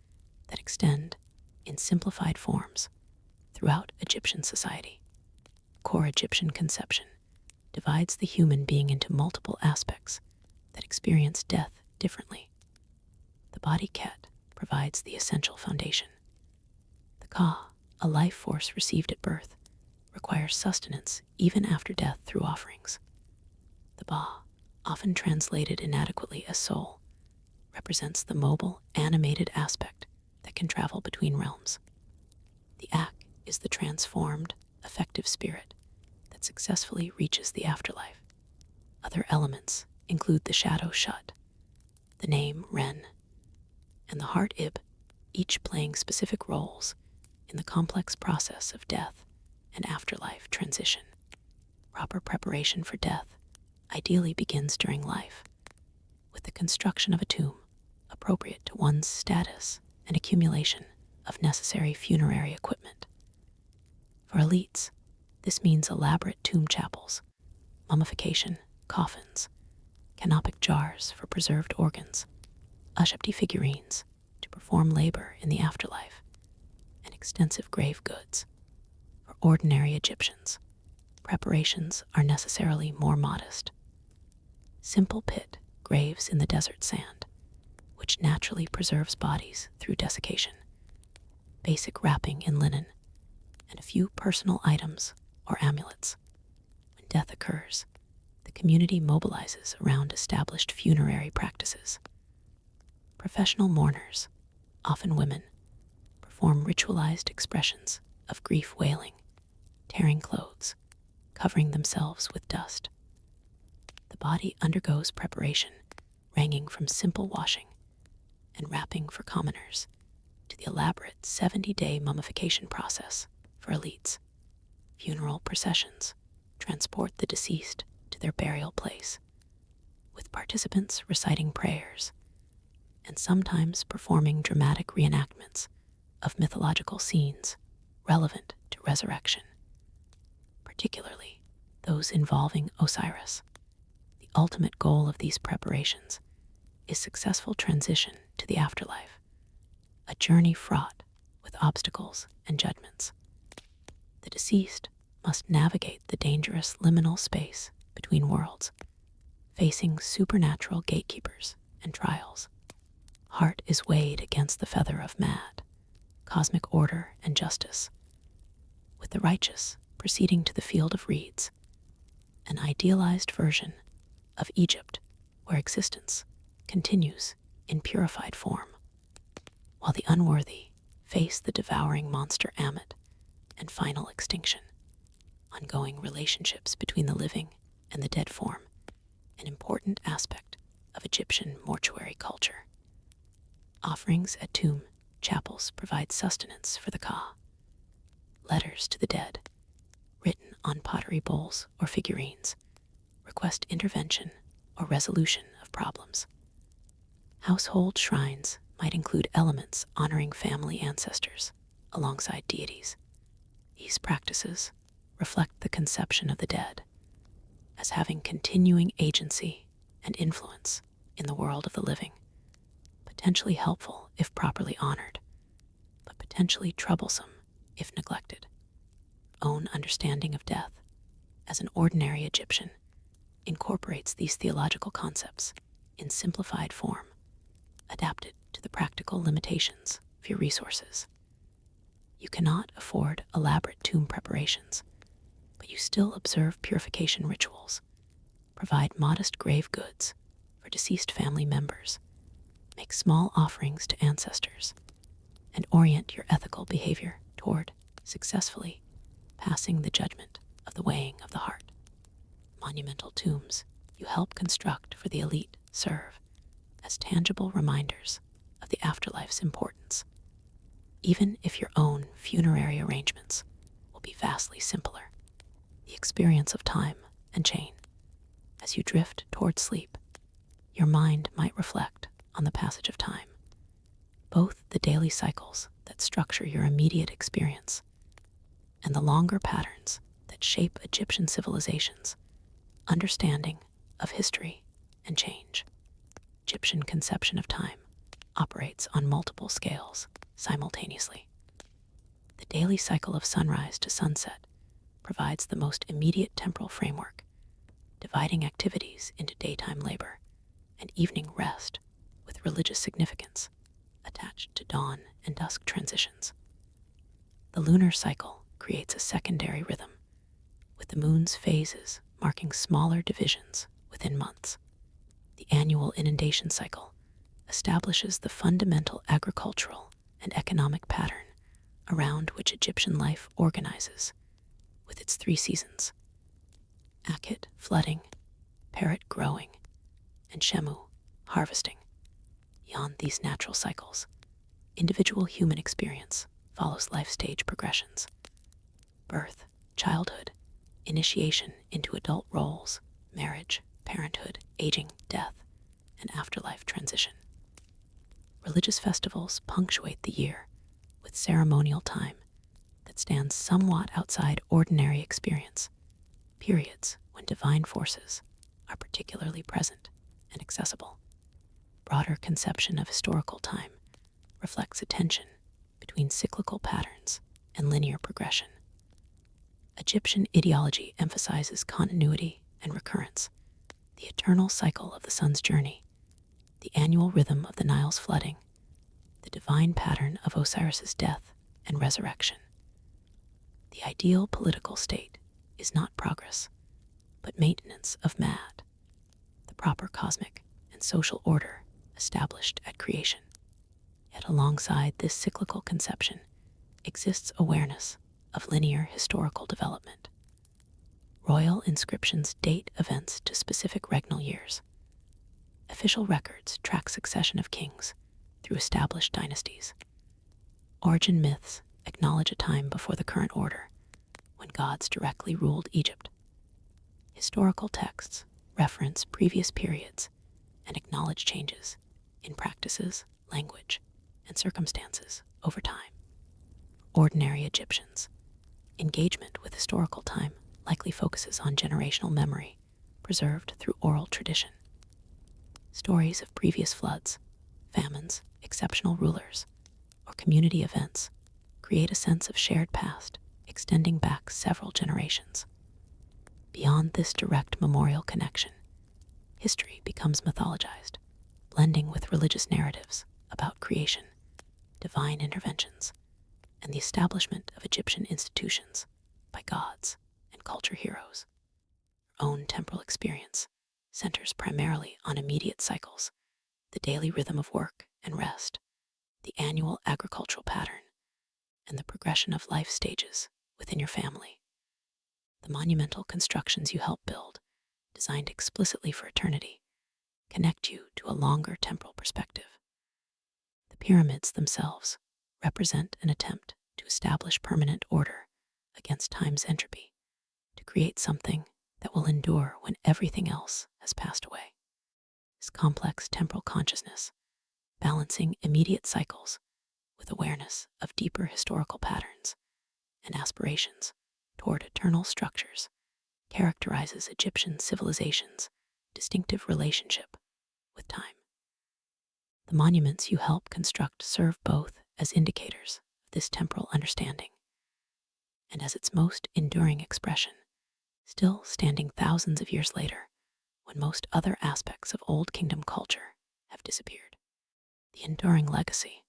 that extend in simplified forms throughout Egyptian society. Core Egyptian conception divides the human being into multiple aspects that experience death differently. The body Ket provides the essential foundation. The Ka, a life force received at birth, requires sustenance even after death through offerings. The Ba, often translated inadequately as soul, represents the mobile, animated aspect that can travel between realms. The Ak is the transformed, affective spirit that successfully reaches the afterlife. Other elements include the shadow Shut, the name Ren, and the heart Ib, each playing specific roles in the complex process of death and afterlife transition. Proper preparation for death ideally begins during life, with the construction of a tomb appropriate to one's status and accumulation of necessary funerary equipment. For elites, this means elaborate tomb chapels, mummification, coffins, canopic jars for preserved organs, Ushapti figurines to perform labor in the afterlife, and extensive grave goods. For ordinary Egyptians, preparations are necessarily more modest. Simple pit graves in the desert sand, which naturally preserves bodies through desiccation, basic wrapping in linen, and a few personal items or amulets. When death occurs, the community mobilizes around established funerary practices. Professional mourners, often women, perform ritualized expressions of grief wailing, tearing clothes, covering themselves with dust. The body undergoes preparation, ranging from simple washing and wrapping for commoners to the elaborate 70-day mummification process for elites. Funeral processions transport the deceased to their burial place, with participants reciting prayers and sometimes performing dramatic reenactments of mythological scenes relevant to resurrection, particularly those involving Osiris. The ultimate goal of these preparations is successful transition to the afterlife, a journey fraught with obstacles and judgments. The deceased must navigate the dangerous liminal space between worlds, facing supernatural gatekeepers and trials. Heart is weighed against the feather of Mad, cosmic order and justice, with the righteous proceeding to the field of reeds, an idealized version of Egypt where existence continues in purified form, while the unworthy face the devouring monster Ammit and final extinction. Ongoing relationships between the living and the dead form an important aspect of Egyptian mortuary culture. Offerings at tomb chapels provide sustenance for the Ka. Letters to the dead, written on pottery bowls or figurines, request intervention or resolution of problems. Household shrines might include elements honoring family ancestors alongside deities. These practices reflect the conception of the dead as having continuing agency and influence in the world of the living, potentially helpful if properly honored, but potentially troublesome if neglected. Own understanding of death as an ordinary Egyptian incorporates these theological concepts in simplified form, adapted to the practical limitations of your resources. You cannot afford elaborate tomb preparations, but you still observe purification rituals, provide modest grave goods for deceased family members, make small offerings to ancestors, and orient your ethical behavior toward successfully passing the judgment of the weighing of the heart. Monumental tombs you help construct for the elite serve as tangible reminders of the afterlife's importance, even if your own funerary arrangements will be be vastly simpler. The experience of time and change. As you drift toward sleep, your mind might reflect on the passage of time, both the daily cycles that structure your immediate experience and the longer patterns that shape Egyptian civilization's understanding of history and change. Egyptian conception of time operates on multiple scales simultaneously. The daily cycle of sunrise to sunset provides the most immediate temporal framework, dividing activities into daytime labor and evening rest with religious significance attached to dawn and dusk transitions. The lunar cycle creates a secondary rhythm, with the moon's phases marking smaller divisions within months. The annual inundation cycle establishes the fundamental agricultural and economic pattern around which Egyptian life organizes, with its 3 seasons: Akhet, flooding; Perit, growing; and Shemu, harvesting. Beyond these natural cycles, individual human experience follows life stage progressions: birth, childhood, initiation into adult roles, marriage, parenthood, aging, death, and afterlife transition. Religious festivals punctuate the year with ceremonial time that stands somewhat outside ordinary experience, periods when divine forces are particularly present and accessible. Broader conception of historical time reflects a tension between cyclical patterns and linear progression. Egyptian ideology emphasizes continuity and recurrence, the eternal cycle of the sun's journey, the annual rhythm of the Nile's flooding, the divine pattern of Osiris's death and resurrection. The ideal political state is not progress, but maintenance of mad, the proper cosmic and social order established at creation. Yet alongside this cyclical conception exists awareness of linear historical development. Royal inscriptions date events to specific regnal years. Official records track succession of kings through established dynasties. Origin myths acknowledge a time before the current order, when gods directly ruled Egypt. Historical texts reference previous periods and acknowledge changes in practices, language, and circumstances over time. Ordinary Egyptians' engagement with historical time likely focuses on generational memory preserved through oral tradition. Stories of previous floods, famines, exceptional rulers, or community events create a sense of shared past extending back several generations. Beyond this direct memorial connection, history becomes mythologized, blending with religious narratives about creation, divine interventions, and the establishment of Egyptian institutions by gods and culture heroes. Our own temporal experience centers primarily on immediate cycles, the daily rhythm of work and rest, the annual agricultural pattern, and the progression of life stages within your family. The monumental constructions you help build, designed explicitly for eternity, connect you to a longer temporal perspective. The pyramids themselves represent an attempt to establish permanent order against time's entropy, to create something that will endure when everything else has passed away. This complex temporal consciousness, balancing immediate cycles with awareness of deeper historical patterns and aspirations toward eternal structures, characterizes Egyptian civilization's distinctive relationship with time. The monuments you help construct serve both as indicators of this temporal understanding and as its most enduring expression, still standing thousands of years later when most other aspects of Old Kingdom culture have disappeared. The enduring legacy,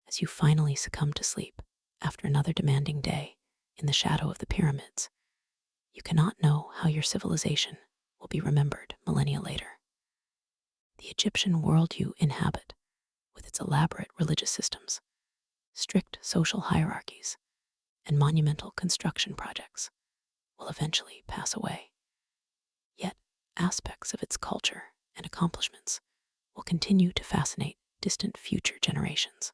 as you finally succumb to sleep after another demanding day in the shadow of the pyramids, you cannot know how your civilization will be remembered millennia later. The Egyptian world you inhabit, with its elaborate religious systems, strict social hierarchies, and monumental construction projects, will eventually pass away. Yet aspects of its culture and accomplishments will continue to fascinate distant future generations.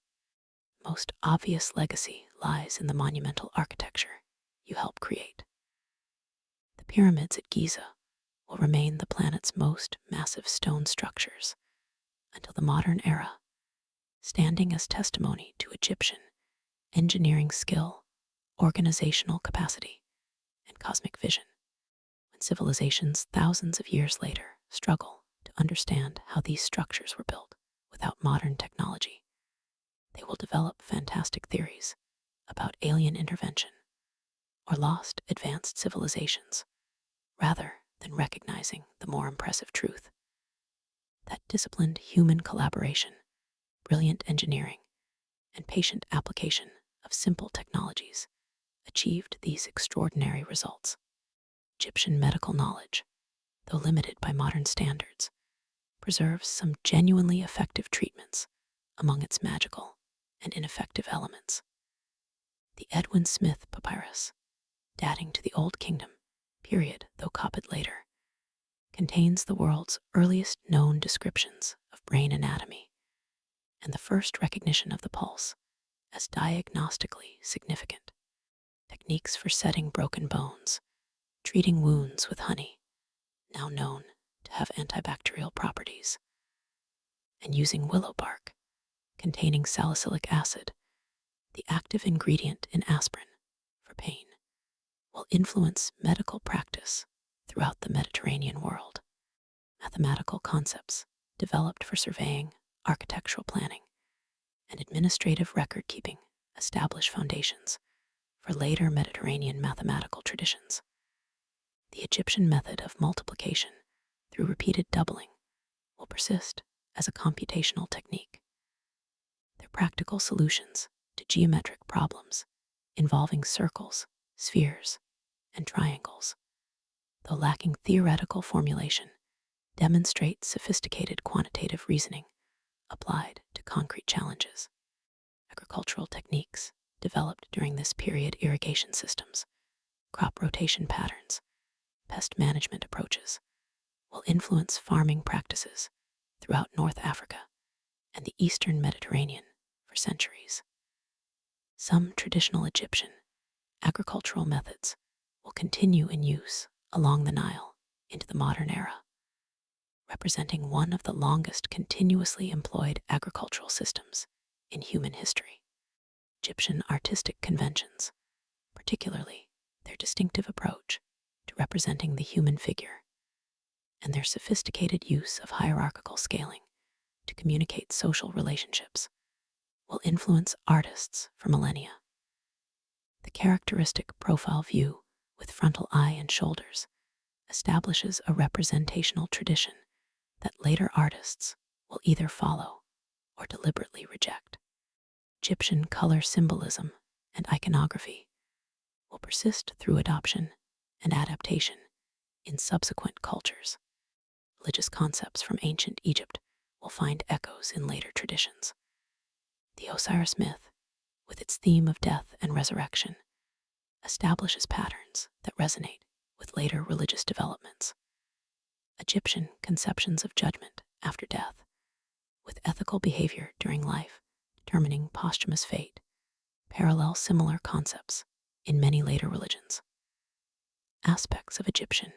Most obvious legacy lies in the monumental architecture you help create. The pyramids at Giza will remain the planet's most massive stone structures until the modern era, standing as testimony to Egyptian engineering skill, organizational capacity, and cosmic vision. When civilizations thousands of years later struggle to understand how these structures were built without modern technology, they will develop fantastic theories about alien intervention or lost advanced civilizations, rather than recognizing the more impressive truth that disciplined human collaboration, brilliant engineering, and patient application of simple technologies achieved these extraordinary results. Egyptian medical knowledge, though limited by modern standards, preserves some genuinely effective treatments among its magical and ineffective elements. The Edwin Smith Papyrus, dating to the Old Kingdom period though copied later, contains the world's earliest known descriptions of brain anatomy and the first recognition of the pulse as diagnostically significant. Techniques for setting broken bones, treating wounds with honey, now known to have antibacterial properties, and using willow bark, containing salicylic acid, the active ingredient in aspirin, for pain, will influence medical practice throughout the Mediterranean world. Mathematical concepts developed for surveying, architectural planning, and administrative record-keeping establish foundations for later Mediterranean mathematical traditions. The Egyptian method of multiplication through repeated doubling will persist as a computational technique. Their practical solutions to geometric problems involving circles, spheres, and triangles, though lacking theoretical formulation, demonstrate sophisticated quantitative reasoning applied to concrete challenges. Agricultural techniques developed during this period, irrigation systems, crop rotation patterns, pest management approaches, will influence farming practices throughout North Africa and the Eastern Mediterranean for centuries. Some traditional Egyptian agricultural methods will continue in use along the Nile into the modern era, representing one of the longest continuously employed agricultural systems in human history. Egyptian artistic conventions, particularly their distinctive approach to representing the human figure and their sophisticated use of hierarchical scaling to communicate social relationships, will influence artists for millennia. The characteristic profile view with frontal eye and shoulders establishes a representational tradition that later artists will either follow or deliberately reject. Egyptian color symbolism and iconography will persist through adoption and adaptation in subsequent cultures. Religious concepts from ancient Egypt will find echoes in later traditions. The Osiris myth, with its theme of death and resurrection, establishes patterns that resonate with later religious developments. Egyptian conceptions of judgment after death, with ethical behavior during life determining posthumous fate, parallel similar concepts in many later religions. Aspects of Egyptian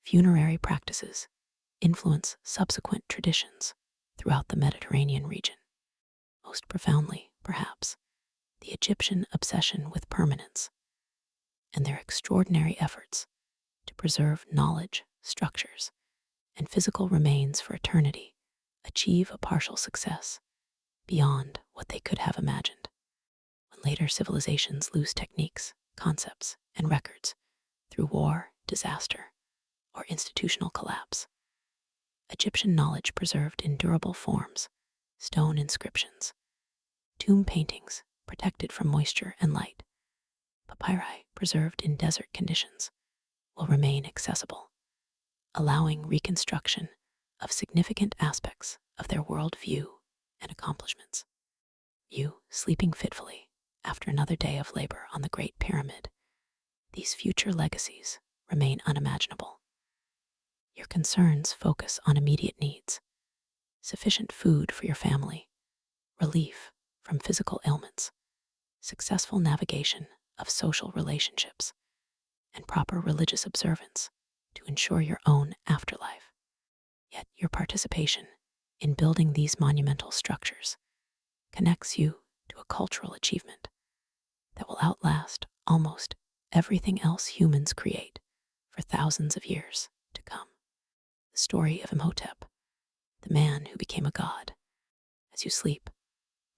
funerary practices influence subsequent traditions throughout the Mediterranean region. Most profoundly, perhaps, the Egyptian obsession with permanence and their extraordinary efforts to preserve knowledge, structures, and physical remains for eternity achieve a partial success beyond what they could have imagined. When later civilizations lose techniques, concepts, and records through war, disaster, or institutional collapse, Egyptian knowledge preserved in durable forms, stone inscriptions, tomb paintings protected from moisture and light, papyri preserved in desert conditions, will remain accessible, allowing reconstruction of significant aspects of their worldview and accomplishments. You sleeping fitfully after another day of labor on the Great Pyramid, these future legacies remain unimaginable. Your concerns focus on immediate needs, sufficient food for your family, relief from physical ailments, successful navigation of social relationships and proper religious observance to ensure your own afterlife. Yet your participation in building these monumental structures connects you to a cultural achievement that will outlast almost everything else humans create for thousands of years to come. The story of Imhotep, the man who became a god. As you sleep,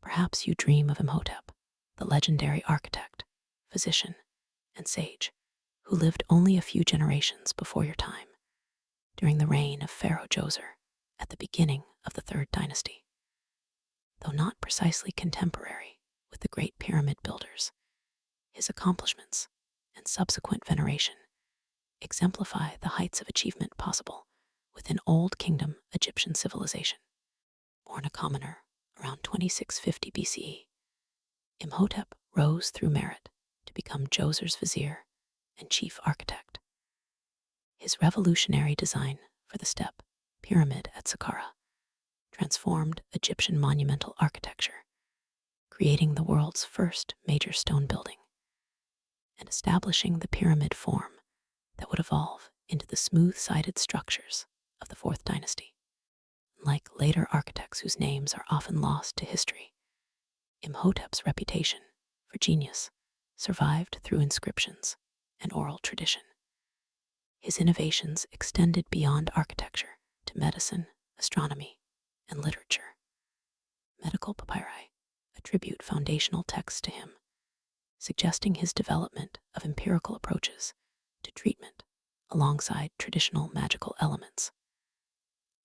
perhaps you dream of Imhotep, the legendary architect, physician, and sage who lived only a few generations before your time, during the reign of Pharaoh Djoser at the beginning of the Third Dynasty. Though not precisely contemporary with the great pyramid builders, his accomplishments and subsequent veneration exemplify the heights of achievement possible within Old Kingdom Egyptian civilization. Born a commoner around 2650 BCE, Imhotep rose through merit to become Djoser's vizier and chief architect. His revolutionary design for the step pyramid at Saqqara transformed Egyptian monumental architecture, creating the world's first major stone building and establishing the pyramid form that would evolve into the smooth-sided structures of the Fourth Dynasty. Like later architects whose names are often lost to history, Imhotep's reputation for genius survived through inscriptions and oral tradition. His innovations extended beyond architecture to medicine, astronomy, and literature. Medical papyri attribute foundational texts to him, suggesting his development of empirical approaches to treatment alongside traditional magical elements.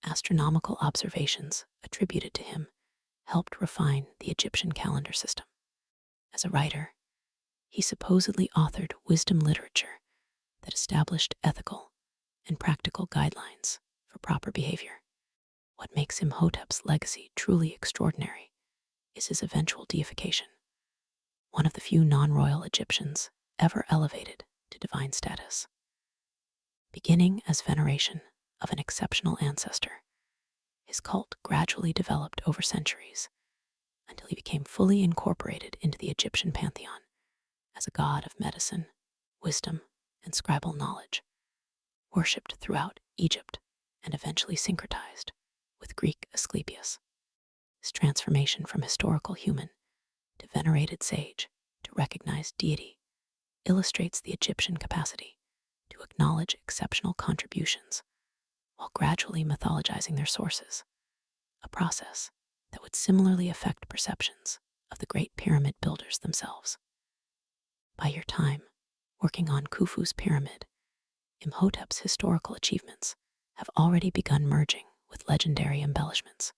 Astronomical observations attributed to him helped refine the Egyptian calendar system. As a writer, he supposedly authored wisdom literature that established ethical and practical guidelines for proper behavior. What makes Imhotep's legacy truly extraordinary is his eventual deification, one of the few non-royal Egyptians ever elevated to divine status. Beginning as veneration of an exceptional ancestor, his cult gradually developed over centuries until he became fully incorporated into the Egyptian pantheon as a god of medicine, wisdom, and scribal knowledge, worshipped throughout Egypt and eventually syncretized with Greek Asclepius. This transformation from historical human to venerated sage to recognized deity illustrates the Egyptian capacity to acknowledge exceptional contributions while gradually mythologizing their sources, a process that would similarly affect perceptions of the great pyramid builders themselves. By your time working on Khufu's pyramid, Imhotep's historical achievements have already begun merging with legendary embellishments,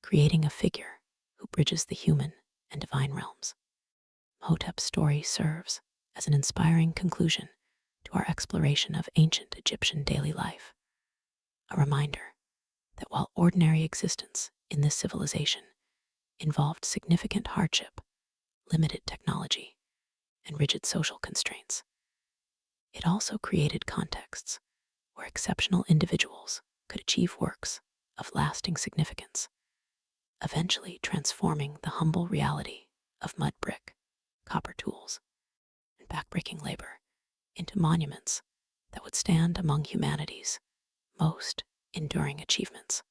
creating a figure who bridges the human and divine realms. Imhotep's story serves as an inspiring conclusion to our exploration of ancient Egyptian daily life, a reminder that while ordinary existence in this civilization involved significant hardship, limited technology, and rigid social constraints, it also created contexts where exceptional individuals could achieve works of lasting significance, eventually transforming the humble reality of mud brick, copper tools, and backbreaking labor into monuments that would stand among humanity's most enduring achievements.